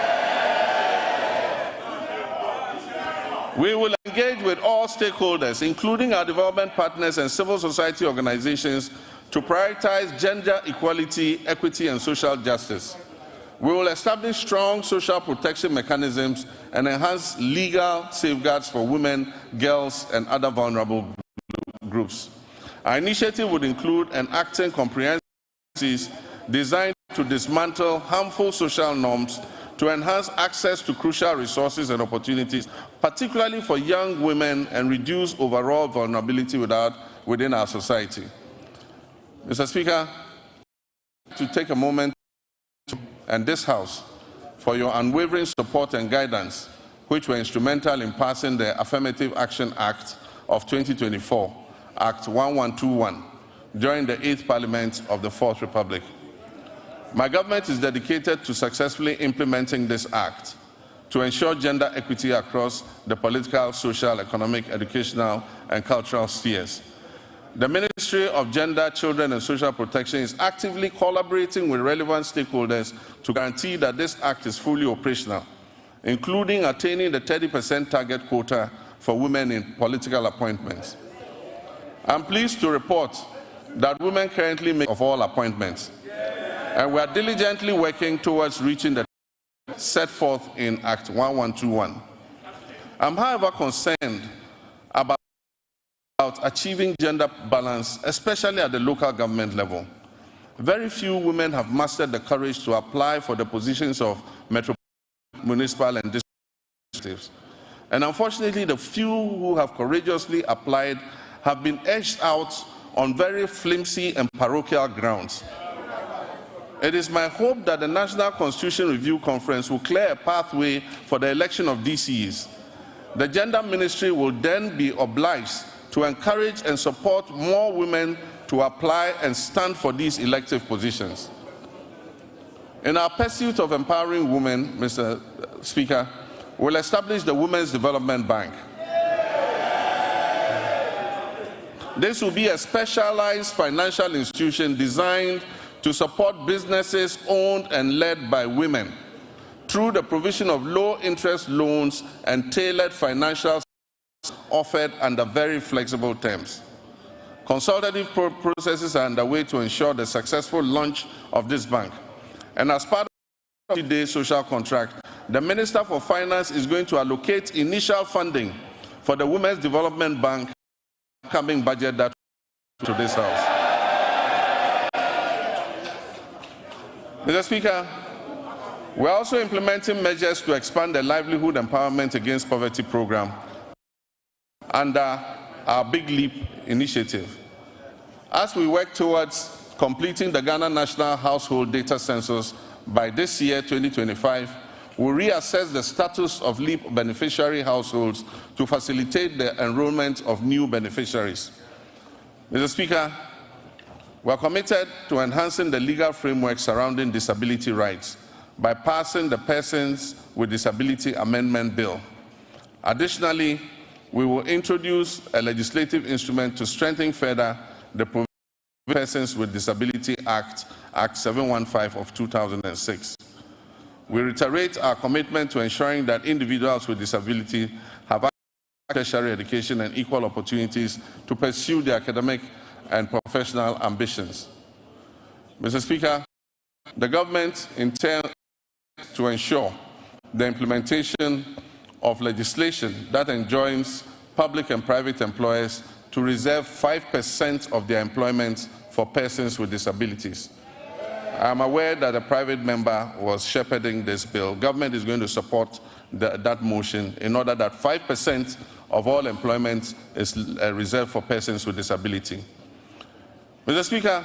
we will engage with all stakeholders, including our development partners and civil society organizations, to prioritize gender equality, equity, and social justice. We will establish strong social protection mechanisms and enhance legal safeguards for women, girls, and other vulnerable groups. Our initiative would include enacting comprehensive policies designed to dismantle harmful social norms, to enhance access to crucial resources and opportunities, particularly for young women, and reduce overall vulnerability within our society. Mr. Speaker, to take a moment and this House for your unwavering support and guidance, which were instrumental in passing the Affirmative Action Act of 2024, Act 1121, during the 8th Parliament of the 4th Republic. My government is dedicated to successfully implementing this act to ensure gender equity across the political, social, economic, educational, and cultural spheres. The Ministry of Gender, Children and Social Protection is actively collaborating with relevant stakeholders to guarantee that this act is fully operational, including attaining the 30% target quota for women in political appointments. I'm pleased to report that women currently make of all appointments, and we are diligently working towards reaching the set forth in Act 1121. I'm, however, concerned about achieving gender balance, especially at the local government level. Very few women have mastered the courage to apply for the positions of municipal and district executives. And unfortunately, the few who have courageously applied have been edged out on very flimsy and parochial grounds. It is my hope that the National Constitution Review Conference will clear a pathway for the election of DCEs. The Gender Ministry will then be obliged to encourage and support more women to apply and stand for these elective positions. In our pursuit of empowering women, Mr. Speaker, we'll establish the Women's Development Bank. This will be a specialized financial institution designed to support businesses owned and led by women through the provision of low-interest loans and tailored financial offered under very flexible terms. Consultative processes are underway to ensure the successful launch of this bank. And as part of the 30-day social contract, the Minister for Finance is going to allocate initial funding for the Women's Development Bank coming budget that to this House. Mr. Speaker, we're also implementing measures to expand the Livelihood Empowerment Against Poverty program under our Big Leap initiative. As we work towards completing the Ghana National Household Data Census by this year, 2025, we'll reassess the status of LEAP beneficiary households to facilitate the enrollment of new beneficiaries. Mr. Speaker, we are committed to enhancing the legal framework surrounding disability rights by passing the Persons with Disability Amendment Bill. Additionally, we will introduce a legislative instrument to strengthen further the Persons with Disability Act, Act 715 of 2006. We reiterate our commitment to ensuring that individuals with disability have access to tertiary education and equal opportunities to pursue their academic and professional ambitions. Mr. Speaker, the government intends to ensure the implementation of legislation that enjoins public and private employers to reserve 5% of their employment for persons with disabilities. I am aware that a private member was shepherding this bill. Government is going to support that motion in order that 5% of all employment is reserved for persons with disability. Mr. Speaker,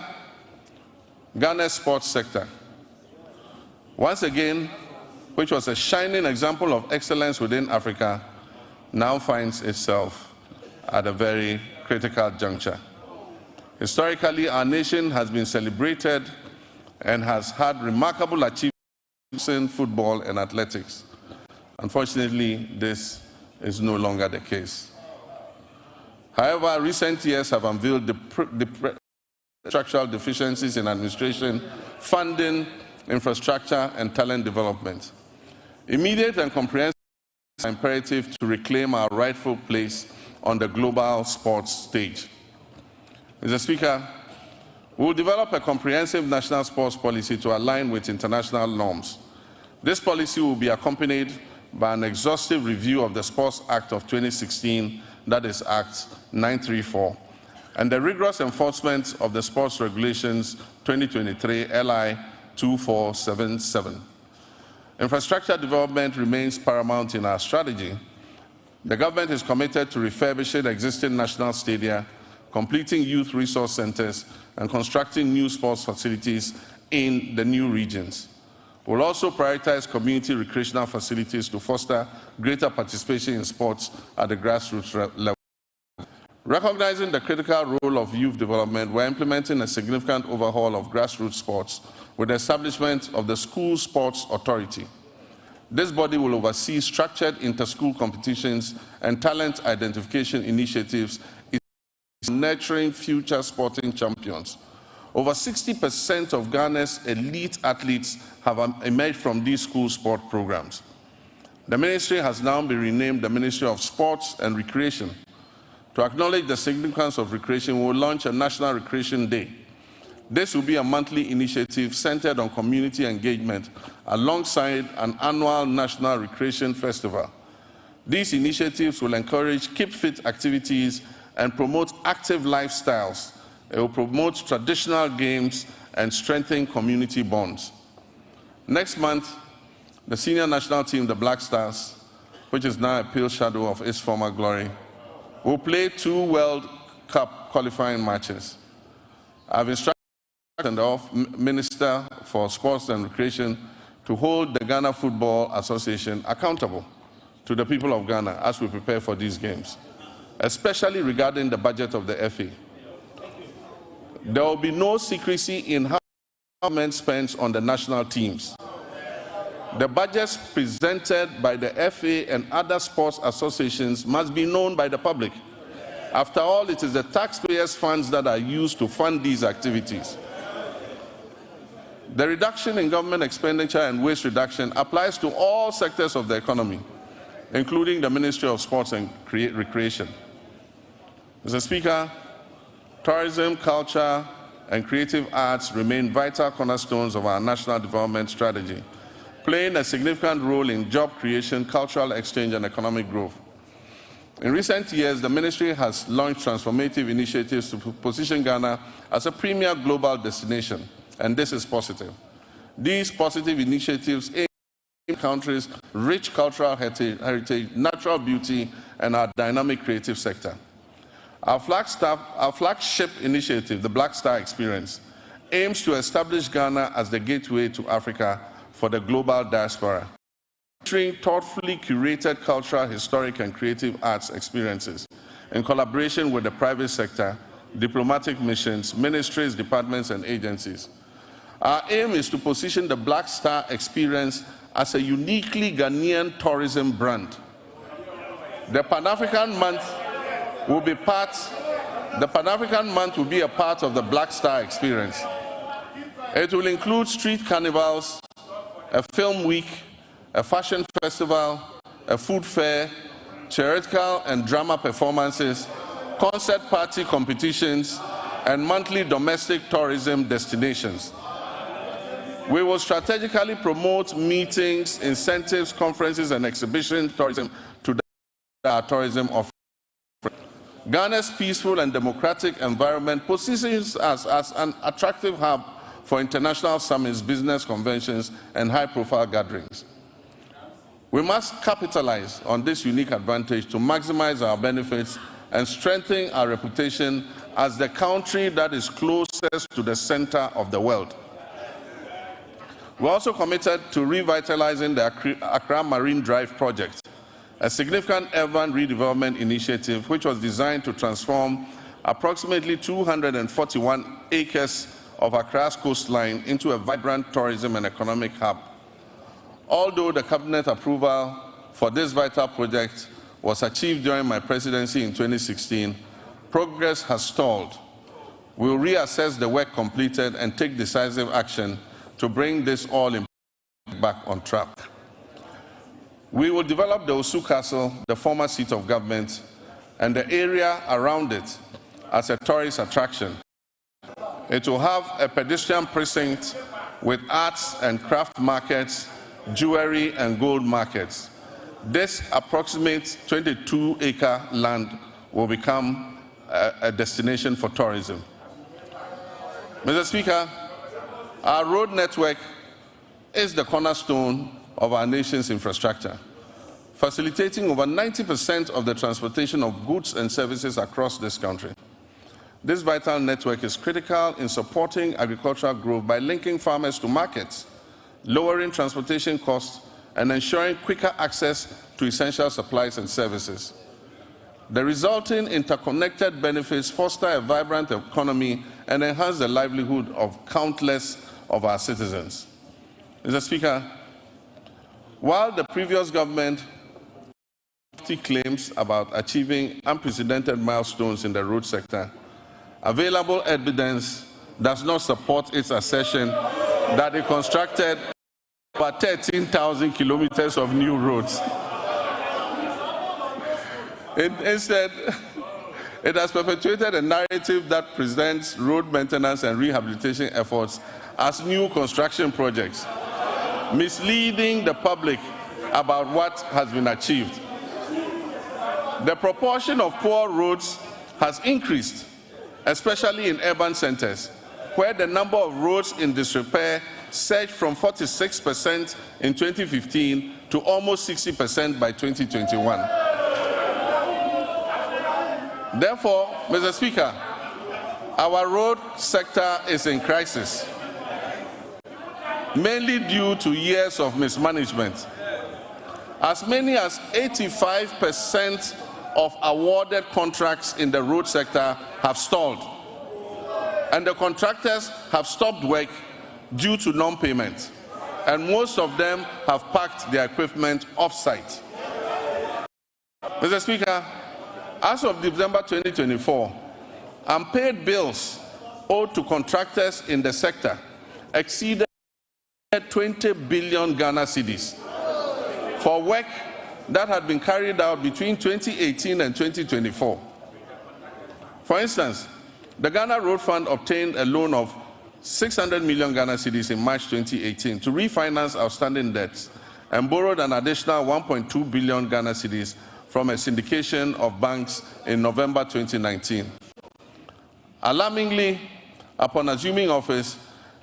Ghana's sports sector. Once again, which was a shining example of excellence within Africa, now finds itself at a very critical juncture. Historically, our nation has been celebrated and has had remarkable achievements in football and athletics. Unfortunately, this is no longer the case. However, recent years have unveiled the structural deficiencies in administration, funding, infrastructure, and talent development. Immediate and comprehensive are imperative to reclaim our rightful place on the global sports stage. Mr. Speaker, we will develop a comprehensive national sports policy to align with international norms. This policy will be accompanied by an exhaustive review of the Sports Act of 2016, that is Act 934, and the rigorous enforcement of the Sports Regulations 2023 LI 2477. Infrastructure development remains paramount in our strategy. The government is committed to refurbishing existing national stadia, completing youth resource centers, and constructing new sports facilities in the new regions. We'll also prioritize community recreational facilities to foster greater participation in sports at the grassroots level. Recognizing the critical role of youth development, we're implementing a significant overhaul of grassroots sports with the establishment of the School Sports Authority. This body will oversee structured inter-school competitions and talent identification initiatives nurturing future sporting champions. Over 60% of Ghana's elite athletes have emerged from these school sport programs. The ministry has now been renamed the Ministry of Sports and Recreation. To acknowledge the significance of recreation, we will launch a National Recreation Day. This will be a monthly initiative centered on community engagement alongside an annual National Recreation Festival. These initiatives will encourage keep fit activities and promote active lifestyles. It will promote traditional games and strengthen community bonds. Next month, the senior national team, the Black Stars, which is now a pale shadow of its former glory, will play 2 World Cup qualifying matches. I've instructed the Minister for Sports and Recreation to hold the Ghana Football Association accountable to the people of Ghana as we prepare for these games, especially regarding the budget of the FA. There will be no secrecy in how government spends on the national teams. The budgets presented by the FA and other sports associations must be known by the public. After all, it is the taxpayers' funds that are used to fund these activities. The reduction in government expenditure and waste reduction applies to all sectors of the economy, including the Ministry of Sports and Recreation. Mr. Speaker, tourism, culture, and creative arts remain vital cornerstones of our national development strategy, playing a significant role in job creation, cultural exchange, and economic growth. In recent years, the ministry has launched transformative initiatives to position Ghana as a premier global destination, and this is positive. These positive initiatives aim at countries' rich cultural heritage, natural beauty, and our dynamic creative sector. Our flagship initiative, the Black Star Experience, aims to establish Ghana as the gateway to Africa for the global diaspora, featuring thoughtfully curated cultural, historic, and creative arts experiences in collaboration with the private sector, diplomatic missions, ministries, departments, and agencies. Our aim is to position the Black Star Experience as a uniquely Ghanaian tourism brand. The Pan-African Month will be a part of the Black Star Experience. It will include street carnivals, a film week, a fashion festival, a food fair, theatrical and drama performances, concert party competitions, and monthly domestic tourism destinations. We will strategically promote meetings, incentives, conferences, and exhibition tourism to our tourism offerings. Ghana's peaceful and democratic environment positions us as an attractive hub for international summits, business conventions, and high-profile gatherings. We must capitalize on this unique advantage to maximize our benefits and strengthen our reputation as the country that is closest to the center of the world. We're also committed to revitalizing the Accra Marine Drive project, a significant urban redevelopment initiative which was designed to transform approximately 241 acres of Accra's coastline into a vibrant tourism and economic hub. Although the cabinet approval for this vital project was achieved during my presidency in 2016, progress has stalled. We will reassess the work completed and take decisive action to bring this all back on track. We will develop the Osu Castle, the former seat of government, and the area around it as a tourist attraction. It will have a pedestrian precinct with arts and craft markets, jewelry and gold markets. This approximate 22-acre land will become a destination for tourism. Mr. Speaker, our road network is the cornerstone of our nation's infrastructure, facilitating over 90% of the transportation of goods and services across this country. This vital network is critical in supporting agricultural growth by linking farmers to markets, lowering transportation costs, and ensuring quicker access to essential supplies and services. The resulting interconnected benefits foster a vibrant economy and enhance the livelihood of countless of our citizens. Mr. Speaker, while the previous government claims about achieving unprecedented milestones in the road sector, available evidence does not support its assertion that it constructed over 13,000 kilometers of new roads. Instead, it has perpetuated a narrative that presents road maintenance and rehabilitation efforts as new construction projects, misleading the public about what has been achieved. The proportion of poor roads has increased, especially in urban centers, where the number of roads in disrepair surged from 46% in 2015 to almost 60% by 2021. Therefore, Mr. Speaker, our road sector is in crisis, mainly due to years of mismanagement. As many as 85% of awarded contracts in the road sector have stalled, and the contractors have stopped work due to non-payment, and most of them have packed their equipment off-site. Mr. Speaker, as of December 2024, unpaid bills owed to contractors in the sector exceeded 20 billion Ghana cedis for work that had been carried out between 2018 and 2024. For instance, the Ghana Road Fund obtained a loan of 600 million Ghana cedis in March 2018 to refinance outstanding debts and borrowed an additional 1.2 billion Ghana cedis from a syndication of banks in November 2019. Alarmingly, upon assuming office,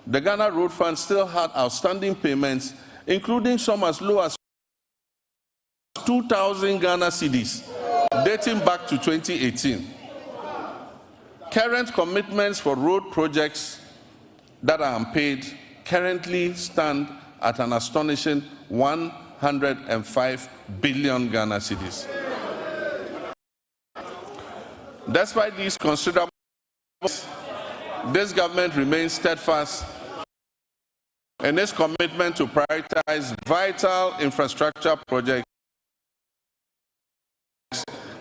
the Ghana Road Fund still had outstanding payments, including some as low as 2,000 Ghana cedis, dating back to 2018. Current commitments for road projects that are unpaid currently stand at an astonishing 105 billion Ghana cedis. Despite these considerable, this government remains steadfast in its commitment to prioritize vital infrastructure projects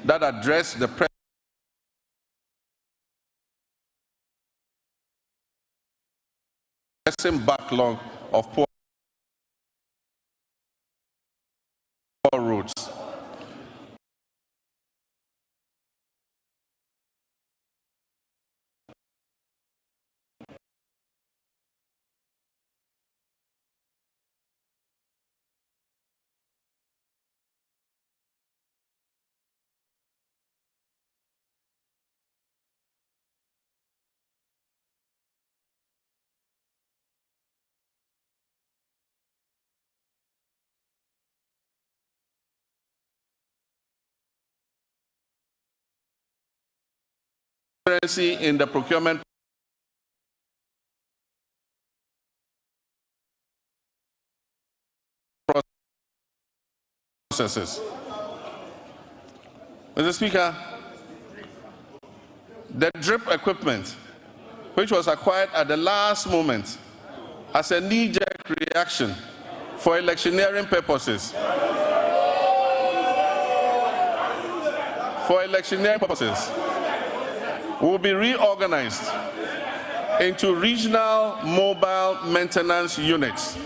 that address the pressing backlog of poor roads. In the procurement processes. Mr. Speaker, the drip equipment, which was acquired at the last moment as a knee-jerk reaction for electioneering purposes, will be reorganized into regional mobile maintenance units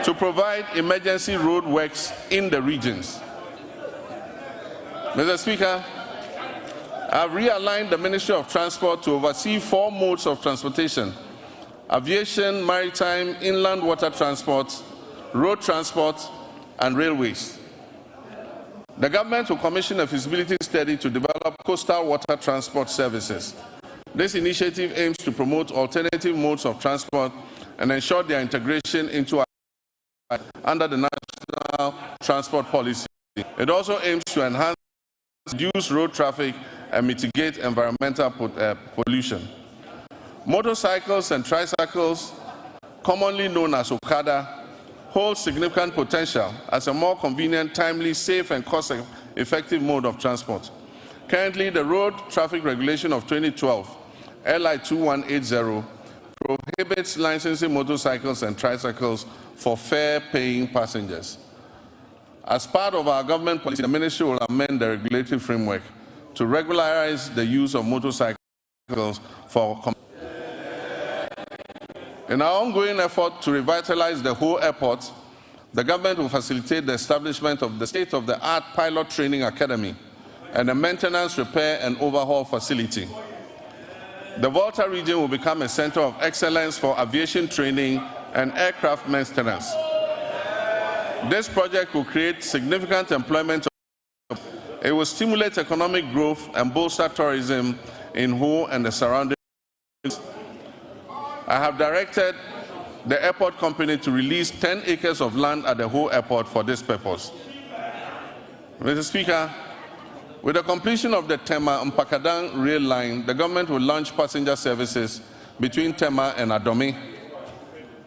to provide emergency road works in the regions. Mr. Speaker, I've realigned the Ministry of Transport to oversee 4 modes of transportation: aviation, maritime, inland water transport, road transport, and railways. The government will commission a feasibility study to develop coastal water transport services. This initiative aims to promote alternative modes of transport and ensure their integration into under the National Transport Policy. It also aims to enhance, reduce road traffic and mitigate environmental pollution. Motorcycles and tricycles, commonly known as Okada, hold significant potential as a more convenient, timely, safe and cost-effective mode of transport. Currently, the Road Traffic Regulation of 2012, LI 2180, prohibits licensing motorcycles and tricycles for fare-paying passengers. As part of our government policy, the Ministry will amend the regulatory framework to regularize the use of motorcycles for. In our ongoing effort to revitalize the whole airport, the government will facilitate the establishment of the state-of-the-art pilot training academy and a maintenance, repair, and overhaul facility. The Volta region will become a center of excellence for aviation training and aircraft maintenance. This project will create significant employment. It will stimulate economic growth and bolster tourism in Ho and the surrounding areas. I have directed the airport company to release 10 acres of land at the Ho airport for this purpose. Mr. Speaker, with the completion of the Tema-Mpakadan rail line, the government will launch passenger services between Tema and Adome.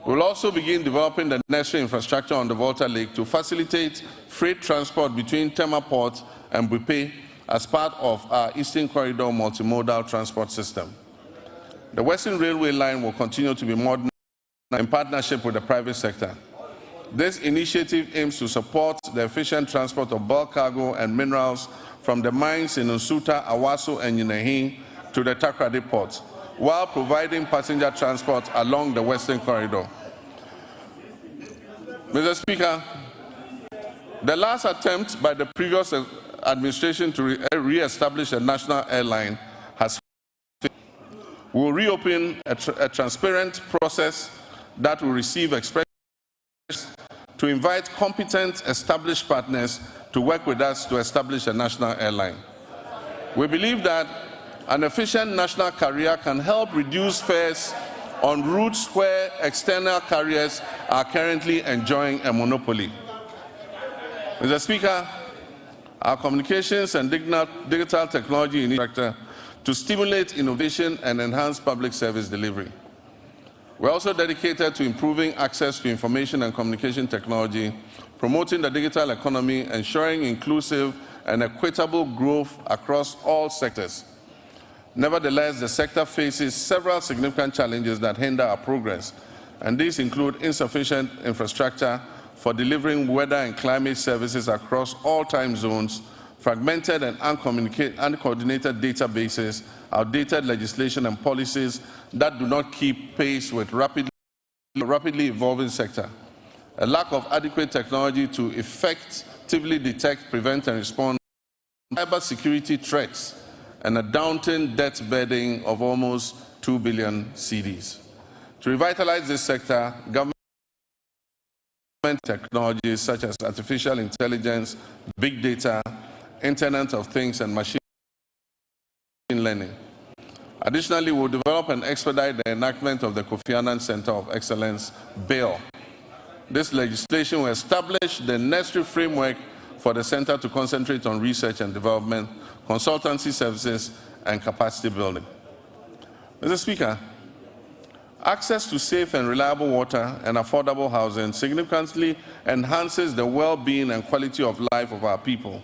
We will also begin developing the necessary infrastructure on the Volta Lake to facilitate freight transport between Tema Port and Bupe as part of our Eastern Corridor multimodal transport system. The Western Railway line will continue to be modernized in partnership with the private sector. This initiative aims to support the efficient transport of bulk cargo and minerals from the mines in Nsuta, Awaso, and Yinehin to the Takrady port, while providing passenger transport along the Western Corridor. Mr. Speaker, the last attempt by the previous administration to re-establish a national airline has failed. We will reopen a transparent process that will receive expressions to invite competent established partners to work with us to establish a national airline. We believe that an efficient national carrier can help reduce fares on routes where external carriers are currently enjoying a monopoly. Mr. Speaker, our communications and digital technology initiative to stimulate innovation and enhance public service delivery. We're also dedicated to improving access to information and communication technology, promoting the digital economy, ensuring inclusive and equitable growth across all sectors. Nevertheless, the sector faces several significant challenges that hinder our progress, and these include insufficient infrastructure for delivering weather and climate services across all time zones, fragmented and uncoordinated databases, outdated legislation and policies that do not keep pace with rapidly evolving sector, a lack of adequate technology to effectively detect, prevent, and respond to cybersecurity threats, and a daunting debt burden of almost 2 billion cedis. To revitalize this sector, government technologies such as artificial intelligence, big data, Internet of Things, and machine learning. Additionally, we'll develop and expedite the enactment of the Kofi Annan Center of Excellence Bill. This legislation will establish the necessary framework for the center to concentrate on research and development, consultancy services, and capacity building. Mr. Speaker, Access to safe and reliable water and affordable housing significantly enhances the well-being and quality of life of our people.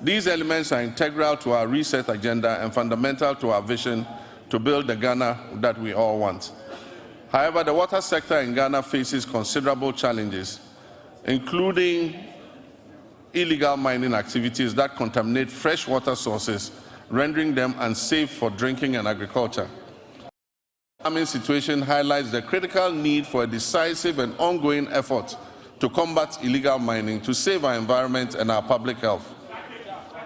These elements are integral to our reset agenda and fundamental to our vision to build the Ghana that we all want. However, the water sector in Ghana faces considerable challenges, including illegal mining activities that contaminate fresh water sources, rendering them unsafe for drinking and agriculture. The farming situation highlights the critical need for a decisive and ongoing effort to combat illegal mining to save our environment and our public health.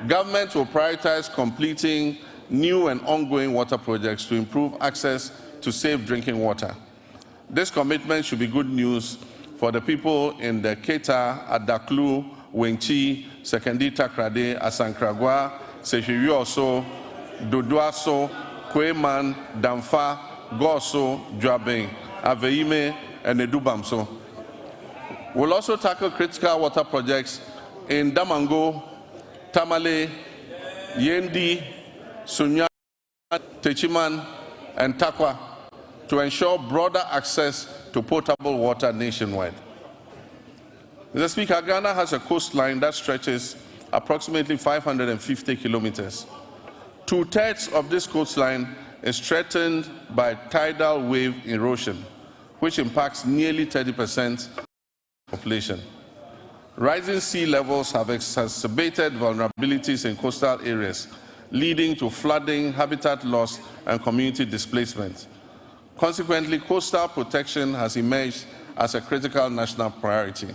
Government will prioritize completing new and ongoing water projects to improve access to safe drinking water. This commitment should be good news for the people in the Keta, Adaklu, Wenchi, Sekendi Takrade, Asankragwa, Sehirioso, Dodoaso, Kweman, Damfa, Goso, Dwabeng, Aveime, and Edubamso. We'll also tackle critical water projects in Damango, Tamale, Yendi, Sunya, Techiman, and Takwa to ensure broader access to potable water nationwide. Mr. Speaker, Ghana has a coastline that stretches approximately 550 kilometers. 2/3 of this coastline is threatened by tidal wave erosion, which impacts nearly 30% of the population. Rising sea levels have exacerbated vulnerabilities in coastal areas, leading to flooding, habitat loss, and community displacement. Consequently, coastal protection has emerged as a critical national priority.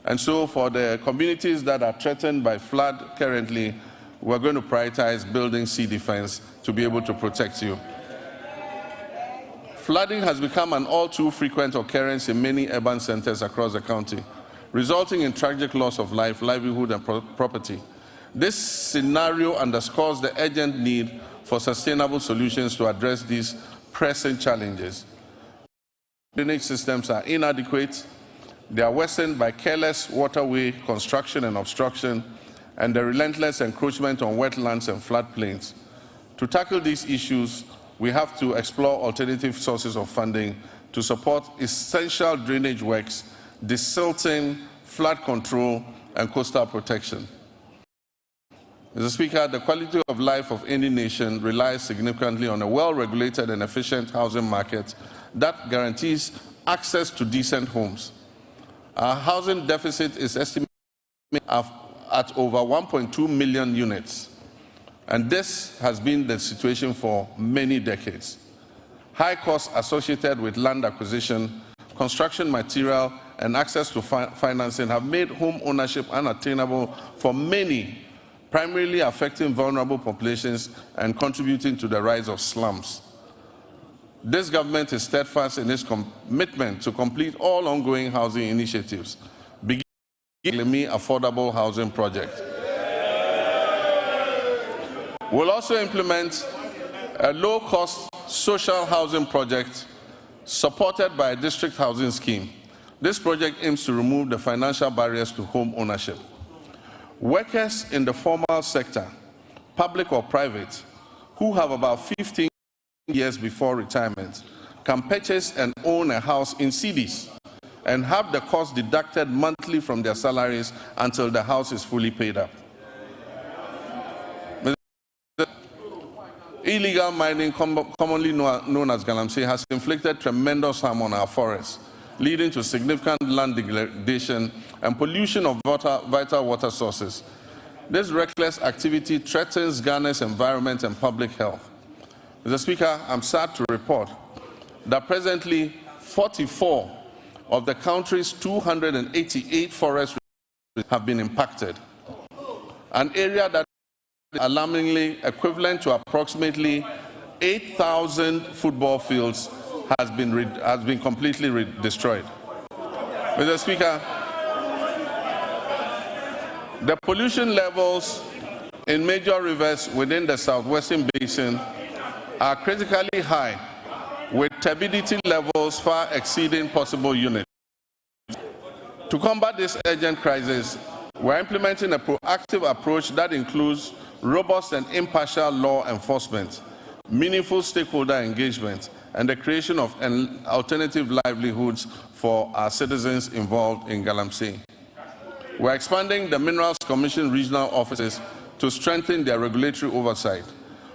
And so for the communities that are threatened by flood currently, we're going to prioritize building sea defense to be able to protect you. Flooding has become an all too frequent occurrence in many urban centers across the country, resulting in tragic loss of life, livelihood, and property. This scenario underscores the urgent need for sustainable solutions to address these pressing challenges. Drainage systems are inadequate. They are worsened by careless waterway construction and obstruction, and the relentless encroachment on wetlands and floodplains. To tackle these issues, we have to explore alternative sources of funding to support essential drainage works, desilting, flood control, and coastal protection. Mr. Speaker, the quality of life of any nation relies significantly on a well-regulated and efficient housing market that guarantees access to decent homes. Our housing deficit is estimated at over 1.2 million units, and this has been the situation for many decades. High costs associated with land acquisition, construction material, and access to financing have made home ownership unattainable for many, primarily affecting vulnerable populations and contributing to the rise of slums. This government is steadfast in its commitment to complete all ongoing housing initiatives, beginning with the LME Affordable Housing Project. We'll also implement a low-cost social housing project supported by a district housing scheme. This project aims to remove the financial barriers to home ownership. Workers in the formal sector, public or private, who have about 15 years before retirement, can purchase and own a house in cedis and have the cost deducted monthly from their salaries until the house is fully paid up. Illegal mining, commonly known as galamsey, has inflicted tremendous harm on our forests, leading to significant land degradation and pollution of vital water sources. This reckless activity threatens Ghana's environment and public health. Mr. Speaker, I'm sad to report that presently 44 of the country's 288 forests have been impacted, an area that is alarmingly equivalent to approximately 8,000 football fields has been completely destroyed. Mr. Speaker, the pollution levels in major rivers within the southwestern basin are critically high, with turbidity levels far exceeding possible units. To combat this urgent crisis, we're implementing a proactive approach that includes robust and impartial law enforcement, meaningful stakeholder engagement, and the creation of alternative livelihoods for our citizens involved in Galamsey. We're expanding the Minerals Commission regional offices to strengthen their regulatory oversight.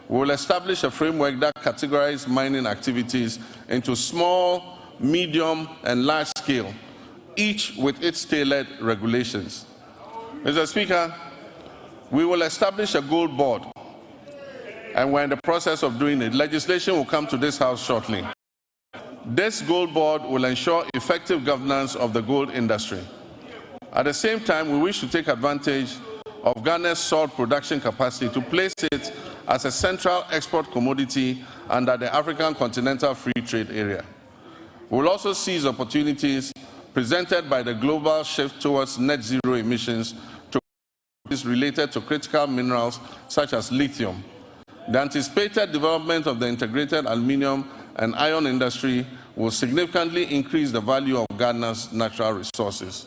We will establish a framework that categorizes mining activities into small, medium, and large scale, each with its tailored regulations. Mr. Speaker, we will establish a gold board, and we're in the process of doing it. Legislation will come to this House shortly. This gold board will ensure effective governance of the gold industry. At the same time, we wish to take advantage of Ghana's salt production capacity to place it as a central export commodity under the African Continental Free Trade Area. We will also seize opportunities presented by the global shift towards net zero emissions to related to critical minerals such as lithium. The anticipated development of the integrated aluminium and iron industry will significantly increase the value of Ghana's natural resources.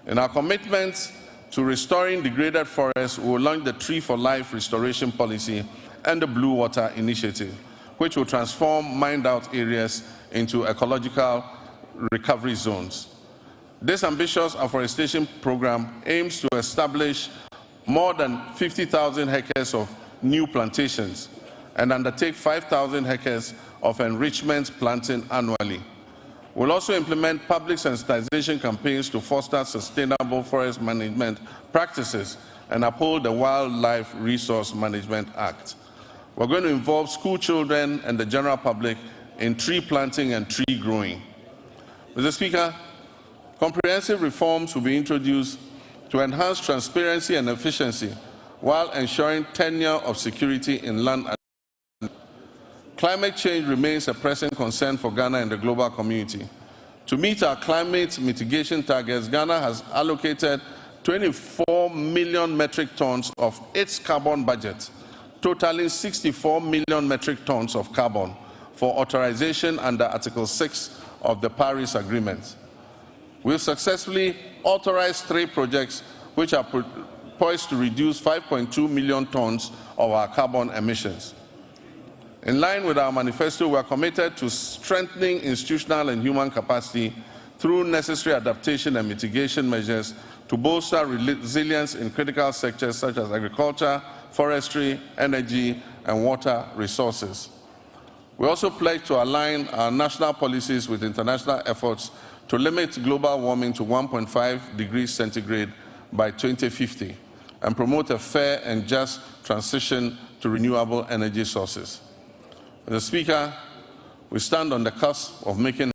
In our commitment to restoring degraded forests, we will launch the Tree for Life restoration policy and the Blue Water Initiative, which will transform mined-out areas into ecological recovery zones. This ambitious afforestation program aims to establish more than 50,000 hectares of new plantations and undertake 5,000 hectares of enrichment planting annually. We'll also implement public sensitization campaigns to foster sustainable forest management practices and uphold the Wildlife Resource Management Act. We're going to involve school children and the general public in tree planting and tree growing. Mr. Speaker, comprehensive reforms will be introduced to enhance transparency and efficiency while ensuring tenure of security in land. Climate change remains a pressing concern for Ghana and the global community. To meet our climate mitigation targets, Ghana has allocated 24 million metric tons of its carbon budget, totaling 64 million metric tons of carbon for authorization under Article 6 of the Paris Agreement. We've successfully authorized 3 projects which are poised to reduce 5.2 million tons of our carbon emissions. In line with our manifesto, we are committed to strengthening institutional and human capacity through necessary adaptation and mitigation measures to bolster resilience in critical sectors such as agriculture, forestry, energy, and water resources. We also pledge to align our national policies with international efforts to limit global warming to 1.5 degrees centigrade by 2050 and promote a fair and just transition to renewable energy sources. Mr. Speaker, we stand on the cusp of making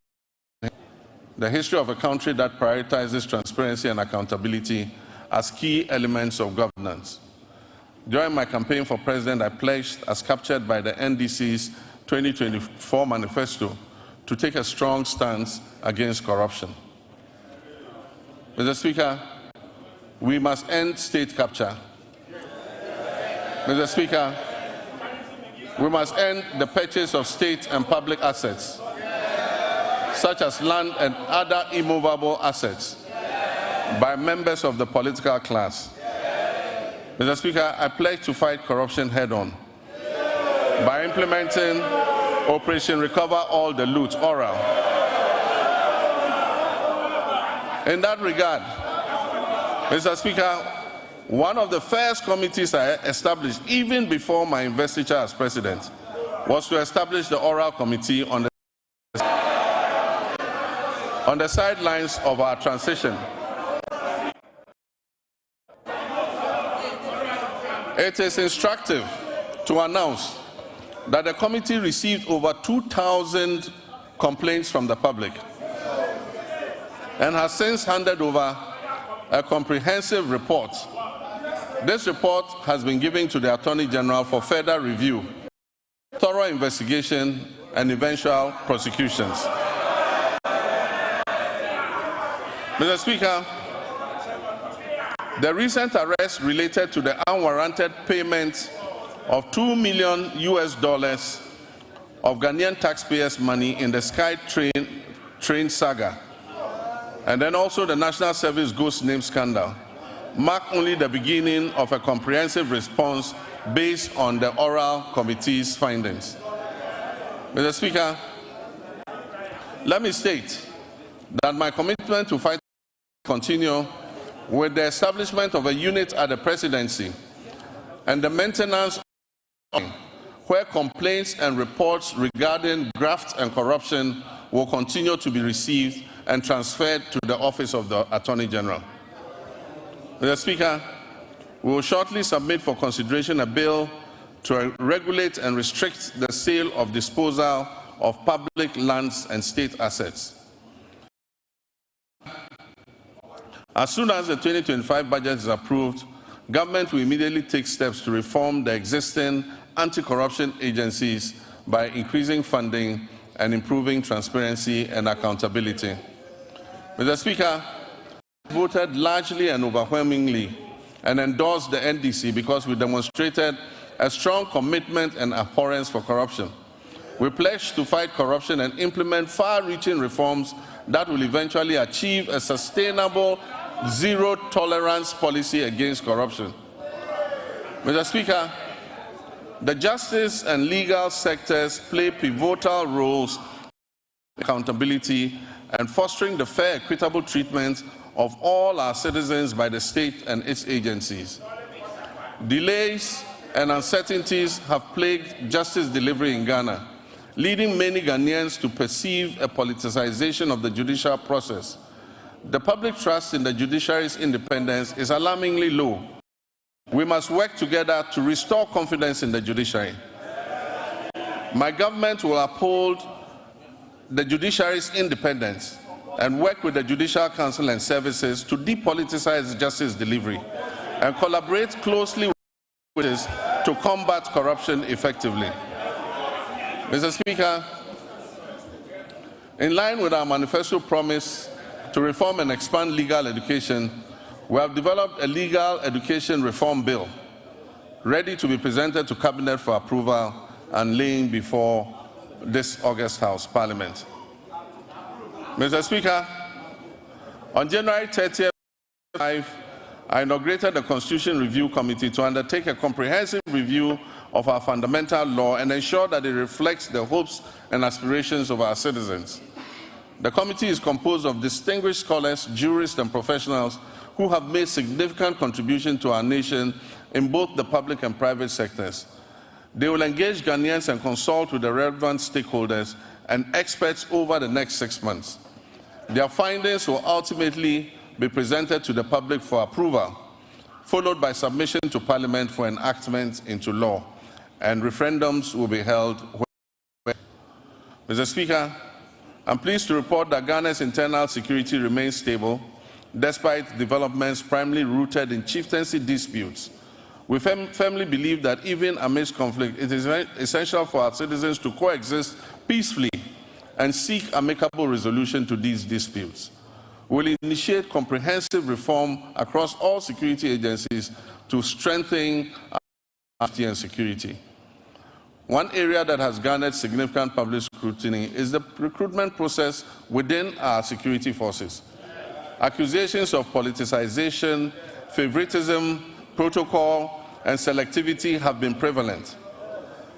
the history of a country that prioritizes transparency and accountability as key elements of governance. During my campaign for president, I pledged, as captured by the NDC's 2024 manifesto, to take a strong stance against corruption. Mr. Speaker, we must end state capture. Mr. Speaker, we must end the purchase of state and public assets, such as land and other immovable assets, by members of the political class. Mr. Speaker, I pledge to fight corruption head-on by implementing Operation Recover All the Loot, ORAL. In that regard, Mr. Speaker, one of the first committees I established, even before my investiture as president, was to establish the Oral Committee on the sidelines of our transition. It is instructive to announce that the committee received over 2,000 complaints from the public and has since handed over a comprehensive report. This report has been given to the Attorney General for further review, thorough investigation, and eventual prosecutions. Mr. Speaker, the recent arrest related to the unwarranted payment of $2 million of Ghanaian taxpayers' money in the Sky Train saga, and then also the National Service Ghost Name scandal, mark only the beginning of a comprehensive response based on the Oral Committee's findings. Mr. Speaker, Let me state that my commitment to fight continue with the establishment of a unit at the presidency and the maintenance of where complaints and reports regarding graft and corruption will continue to be received and transferred to the Office of the Attorney General. Mr. Speaker, we will shortly submit for consideration a bill to regulate and restrict the sale of disposal of public lands and state assets. As soon as the 2025 budget is approved, government will immediately take steps to reform the existing anti-corruption agencies by increasing funding and improving transparency and accountability. Mr. Speaker, I voted largely and overwhelmingly and endorsed the NDC because we demonstrated a strong commitment and abhorrence for corruption. We pledged to fight corruption and implement far-reaching reforms that will eventually achieve a sustainable zero-tolerance policy against corruption. Mr. Speaker, the justice and legal sectors play pivotal roles in accountability and fostering the fair, equitable treatment of all our citizens by the state and its agencies. Delays and uncertainties have plagued justice delivery in Ghana, leading many Ghanaians to perceive a politicization of the judicial process. The public trust in the judiciary's independence is alarmingly low. We must work together to restore confidence in the judiciary. My government will uphold the judiciary's independence and work with the Judicial Council and services to depoliticize justice delivery and collaborate closely with us to combat corruption effectively. Mr. Speaker, in line with our manifesto promise to reform and expand legal education, we have developed a legal education reform bill ready to be presented to Cabinet for approval and laying before this August House Parliament. Mr. Speaker, on January 30th, I inaugurated the Constitution Review Committee to undertake a comprehensive review of our fundamental law and ensure that it reflects the hopes and aspirations of our citizens. The committee is composed of distinguished scholars, jurists, and professionals who have made significant contributions to our nation in both the public and private sectors. They will engage Ghanaians and consult with the relevant stakeholders and experts over the next 6 months. Their findings will ultimately be presented to the public for approval, followed by submission to Parliament for enactment into law, and referendums will be held. Mr. Speaker, I'm pleased to report that Ghana's internal security remains stable, despite developments primarily rooted in chieftaincy disputes. We firmly believe that even amidst conflict, it is essential for our citizens to coexist peacefully and seek amicable resolution to these disputes. We will initiate comprehensive reform across all security agencies to strengthen our safety and security. One area that has garnered significant public scrutiny is the recruitment process within our security forces. Accusations of politicization, favoritism, protocol, and selectivity have been prevalent.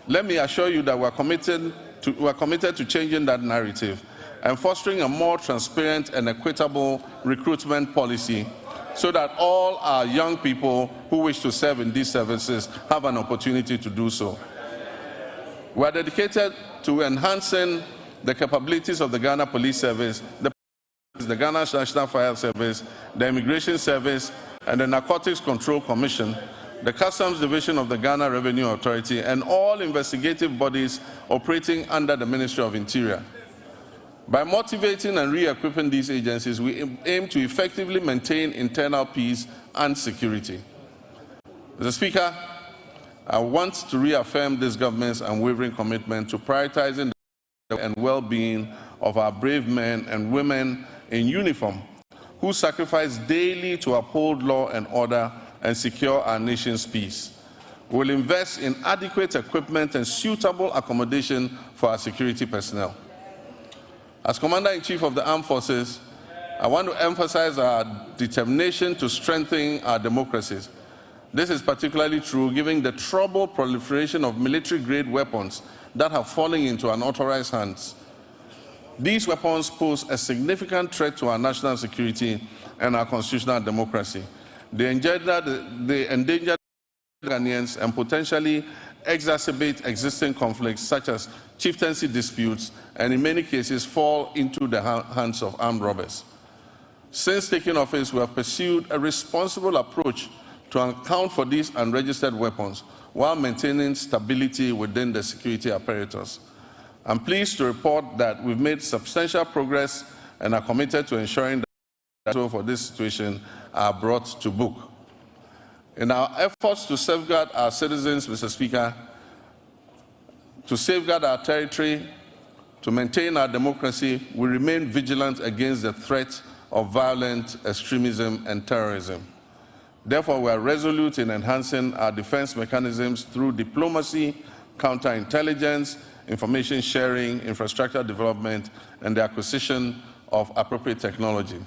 Let me assure you that we are committed to changing that narrative and fostering a more transparent and equitable recruitment policy so that all our young people who wish to serve in these services have an opportunity to do so. We are dedicated to enhancing the capabilities of the Ghana Police Service, the Ghana National Fire Service, the Immigration Service, and the Narcotics Control Commission, the Customs Division of the Ghana Revenue Authority, and all investigative bodies operating under the Ministry of Interior. By motivating and re-equipping these agencies, we aim to effectively maintain internal peace and security. Mr. Speaker, I want to reaffirm this government's unwavering commitment to prioritizing the and well-being of our brave men and women in uniform who sacrifice daily to uphold law and order and secure our nation's peace. We will invest in adequate equipment and suitable accommodation for our security personnel. As Commander-in-Chief of the Armed Forces, I want to emphasize our determination to strengthen our democracies. This is particularly true given the troubled proliferation of military-grade weapons that have fallen into unauthorized hands. These weapons pose a significant threat to our national security and our constitutional democracy. They endanger Ghanaians and potentially exacerbate existing conflicts such as chieftaincy disputes, and in many cases fall into the hands of armed robbers. Since taking office, we have pursued a responsible approach to account for these unregistered weapons while maintaining stability within the security apparatus. I'm pleased to report that we've made substantial progress and are committed to ensuring that for this situation are brought to book. In our efforts to safeguard our citizens, Mr. Speaker, to safeguard our territory, to maintain our democracy, we remain vigilant against the threat of violent extremism and terrorism. Therefore, we are resolute in enhancing our defense mechanisms through diplomacy, counterintelligence, information sharing, infrastructure development, and the acquisition of appropriate technology.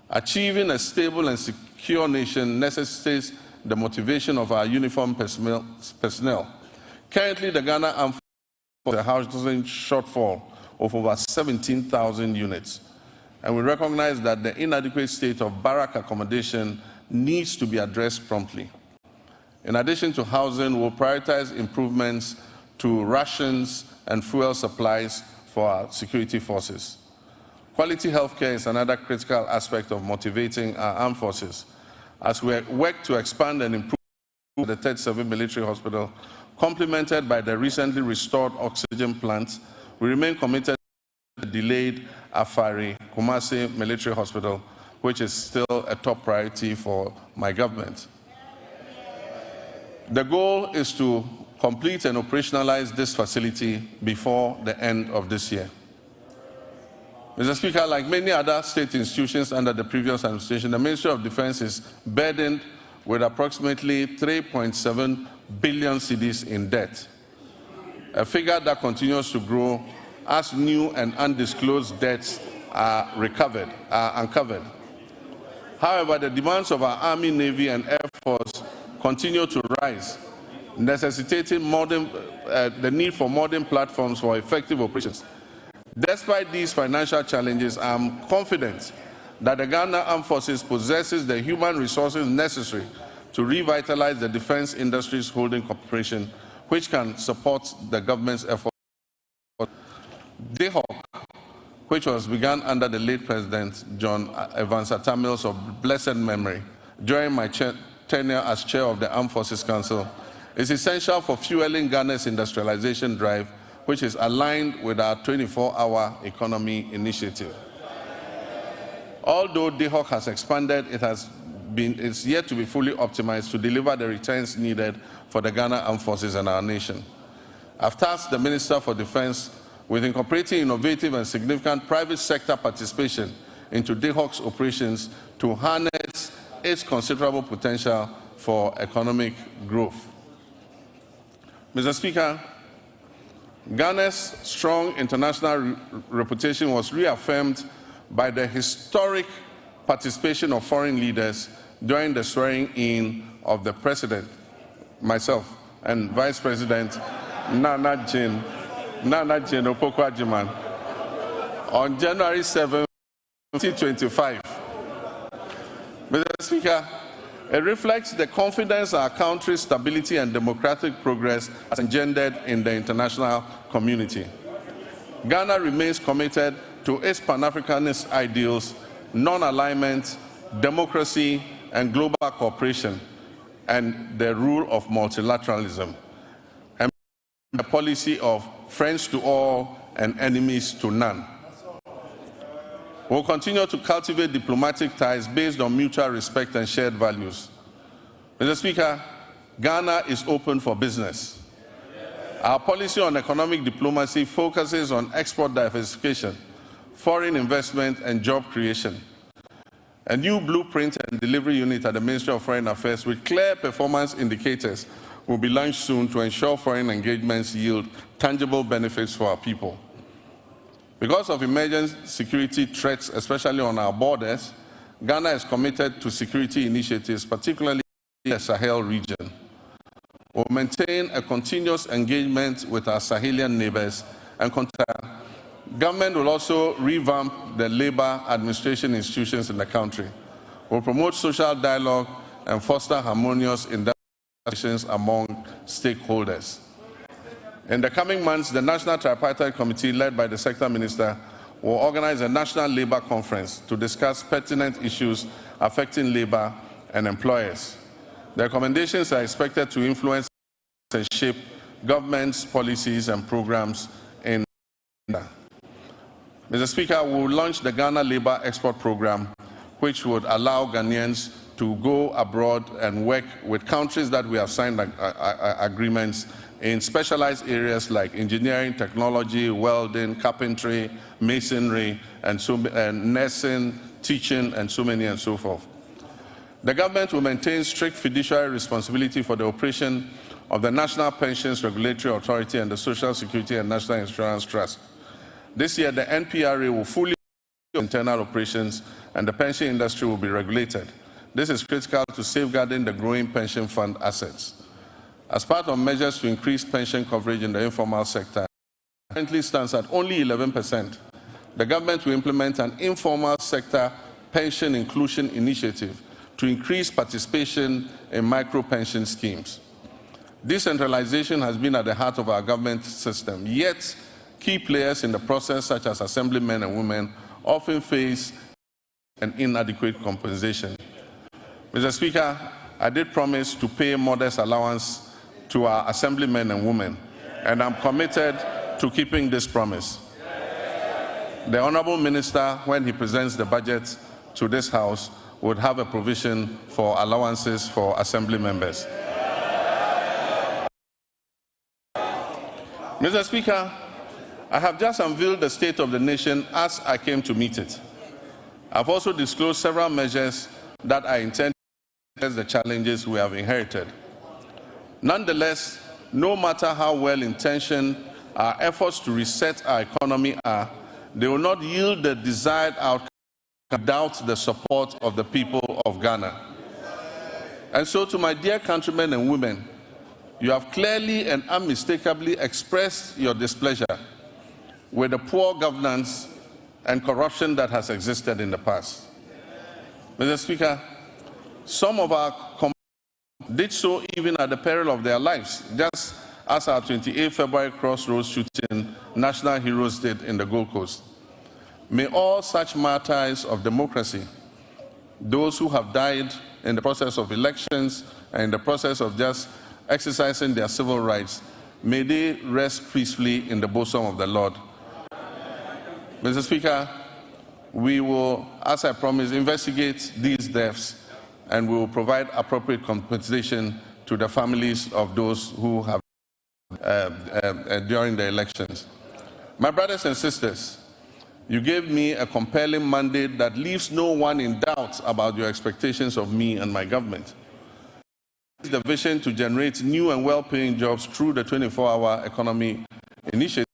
Achieving a stable and secure nation necessitates the motivation of our uniformed personnel. Currently, the Ghana Armed Forces has a housing shortfall of over 17,000 units, and we recognize that the inadequate state of barrack accommodation needs to be addressed promptly. In addition to housing, we'll prioritize improvements to rations and fuel supplies for our security forces. Quality healthcare is another critical aspect of motivating our armed forces. As we work to expand and improve the 37 military hospital, complemented by the recently restored oxygen plant, we remain committed to the delayed Afari Kumasi Military Hospital, which is still a top priority for my government. The goal is to complete and operationalize this facility before the end of this year. Mr. Speaker, like many other state institutions under the previous administration, the Ministry of Defense is burdened with approximately 3.7 billion cedis in debt, a figure that continues to grow as new and undisclosed debts are uncovered. However, the demands of our Army, Navy, and Air Force continue to rise, necessitating the need for modern platforms for effective operations. Despite these financial challenges, I am confident that the Ghana Armed Forces possesses the human resources necessary to revitalize the defense industry's holding corporation, which can support the government's efforts. DHOC, which was begun under the late President John Evans Atta Mills of blessed memory during my tenure as chair of the Armed Forces Council, is essential for fueling Ghana's industrialization drive, which is aligned with our 24-hour economy initiative. Although DHOC has expanded, it's yet to be fully optimized to deliver the returns needed for the Ghana Armed Forces and our nation. I've tasked the Minister for Defense with incorporating innovative and significant private sector participation into DHOC's operations to harness its considerable potential for economic growth. Mr. Speaker, Ghana's strong international reputation was reaffirmed by the historic participation of foreign leaders during the swearing-in of the President, myself, and Vice President Nana Jane Opoku-Agyeman on January 7, 2025. Mr. Speaker, it reflects the confidence our country's stability and democratic progress has engendered in the international community. Ghana remains committed to its Pan-Africanist ideals, non-alignment, democracy, and global cooperation, and the rule of multilateralism, and a policy of friends to all and enemies to none. We'll continue to cultivate diplomatic ties based on mutual respect and shared values. Mr. Speaker, Ghana is open for business. Our policy on economic diplomacy focuses on export diversification, foreign investment, and job creation. A new blueprint and delivery unit at the Ministry of Foreign Affairs with clear performance indicators will be launched soon to ensure foreign engagements yield tangible benefits for our people. Because of emerging security threats, especially on our borders, Ghana is committed to security initiatives, particularly in the Sahel region. We'll maintain a continuous engagement with our Sahelian neighbors and Government will also revamp the labor administration institutions in the country. Will promote social dialogue and foster harmonious relations among stakeholders. In the coming months, the National Tripartite Committee, led by the Sector Minister, will organize a national labor conference to discuss pertinent issues affecting labor and employers. The recommendations are expected to influence and shape government's policies and programs in Ghana. Mr. Speaker, we will launch the Ghana Labor Export Program, which would allow Ghanaians to go abroad and work with countries that we have signed agreements in specialized areas like engineering, technology, welding, carpentry, masonry, and nursing, teaching, and so many and so forth. The government will maintain strict fiduciary responsibility for the operation of the National Pensions Regulatory Authority and the Social Security and National Insurance Trust. This year, the NPRA will fully internal operations and the pension industry will be regulated. This is critical to safeguarding the growing pension fund assets. As part of measures to increase pension coverage in the informal sector, currently stands at only 11%. The government will implement an informal sector pension inclusion initiative to increase participation in micro pension schemes. Decentralization has been at the heart of our government system, yet key players in the process, such as assemblymen and women, often face an inadequate compensation. Mr. Speaker, I did promise to pay modest allowance to our assemblymen and women, and I'm committed to keeping this promise. The Honourable Minister, when he presents the budget to this House, would have a provision for allowances for assembly members. Mr. Speaker, I have just unveiled the state of the nation as I came to meet it. I've also disclosed several measures that I intend to address the challenges we have inherited. Nonetheless, no matter how well-intentioned our efforts to reset our economy are, they will not yield the desired outcome without the support of the people of Ghana. And so, to my dear countrymen and women, you have clearly and unmistakably expressed your displeasure with the poor governance and corruption that has existed in the past. Mr. Speaker, some of our did so even at the peril of their lives, just as our 28 February Crossroads shooting national heroes did in the Gold Coast. May all such martyrs of democracy, those who have died in the process of elections and in the process of just exercising their civil rights, may they rest peacefully in the bosom of the Lord. Mr. Speaker, we will, as I promised, investigate these deaths and we will provide appropriate compensation to the families of those who have during the elections. My brothers and sisters, you gave me a compelling mandate that leaves no one in doubt about your expectations of me and my government. The vision to generate new and well-paying jobs through the 24-hour economy initiative.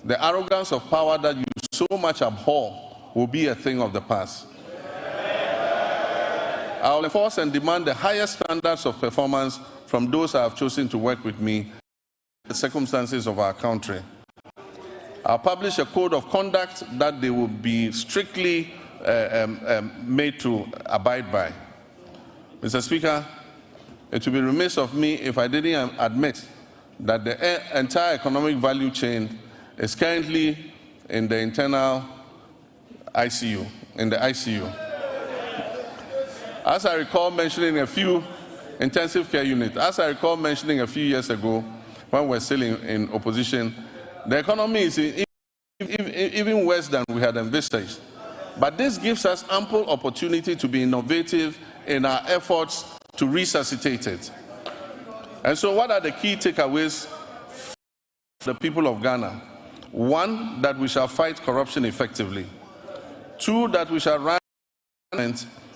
The arrogance of power that you so much abhor will be a thing of the past. I will enforce and demand the highest standards of performance from those who have chosen to work with me in the circumstances of our country. I'll publish a code of conduct that they will be strictly made to abide by. Mr. Speaker, it would be remiss of me if I didn't admit that the entire economic value chain is currently in the internal ICU, in the ICU. As I recall mentioning a few intensive care units, as I recall mentioning a few years ago when we were still in opposition, the economy is even worse than we had envisaged. But this gives us ample opportunity to be innovative in our efforts to resuscitate it. And so what are the key takeaways for the people of Ghana? One, that we shall fight corruption effectively. Two, that we shall run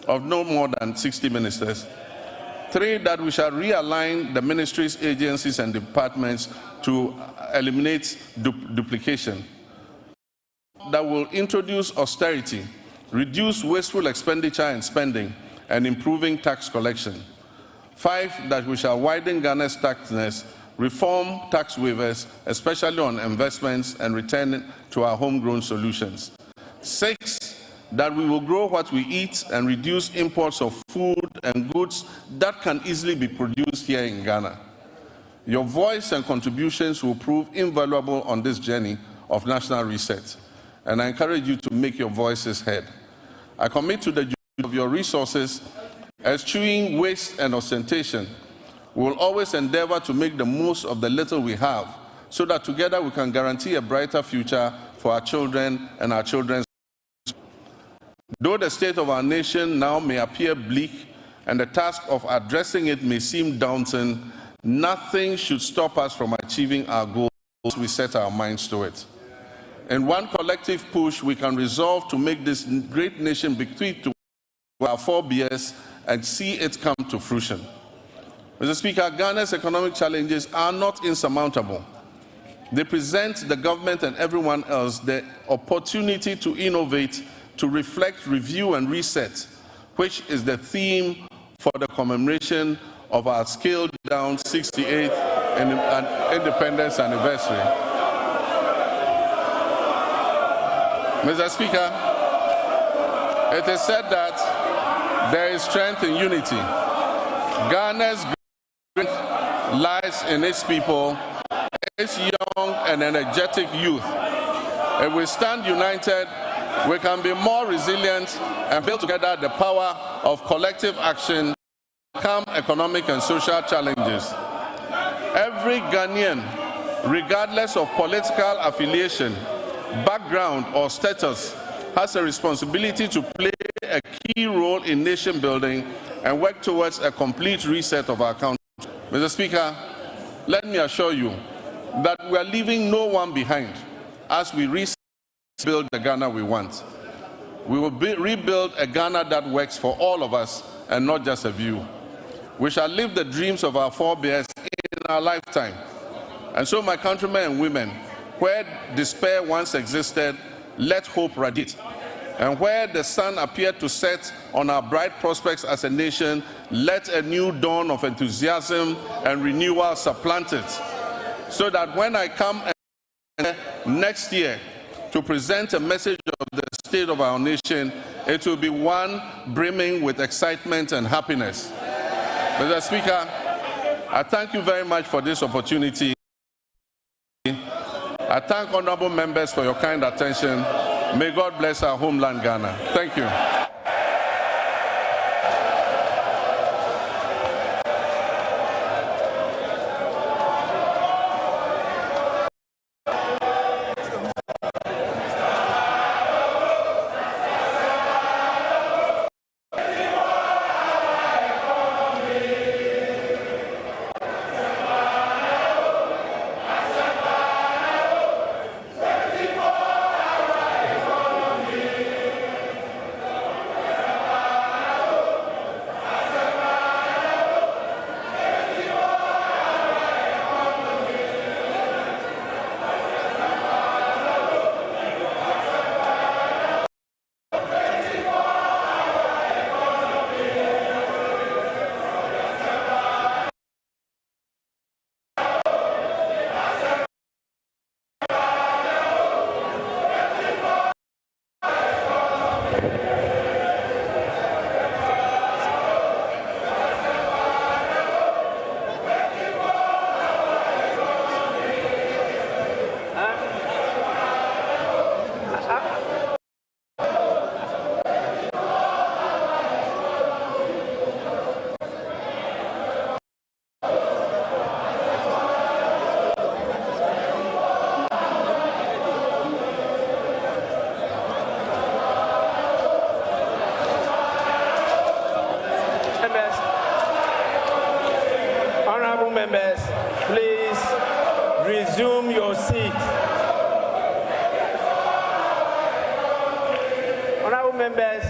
of no more than 60 ministers. Three, that we shall realign the ministries, agencies, and departments to eliminate duplication. That will introduce austerity, reduce wasteful expenditure and spending, and improving tax collection. Five, that we shall widen Ghana's taxness reform tax waivers, especially on investments, and return to our homegrown solutions. 6, that we will grow what we eat and reduce imports of food and goods that can easily be produced here in Ghana. Your voice and contributions will prove invaluable on this journey of national reset, and I encourage you to make your voices heard. I commit to the use of your resources, eschewing waste and ostentation. We will always endeavor to make the most of the little we have, so that together we can guarantee a brighter future for our children and our children's. Though the state of our nation now may appear bleak and the task of addressing it may seem daunting, nothing should stop us from achieving our goals as we set our minds to it. In one collective push, we can resolve to make this great nation bequeath to our forebears and see it come to fruition. Mr. Speaker, Ghana's economic challenges are not insurmountable. They present the government and everyone else the opportunity to innovate, to reflect, review, and reset, which is the theme for the commemoration of our scaled-down 68th independence anniversary. Mr. Speaker, it is said that there is strength in unity. Ghana's strength lies in its people, its young and energetic youth. If we stand united, we can be more resilient and build together the power of collective action to overcome economic and social challenges. Every Ghanaian, regardless of political affiliation, background, or status, has a responsibility to play a key role in nation building and work towards a complete reset of our country. Mr. Speaker, let me assure you that we are leaving no one behind as we rebuild the Ghana we want. We will rebuild a Ghana that works for all of us and not just a few. We shall live the dreams of our forebears in our lifetime. And so, my countrymen and women, where despair once existed, let hope radiate. And where the sun appeared to set on our bright prospects as a nation, let a new dawn of enthusiasm and renewal supplant it. So that when I come next year to present a message of the state of our nation, it will be one brimming with excitement and happiness. Mr. Speaker, I thank you very much for this opportunity. I thank honorable members for your kind attention. May God bless our homeland, Ghana. Thank you. members, please resume your seat. Honorable members,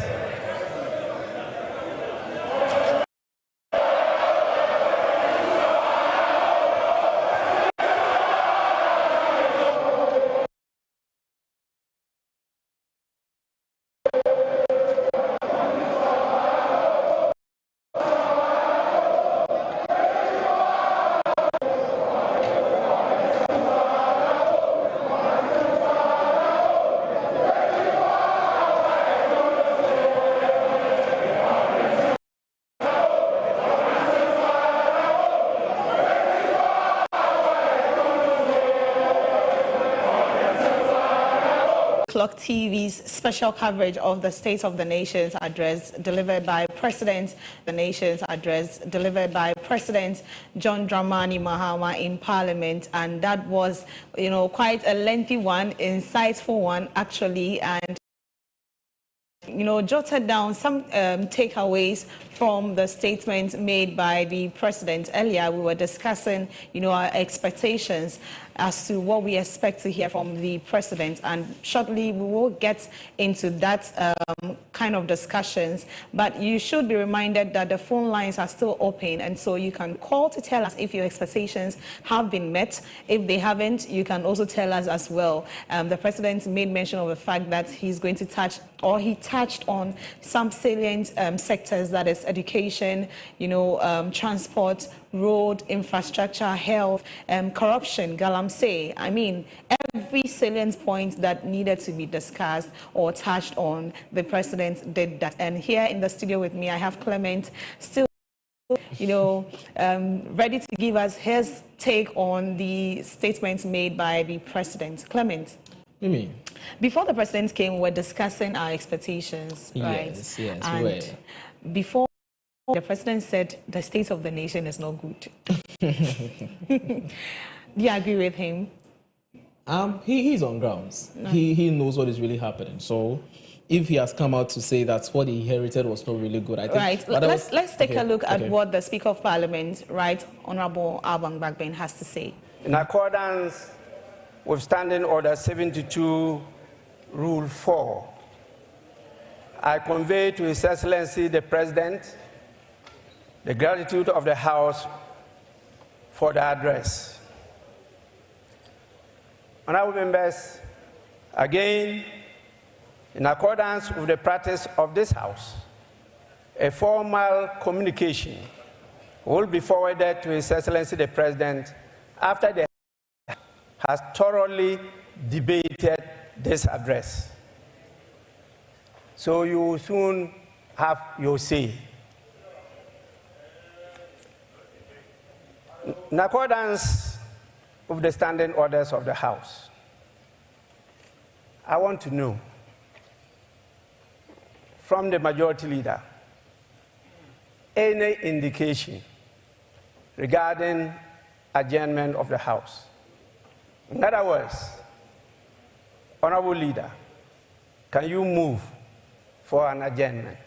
CLOG TV's special coverage of the State of the Nation's address delivered by President John Dramani Mahama in Parliament, and that was, quite a lengthy one, insightful one actually, and jotted down some takeaways from the statement made by the president. Earlier, we were discussing, our expectations as to what we expect to hear from the president, and shortly we will get into that kind of discussions. But you should be reminded that the phone lines are still open, and so you can call to tell us if your expectations have been met. If they haven't, you can also tell us as well. The president made mention of the fact that he's going to touch, or he touched on some salient sectors, that is education, transport, road, infrastructure, health, corruption, galamsey. I mean, every salient point that needed to be discussed or touched on, the president did that. And here in the studio with me, I have Clement, still, ready to give us his take on the statements made by the president. Clement. Before the president came, we were discussing our expectations, right? Yes, and before the president said the state of the nation is not good. Do you agree with him? He's on grounds. No. He knows what is really happening. So if he has come out to say that what he inherited was not really good, I think. Right. Let's take a look at what the Speaker of Parliament, Right Honorable Abang Bagbin, has to say. In accordance with Standing Order 72, Rule 4, I convey to His Excellency the President the gratitude of the House for the address. Honorable members, again, in accordance with the practice of this House, a formal communication will be forwarded to His Excellency the President after the House has thoroughly debated this address. So you will soon have your say. In accordance with the standing orders of the House, I want to know from the Majority Leader any indication regarding adjournment of the House. In other words, Honorable Leader, can you move for an adjournment?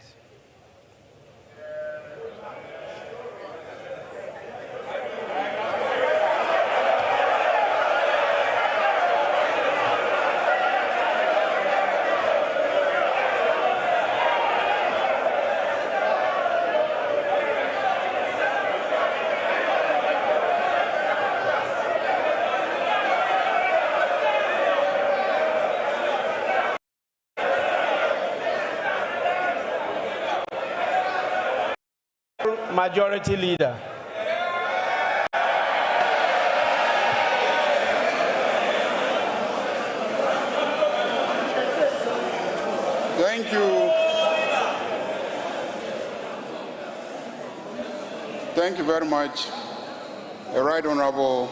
Majority Leader. Thank you. Thank you very much, Right Honorable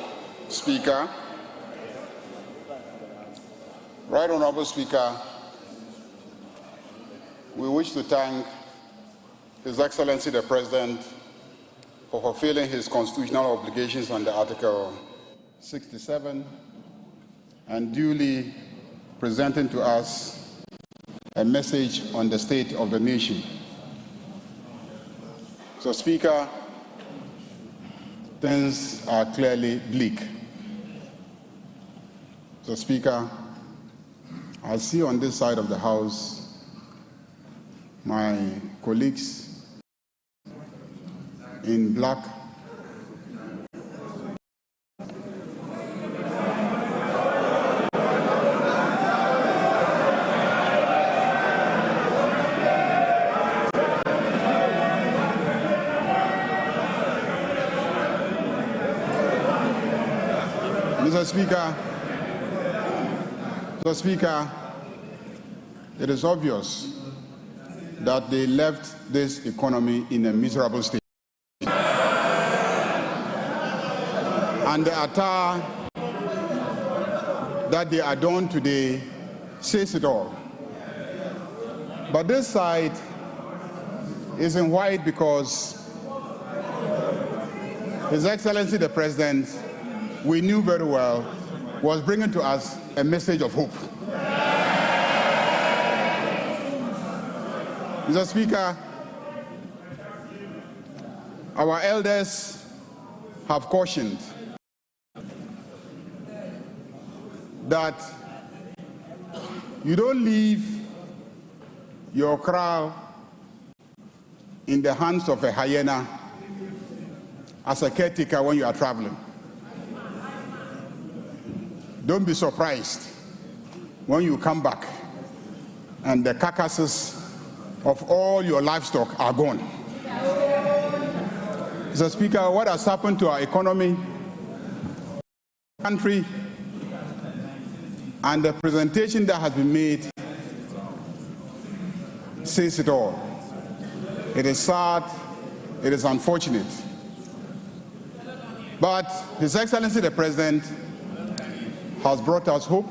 Speaker. Right Honorable Speaker, we wish to thank His Excellency the President for fulfilling his constitutional obligations under Article 67 and duly presenting to us a message on the state of the nation. So, Speaker, things are clearly bleak. So, Speaker, I see on this side of the House my colleagues in black. Mr. Speaker, it is obvious that they left this economy in a miserable state. And the attire that they adorn today says it all. But this side is in white because His Excellency the President, we knew very well, was bringing to us a message of hope. Mr. Speaker, our elders have cautioned that you don't leave your crown in the hands of a hyena as a caretaker when you are traveling. Don't be surprised when you come back and the carcasses of all your livestock are gone. Mr. Speaker, what has happened to our economy, country, and the presentation that has been made says it all. It is sad, it is unfortunate. But His Excellency the President has brought us hope.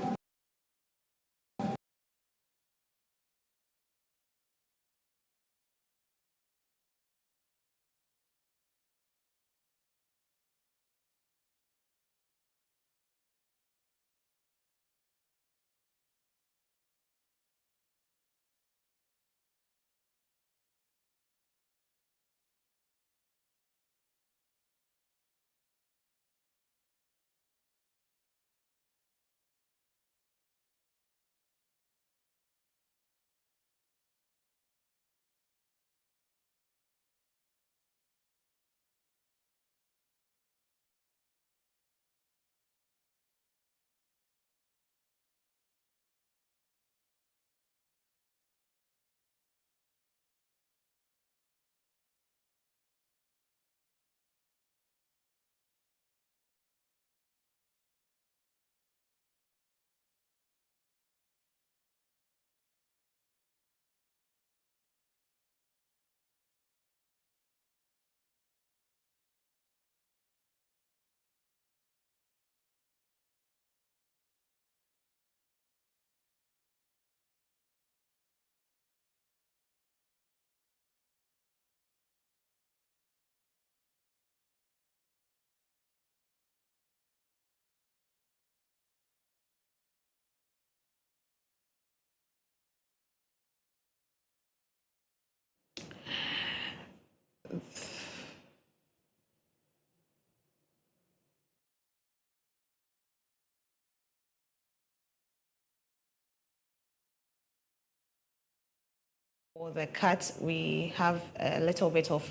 For the cut, we have a little bit of,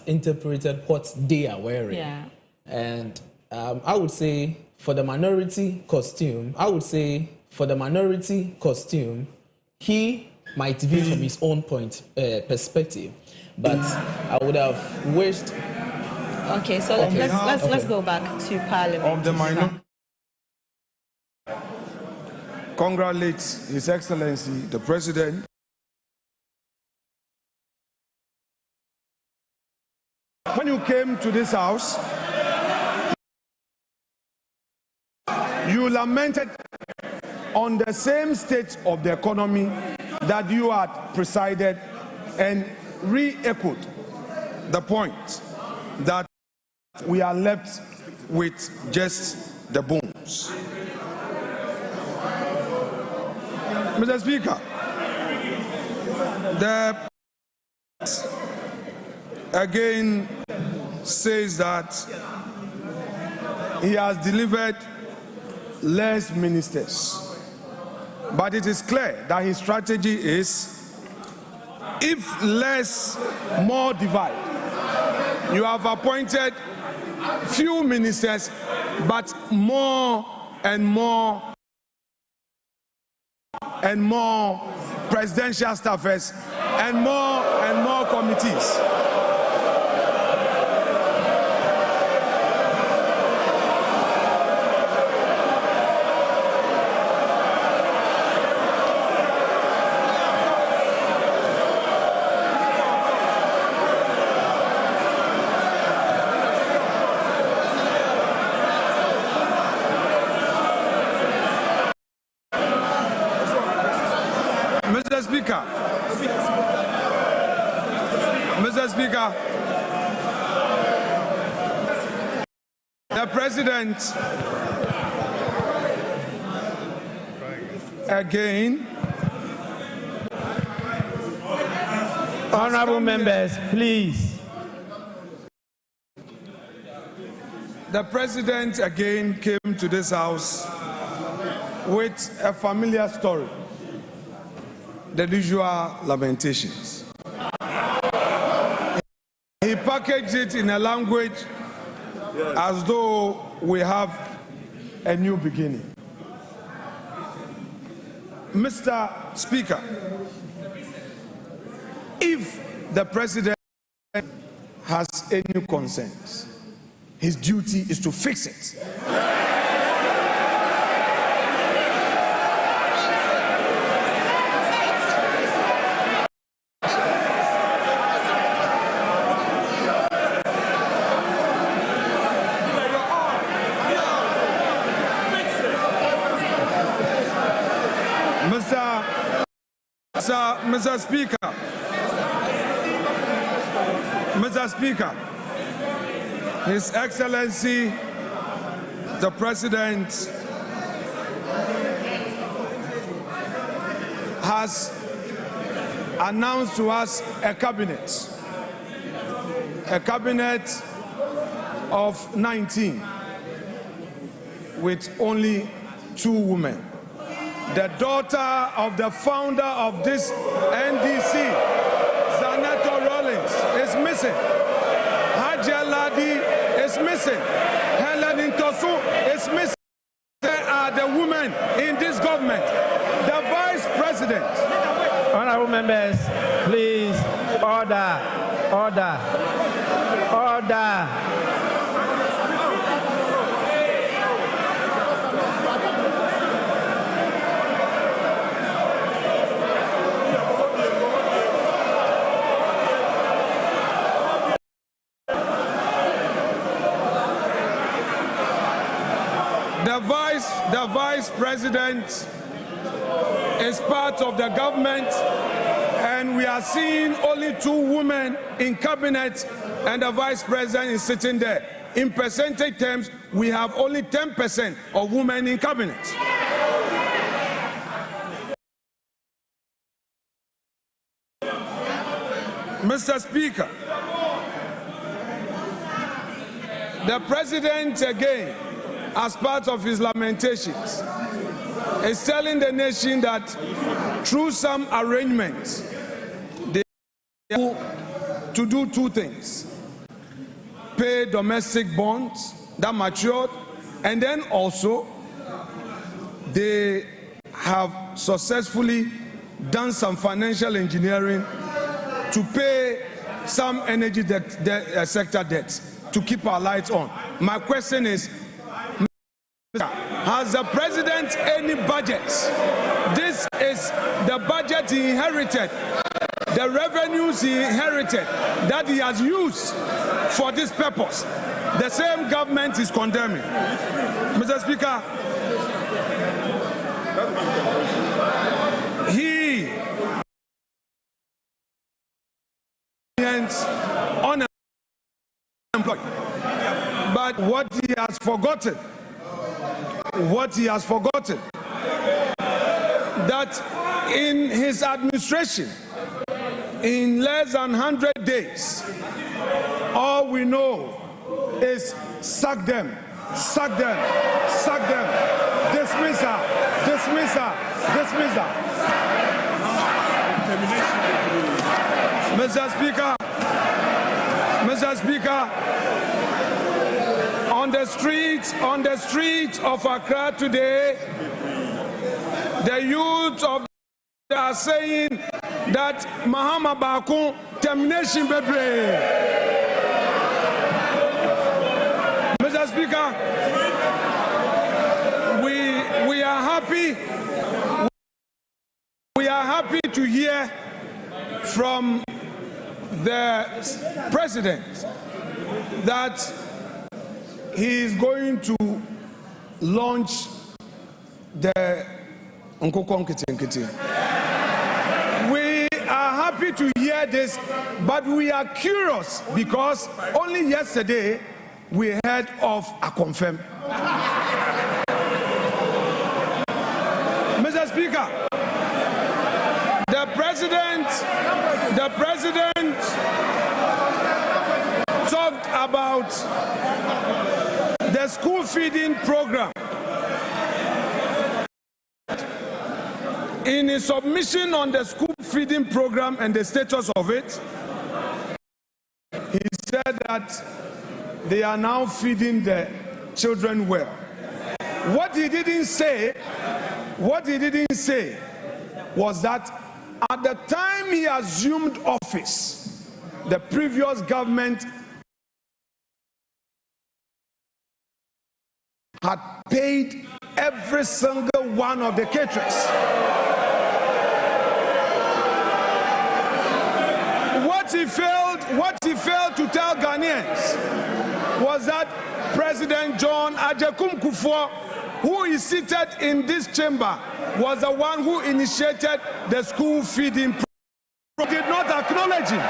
interpreted what they are wearing. Yeah. And I would say for the minority costume, he might view from his own perspective, but I would have wished. Okay, so let's go back to Parliament. Of the minority, congratulates His Excellency the President. When you came to this house, you lamented on the same state of the economy that you had presided and re-echoed the point that we are left with just the bones. Mr. Speaker, the again says that he has delivered less ministers. But it is clear that his strategy is, if less, more divide. You have appointed few ministers, but more and more and more presidential staffers and more committees. Speaker, Mr. Speaker, the President again. Honorable members, please. The President again came to this House with a familiar story, the usual lamentations. He packaged it in a language as though we have a new beginning. Mr. Speaker, if the President has any concerns, his duty is to fix it. Mr. Speaker, His Excellency, the President, has announced to us a cabinet of 19 with only 2 women. The daughter of the founder of this NDC, Zaneto Rollins, is missing. Haja Ladi is missing. Helen Intosu is missing. There are the women in this government. The Vice President. Honorable members, please, order, order, order. The Vice President is part of the government, and we are seeing only 2 women in cabinet, and the Vice President is sitting there. In percentage terms, we have only 10% of women in cabinet. Mr. Speaker, the President again, as part of his lamentations, is telling the nation that through some arrangements, they are able to do 2 things: pay domestic bonds that matured, and then also they have successfully done some financial engineering to pay some energy sector debts to keep our lights on. My question is, has the President any budget? This is the budget he inherited, the revenues he inherited that he has used for this purpose. The same government is condemning. Mr. Speaker, he is unemployed, but what he has forgotten, that in his administration, in less than 100 days, all we know is sack them, sack them, sack them, dismiss her, dismiss her, dismiss her. Mr. Speaker, on the streets of Accra today, the youth of are saying that Mahama Bakun termination bebre. Mr. Speaker, we are happy to hear from the President that he is going to launch the Nkokon Kiti. We are happy to hear this, but we are curious because only yesterday we heard of a confirm. Mr. Speaker, the president talked about the school feeding program. In his submission on the school feeding program and the status of it, he said that they are now feeding the children well. What he didn't say was that at the time he assumed office, the previous government had paid every single one of the caterers. What he failed to tell Ghanaians was that President John Ajekum Kufuor, who is seated in this chamber, was the one who initiated the school feeding program. Did not acknowledge him.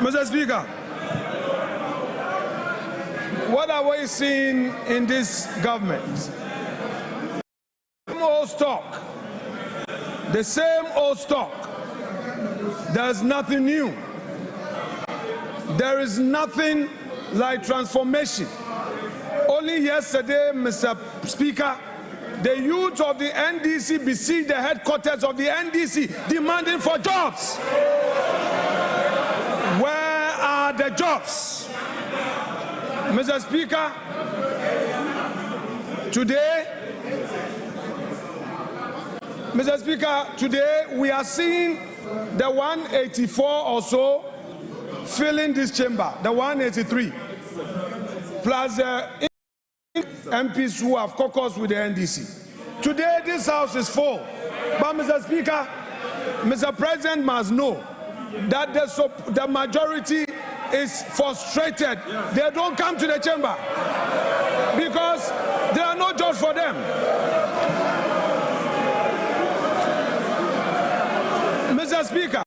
Mr. Speaker, what are we seeing in this government? The same old stock. There's nothing new. There is nothing like transformation. Only yesterday, Mr. Speaker, the youth of the NDC besieged the headquarters of the NDC demanding for jobs. Where are the jobs? Mr. Speaker, today we are seeing the 184 or so filling this chamber, the 183, plus the MPs who have caucused with the NDC. Today this house is full, but Mr. Speaker, Mr. President must know that the majority is frustrated. They don't come to the chamber because there are no jobs for them. Mr. Speaker,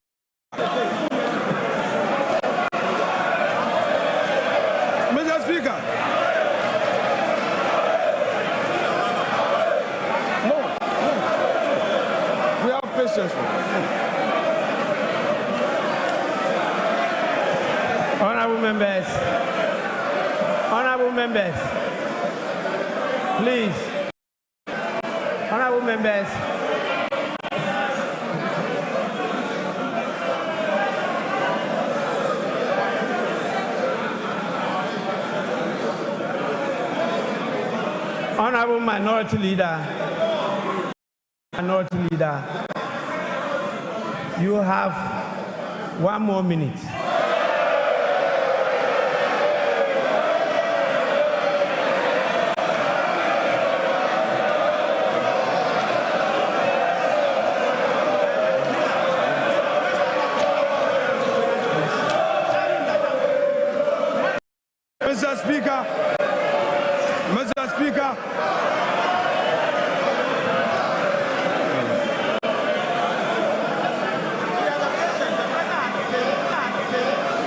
we have patience. Honorable members, please. Honorable members, Honorable Minority Leader, you have 1 more minute.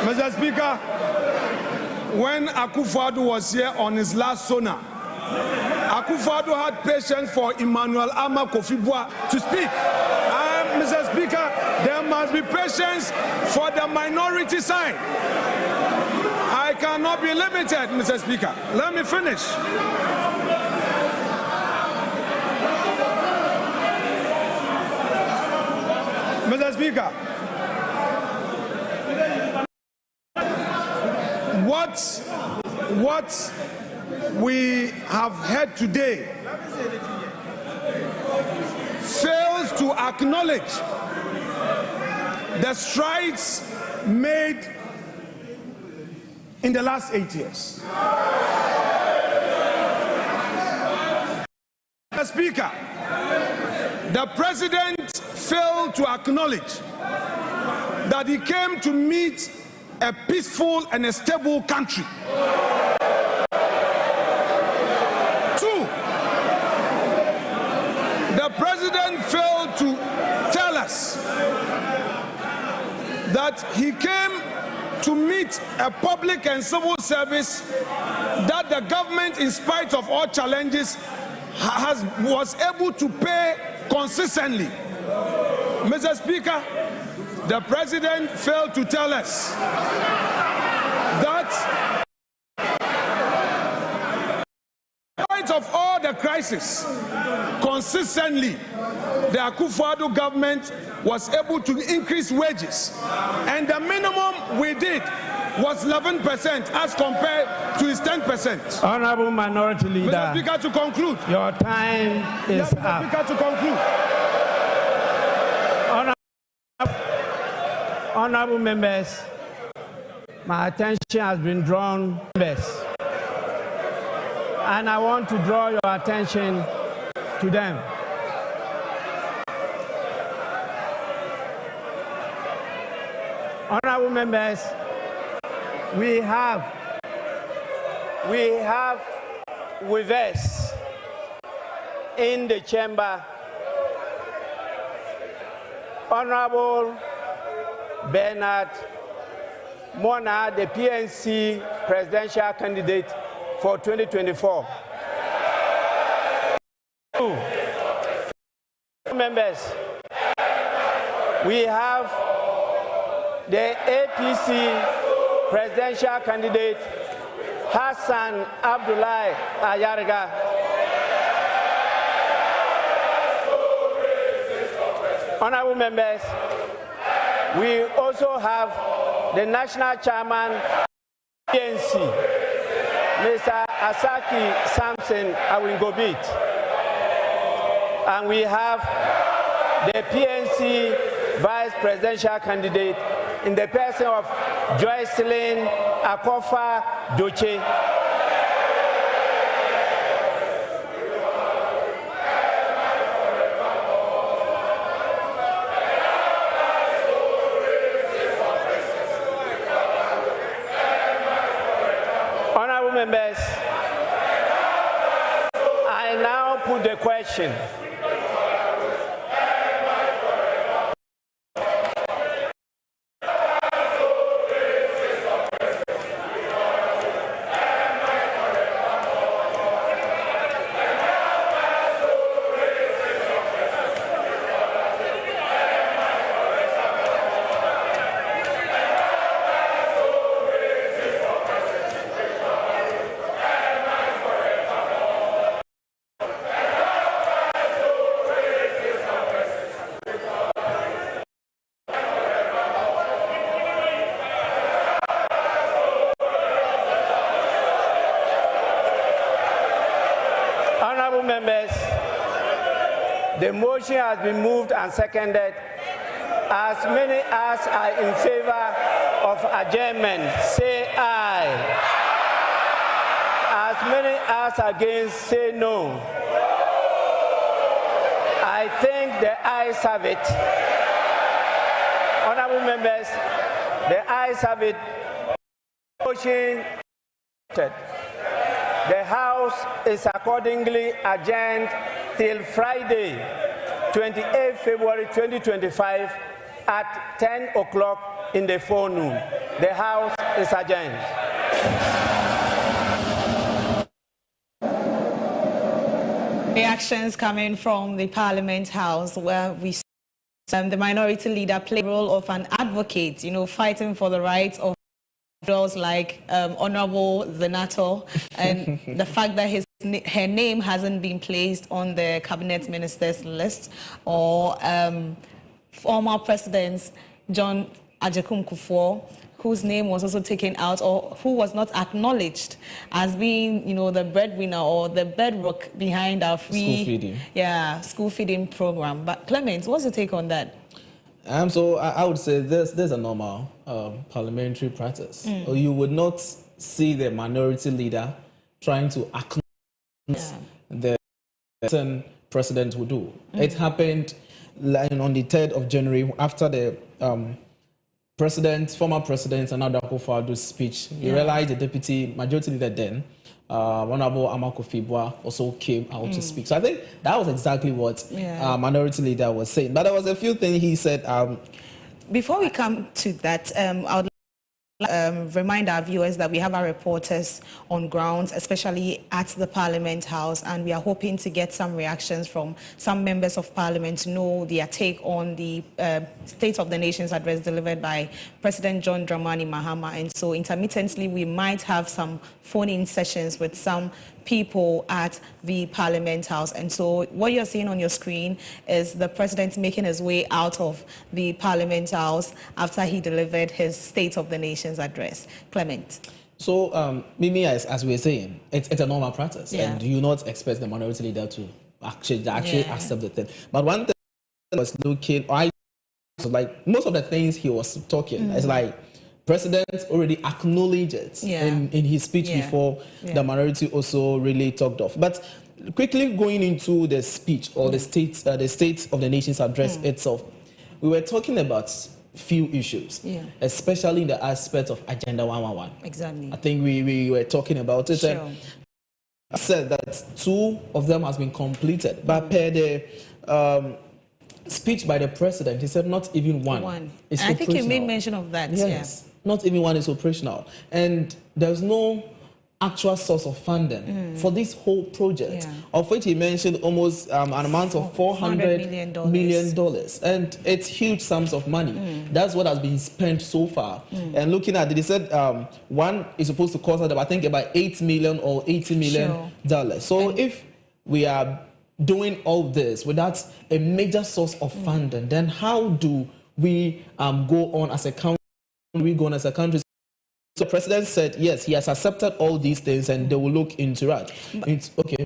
Mr. Speaker, when Akufo-Addo was here on his last SONA, Akufo-Addo had patience for Emmanuel Ama Kofi-Boa to speak. Mr. Speaker, there must be patience for the minority side. I cannot be limited, Mr. Speaker. Let me finish. Mr. Speaker, what we have heard today fails to acknowledge the strides made in the last 8 years. Mr. Speaker, the president failed to acknowledge that he came to meet a peaceful and a stable country. Two, the president failed to tell us that he came to meet a public and civil service that the government, in spite of all challenges, was able to pay consistently. Mr. Speaker, the president failed to tell us that in spite of all the crisis, consistently, the Akufo-Addo government was able to increase wages, and the minimum we did was 11% as compared to his 10%. Honorable Minority Leader, Mr. Speaker, to conclude. Your time is up. Mr. Speaker, to conclude. Honorable members, my attention has been drawn, and I want to draw your attention to them. Honorable members, we have with us in the chamber Honorable Bernard Mona, the PNC presidential candidate for 2024. Members, we have the APC presidential candidate Hassan Abdullahi Ayarga. Honorable members, we also have the national chairman of the PNC, Mr. Asaki Samson Awingobit. And we have the PNC vice presidential candidate in the person of Joycelyn Akofa Doche. Honorable members, I now put the question. Members, the motion has been moved and seconded. As many as are in favor of adjournment, say aye. As many as against, say no. I think the ayes have it. Honorable members, the ayes have it. Motion. The House is accordingly adjourned till Friday, 28 February 2025 at 10 o'clock in the forenoon. The House is adjourned. Reactions coming from the Parliament House, where we the minority leader played the role of an advocate, fighting for the rights of individuals like Honorable Zenato, and the fact that her name hasn't been placed on the cabinet ministers list, or former president John Agyekum Kufuor, whose name was also taken out, or who was not acknowledged as being, the breadwinner or the bedrock behind our free school feeding program. But Clement, what's your take on that? So I would say there's a normal parliamentary practice. You would not see the minority leader trying to acknowledge the certain president would do. It happened on the 3rd of January after the former president and Akufo-Addo's speech, you realize the deputy majority leader then, Honorable Amakofi-Boa, also came out to speak. So I think that was exactly what minority leader was saying. But there was a few things he said. Before we come to that, I would remind our viewers that we have our reporters on ground, especially at the Parliament House, and we are hoping to get some reactions from some members of Parliament to know their take on the State of the Nation's address delivered by President John Dramani Mahama. And so intermittently, we might have some phone-in sessions with some people at the Parliament House. And so what you're seeing on your screen is the president making his way out of the Parliament House after he delivered his State of the Nation's address. Clement. So, Mimi, as we were saying, it's a normal practice, and you not expect the minority leader to actually accept the thing. But one thing was looking, like most of the things he was talking, is like, President already acknowledged it in his speech before the minority also really talked off. But quickly going into the speech or the State of the Nation's address itself, we were talking about few issues, especially in the aspect of Agenda 111. Exactly. I think we were talking about it. Sure. I said that 2 of them has been completed, but per the speech by the president, he said not even one. Is I think you made mention of that. Yes. Not even one is operational, and there's no actual source of funding for this whole project, of which he mentioned almost an amount of $400 million, and it's huge sums of money. That's what has been spent so far. And looking at it, he said one is supposed to cost, I think, about $8 million or $80 million. So if we are doing all this without a major source of funding, then how do we go on as a country? So the president said, yes, he has accepted all these things and they will look into it.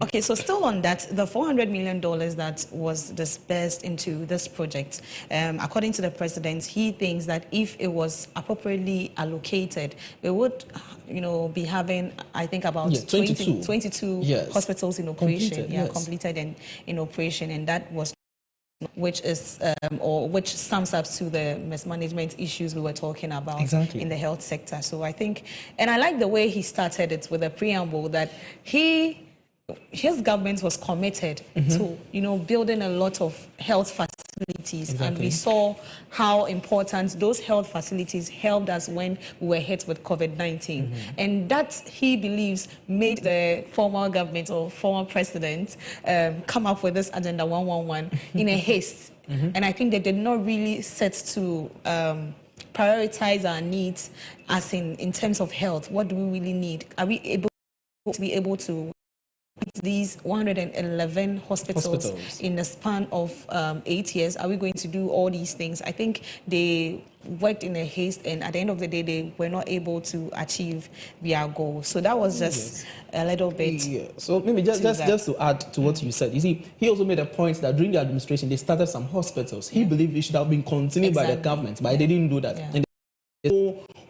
Okay, so still on that, the $400 million that was disbursed into this project, according to the president, he thinks that if it was appropriately allocated, we would, be having, I think, about 22 hospitals in operation, completed and in operation, and that was which sums up to the mismanagement issues we were talking about in the health sector. So I think, and I like the way he started it with a preamble that his government was committed to, building a lot of health facilities, and we saw how important those health facilities helped us when we were hit with COVID-19, and that, he believes, made the former government or former president come up with this Agenda 111 in a haste, and I think they did not really set to prioritize our needs, as in terms of health. What do we really need? Are we able to these 111 hospitals in the span of 8 years? Are we going to do all these things? I think they worked in a haste, and at the end of the day, they were not able to achieve their goal. So that was just a little bit. So maybe just to add to what you said, you see, he also made a point that during the administration, they started some hospitals. He believed it should have been continued by the government, but they didn't do that. And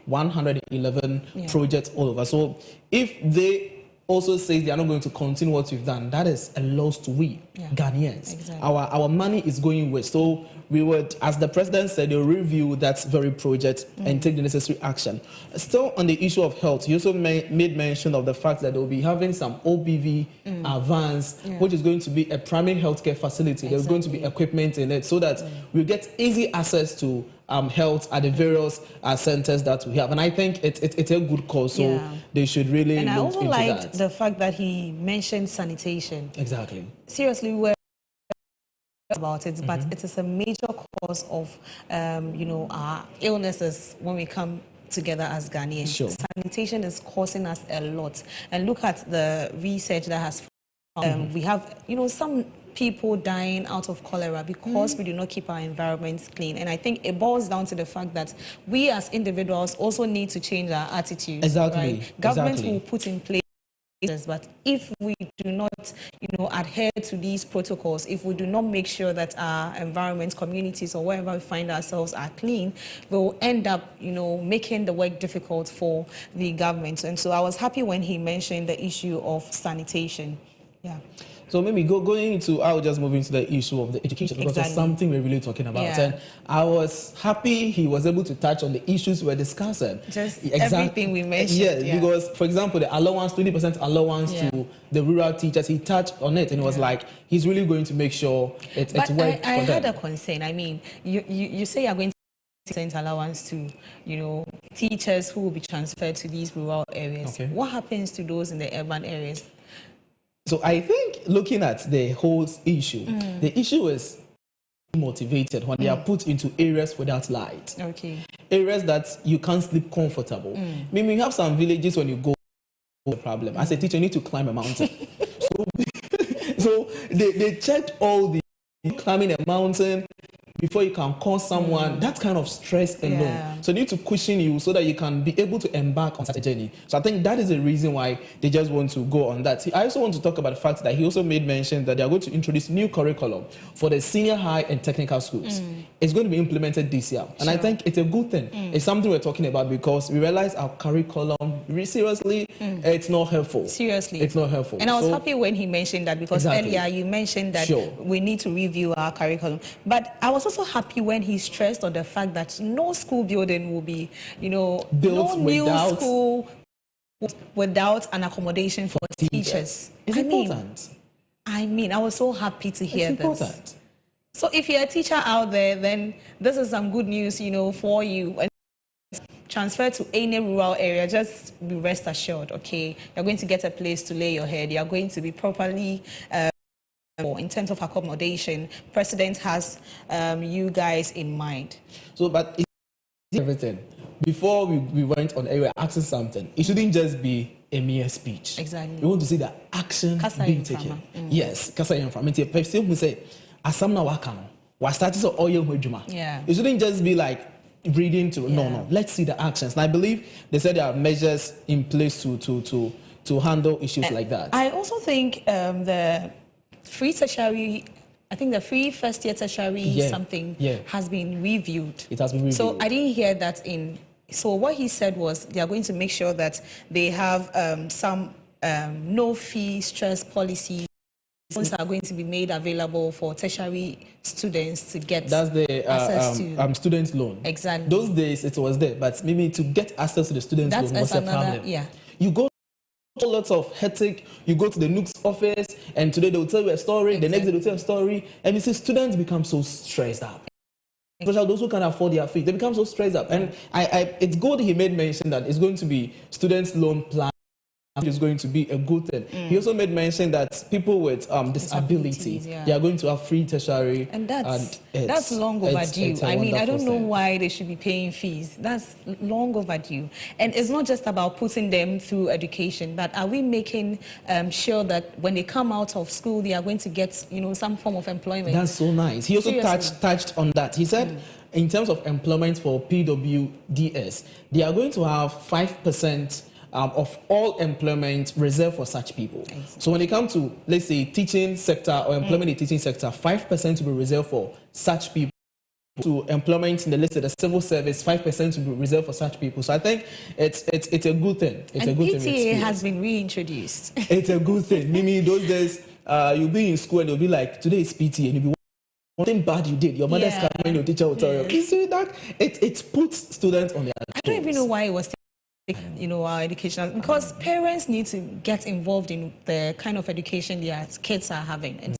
111 projects all over. So if they also says they are not going to continue what we've done, that is a loss to we Ghanaians. Our money is going waste. So we would, as the president said, they'll review that very project and take the necessary action. Still on the issue of health, he also made mention of the fact that they'll be having some OBV advance, which is going to be a primary healthcare facility. There's going to be equipment in it so that we get easy access to health at the various centers that we have, and I think it's a good cause. So they should really. And I also liked the fact that he mentioned sanitation. Exactly. Seriously, we were about it, but it is a major cause of our illnesses when we come together as Ghanaians. Sure. Sanitation is causing us a lot, and look at the research that has. We have some people dying out of cholera because we do not keep our environments clean. And I think it boils down to the fact that we as individuals also need to change our attitudes. Exactly. Right? Governments will put in place, but if we do not, adhere to these protocols, if we do not make sure that our environments, communities, or wherever we find ourselves are clean, we'll end up, making the work difficult for the government. And so I was happy when he mentioned the issue of sanitation. Yeah. So maybe going into, I'll just move into the issue of the education because it's something we're really talking about. And I was happy he was able to touch on the issues we're discussing. Just everything we mentioned. Yeah, because for example, the allowance, 20% allowance to the rural teachers, he touched on it and it was like, he's really going to make sure it works for them. I had a concern. I mean, you say you're going to send allowance to, teachers who will be transferred to these rural areas. Okay. What happens to those in the urban areas? So I think looking at the whole issue, the issue is motivated when they are put into areas without light. Okay. Areas that you can't sleep comfortable. Maybe you have some villages when you go, the problem. As a teacher, you need to climb a mountain. so they checked all the climbing a mountain before you can call someone, that kind of stress alone. So they need to cushion you so that you can be able to embark on such a journey. So I think that is the reason why they just want to go on that. I also want to talk about the fact that he also made mention that they are going to introduce new curriculum for the senior high and technical schools. It's going to be implemented this year. And I think it's a good thing. It's something we're talking about because we realize our curriculum, seriously, it's not helpful. Seriously. It's not helpful. And I was happy when he mentioned that because earlier you mentioned that we need to review our curriculum. But I was also happy when he stressed on the fact that no school building will be, built no new school without an accommodation for teachers. It's important. I was so happy to hear this. It's important. So if you're a teacher out there, then this is some good news, for you. And transfer to any rural area, just be rest assured, okay? You're going to get a place to lay your head. You're going to be properly in terms of accommodation. President has you guys in mind. So, but it's everything. Before we went on air asking something, it shouldn't just be a mere speech. Exactly. We want to see the action being taken. Yes, kasa yen from it. Person will say, "Asamna wakano." Was started so oil hujuma. Yeah. It shouldn't just be like reading to no. Let's see the actions. And I believe they said there are measures in place to handle issues like that. I also think the free tertiary, I think the free first year tertiary has been reviewed. It has been reviewed. So I didn't hear that in. So what he said was they are going to make sure that they have some no fee stress policy. Are going to be made available for tertiary students to get access to student loan. Exactly. Those days it was there, but maybe to get access to the student loan was a problem. Yeah. You go lots of headache. You go to the Nook's office, and today they will tell you a story. The next day they will tell a story, and you see students become so stressed out. Especially those who can afford their fees, they become so stressed up. And it's good he made mention that it's going to be students loan plan. Is going to be a good thing. He also made mention that people with disability, they are going to have free tertiary, and that's long overdue. I don't know why they should be paying fees. That's long overdue, and it's not just about putting them through education, but are we making sure that when they come out of school, they are going to get some form of employment? That's so nice. He also touched on that. He said, in terms of employment for PWDS, they are going to have 5%. Of all employment reserved for such people. Exactly. So when it comes to, let's say, teaching sector or employment in the teaching sector, 5% to be reserved for such people. To employment in the list of the civil service, 5% to be reserved for such people. So I think it's a good thing. It's a good PTA thing. has been reintroduced. It's a good thing. Mimi, those days, you'll be in school and you'll be like, today is PTA, and you'll be one thing bad you did. Your mother's coming, your teacher will tell you. You see that? It puts students on their toes. I don't even know why it was our education, because parents need to get involved in the kind of education their kids are having, and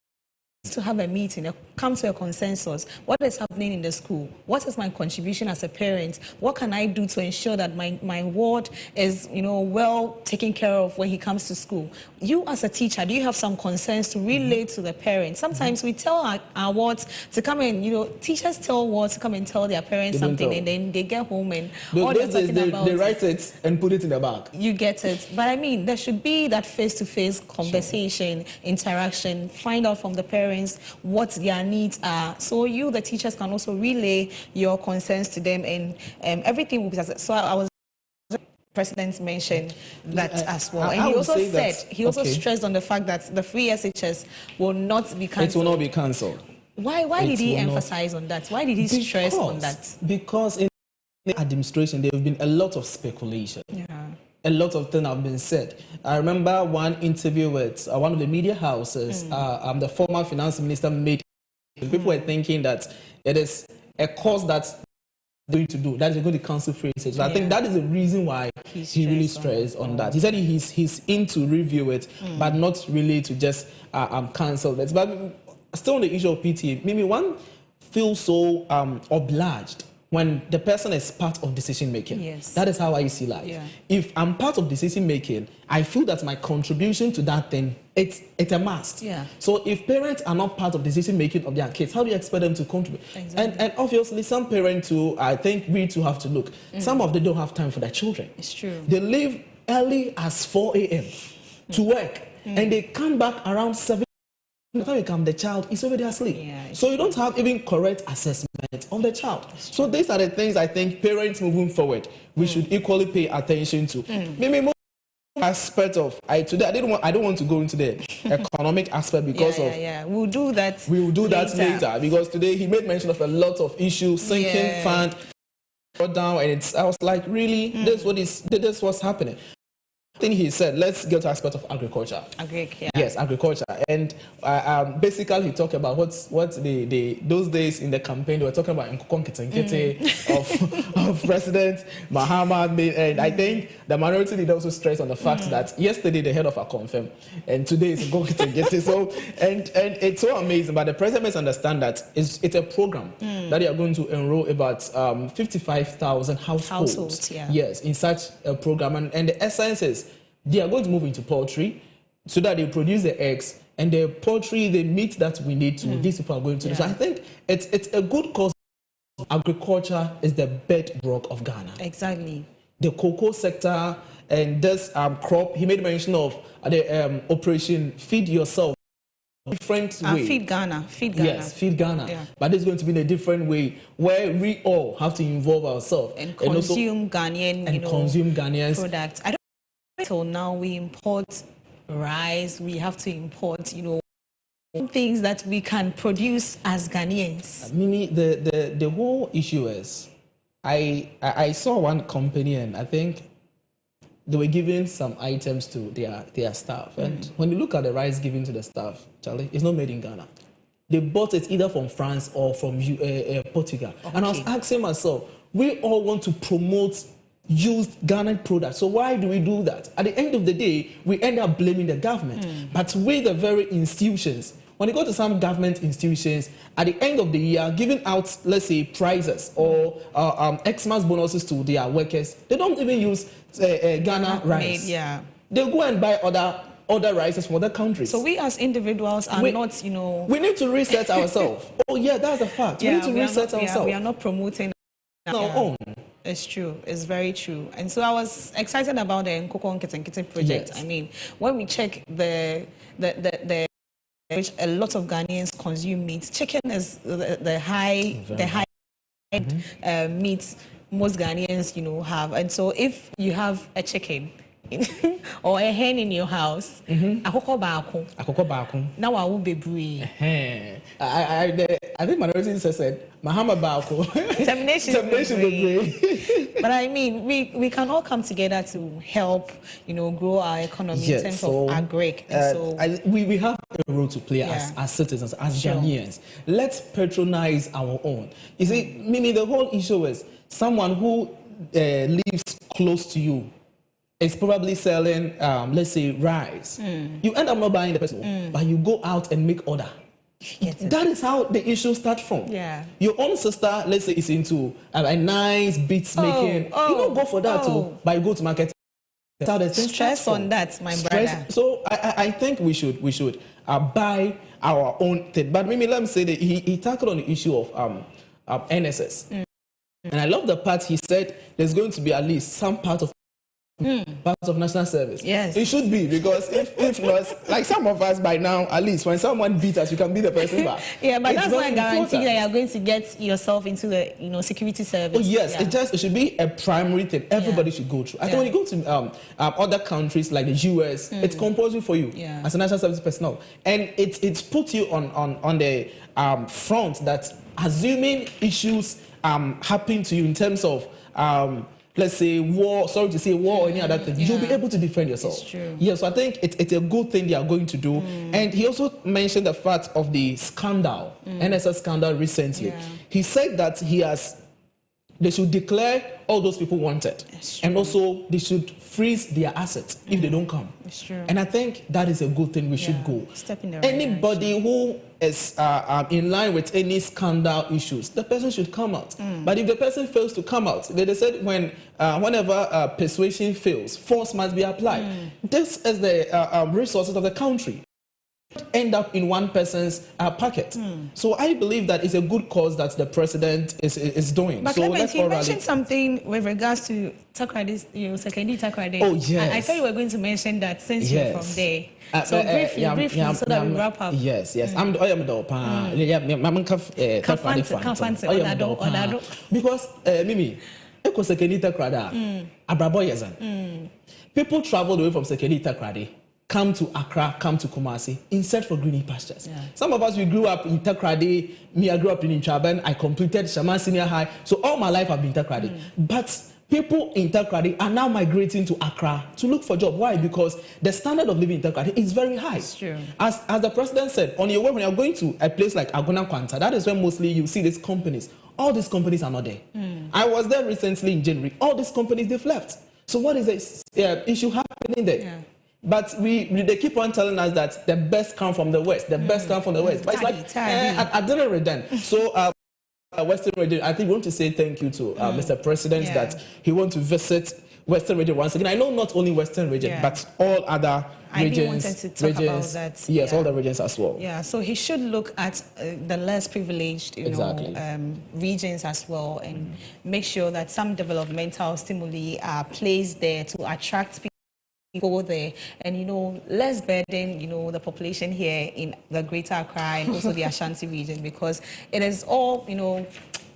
to have a meeting, come to a consensus. What is happening in the school? What is my contribution as a parent? What can I do to ensure that my ward is, well taken care of when he comes to school? You as a teacher, do you have some concerns to relate to the parents? Sometimes we tell our wards to come and, teachers tell wards to come and tell their parents something, and then they get home and all they're talking about. They write it and put it in the bag. You get it. But there should be that face-to-face conversation, interaction, find out from the parents what their needs are, so you, the teachers, can also relay your concerns to them, and everything will be. So I was. President mentioned that as well, and he also said also stressed on the fact that the free SHS will not be cancelled. It will not be cancelled. Why did he emphasize on that? Why did he stress on that? Because in the administration there have been a lot of speculation. Yeah. a lot of things have been said. I remember one interview with one of the media houses. The former finance minister made. People were thinking that it is a course that's going to do that is going to cancel free usage. I think that is the reason why he really stressed on that. He said he's in to review it, but not really to just cancel it. But still on the issue of PTA, maybe one feels so obliged when the person is part of decision making. Yes. That is how I see life. Yeah. If I'm part of decision making, I feel that my contribution to that thing, it's a must. Yeah. So if parents are not part of decision making of their kids, how do you expect them to contribute? Exactly. And obviously some parents too, I think we too have to look. Some of them don't have time for their children. It's true. They leave early as 4 a.m. to work and they come back around 7. By the time you come, the child is already asleep. Yeah, so you don't have even correct assessment of the child. So these are the things I think parents moving forward we should equally pay attention to. Maybe more aspect of I don't want to go into the economic aspect because we'll do that. We will do that later because today he made mention of a lot of issues, sinking fund, down, and I was like, really, this what's happening. I think he said, let's get to aspect of agriculture. Yes, agriculture. And basically he talked about what those days in the campaign, they were talking about of President Mahama. And I think the minority did also stress on the fact that yesterday the head of a confirmed and today is Nkokitengete. So, and it's so amazing. But the president must understand that it's a program that they are going to enroll about 55,000 households. Yes, in such a program. And the essence is, they are going to move into poultry so that they produce the eggs and the poultry, the meat that we need to, these people are going to do. So I think it's a good cause. Agriculture is the bedrock of Ghana. Exactly. The cocoa sector and this crop, he made mention of the operation Feed Yourself. Different way. Feed Ghana. Yes, Feed Ghana. Yeah. But it's going to be in a different way where we all have to involve ourselves and consume Ghanaian, consume Ghanaian products. I don't till now we import rice. We have to import, things that we can produce as Ghanaians. Mimi, the whole issue is, I saw one company and I think they were giving some items to their staff. And when you look at the rice given to the staff, Charlie, it's not made in Ghana. They bought it either from France or from Portugal. Okay. And I was asking myself, we all want to promote used Ghanaian products. So why do we do that? At the end of the day, we end up blaming the government. But with the very institutions, when you go to some government institutions, at the end of the year, giving out, let's say, prizes or Xmas bonuses to their workers, they don't even use Ghana rice. They go and buy other rices from other countries. So we as individuals are not, we need to reset ourselves. Oh yeah, that's a fact. We need to reset ourselves. We are not promoting our own. It's true. It's very true. And so I was excited about the Nkoko Nketenkete project. Yes. I mean, when we check the which a lot of Ghanaians consume meat. Chicken is the high meat most Ghanaians have. And so if you have a chicken or a hen in your house, akoko baako. Now I will be brave. I think minority said Mahama baako. Termination. But I mean, we can all come together to help, grow our economy in terms of agric. And so we have a role to play as citizens, as Ghanaians. Let's patronize our own. You see, Mimi, the whole issue is someone who lives close to you is probably selling, let's say, rice. You end up not buying the person, but you go out and make order. That is how the issue starts from. Your own sister, let's say, is into a nice beats making. You don't go for that too, but you go to market. Stress on that, my brother. So I think we should buy our own thing. But maybe let me say that he tackled on the issue of NSS. And I love the part he said there's going to be at least some part of national service. Yes, it should be, because if not, like some of us by now, at least when someone beats us, you can be the person back. But that's not a guarantee that you're going to get yourself into the security service. Oh yes, it should be a primary thing everybody should go through. I think when you go to other countries like the US, it's compulsory for you as a national service personnel, and it's put you on the front that assuming issues happen to you in terms of let's say war, sorry to say war or any other thing, you'll be able to defend yourself. It's true. Yes, so I think it's a good thing they are going to do. And he also mentioned the fact of the scandal, NSS scandal recently. He said that they should declare all those people wanted, and also they should freeze their assets if they don't come. It's true. And I think that is a good thing. We should go. Step in the right Anybody who is in line with any scandal issues, the person should come out. But if the person fails to come out, they said whenever persuasion fails, force must be applied. This is the resources of the country end up in one person's pocket. So I believe that it's a good cause that the president is doing. But so Clement, you mentioned something with regards to Takrade, Sekedi Takrade. Oh, yes. I thought you were going to mention that since you're from there. So briefly, so that we wrap up. Yes. I'm the because Mimi, Eko Sekedi Takrade, Abrabo Yazan. People traveled away from Sekedi Takrade, come to Accra, come to Kumasi, in search for greener pastures. Some of us, we grew up in Takrade. Me, I grew up in Inchaban. I completed Shaman Senior High. So all my life I've been Takrade. But people in Takrade are now migrating to Accra to look for jobs. Why? Because the standard of living in Takrade is very high. It's true. As the president said, on your way when you're going to a place like Agona Kwanta, that is where mostly you see these companies. All these companies are not there. I was there recently in January. All these companies, they've left. So what is the issue happening there? But they keep on telling us that the best come from the west, the best come from the west. But it's like, I didn't read them. So Western Region, I think we want to say thank you to Mr. President that he wants to visit Western Region once again. I know not only Western Region, but all other regions. I wanted to talk about that. Yes, all the regions as well. Yeah, so he should look at the less privileged regions as well, and make sure that some developmental stimuli are placed there to attract people. Go there and less burden the population here in the Greater Accra and also the Ashanti region, because it is all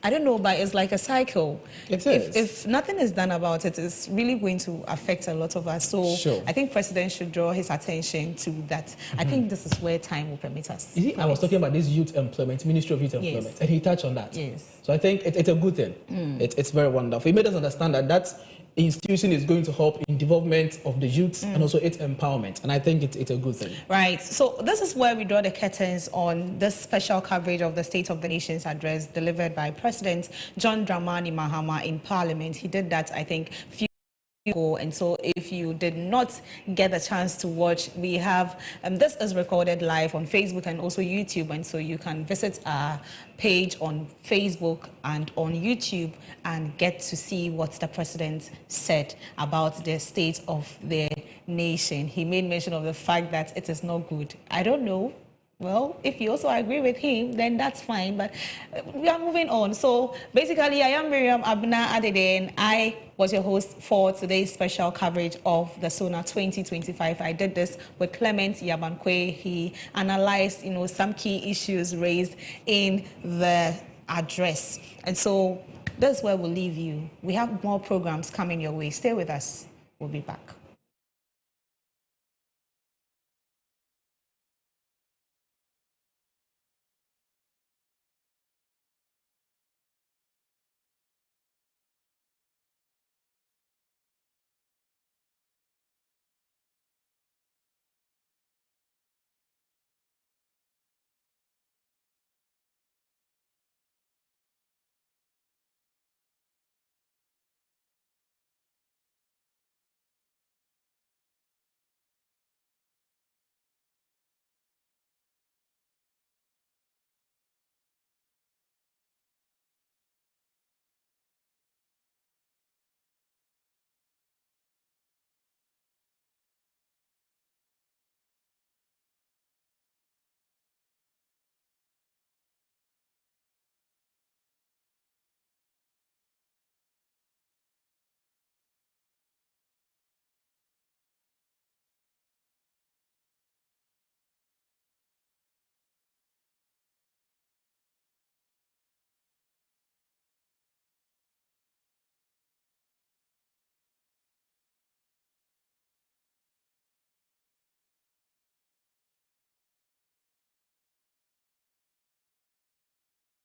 I don't know, but it's like a cycle. It is. If nothing is done about it, it's really going to affect a lot of us. So I think President should draw his attention to that. I think this is where time will permit us. You see, I was talking about this youth employment, Ministry of Youth Employment, and he touched on that. Yes. So I think it's a good thing. It's very wonderful. He made us understand that institution is going to help in development of the youth and also its empowerment, and I think it's a good thing. Right. So this is where we draw the curtains on this special coverage of the State of the Nation's address delivered by President John Dramani Mahama in Parliament. He did that, I think, few ago, and so if you did not get the chance to watch, we have this is recorded live on Facebook and also YouTube, and so you can visit our page on Facebook and on YouTube and get to see what the president said about the state of the nation. He made mention of the fact that it is not good. I don't know. Well, if you also agree with him, then that's fine. But we are moving on. So basically, I am Miriam Abna Adede, and I was your host for today's special coverage of the SONA 2025. I did this with Clement Yabankwe. He analyzed, some key issues raised in the address. And so that's where we'll leave you. We have more programs coming your way. Stay with us. We'll be back.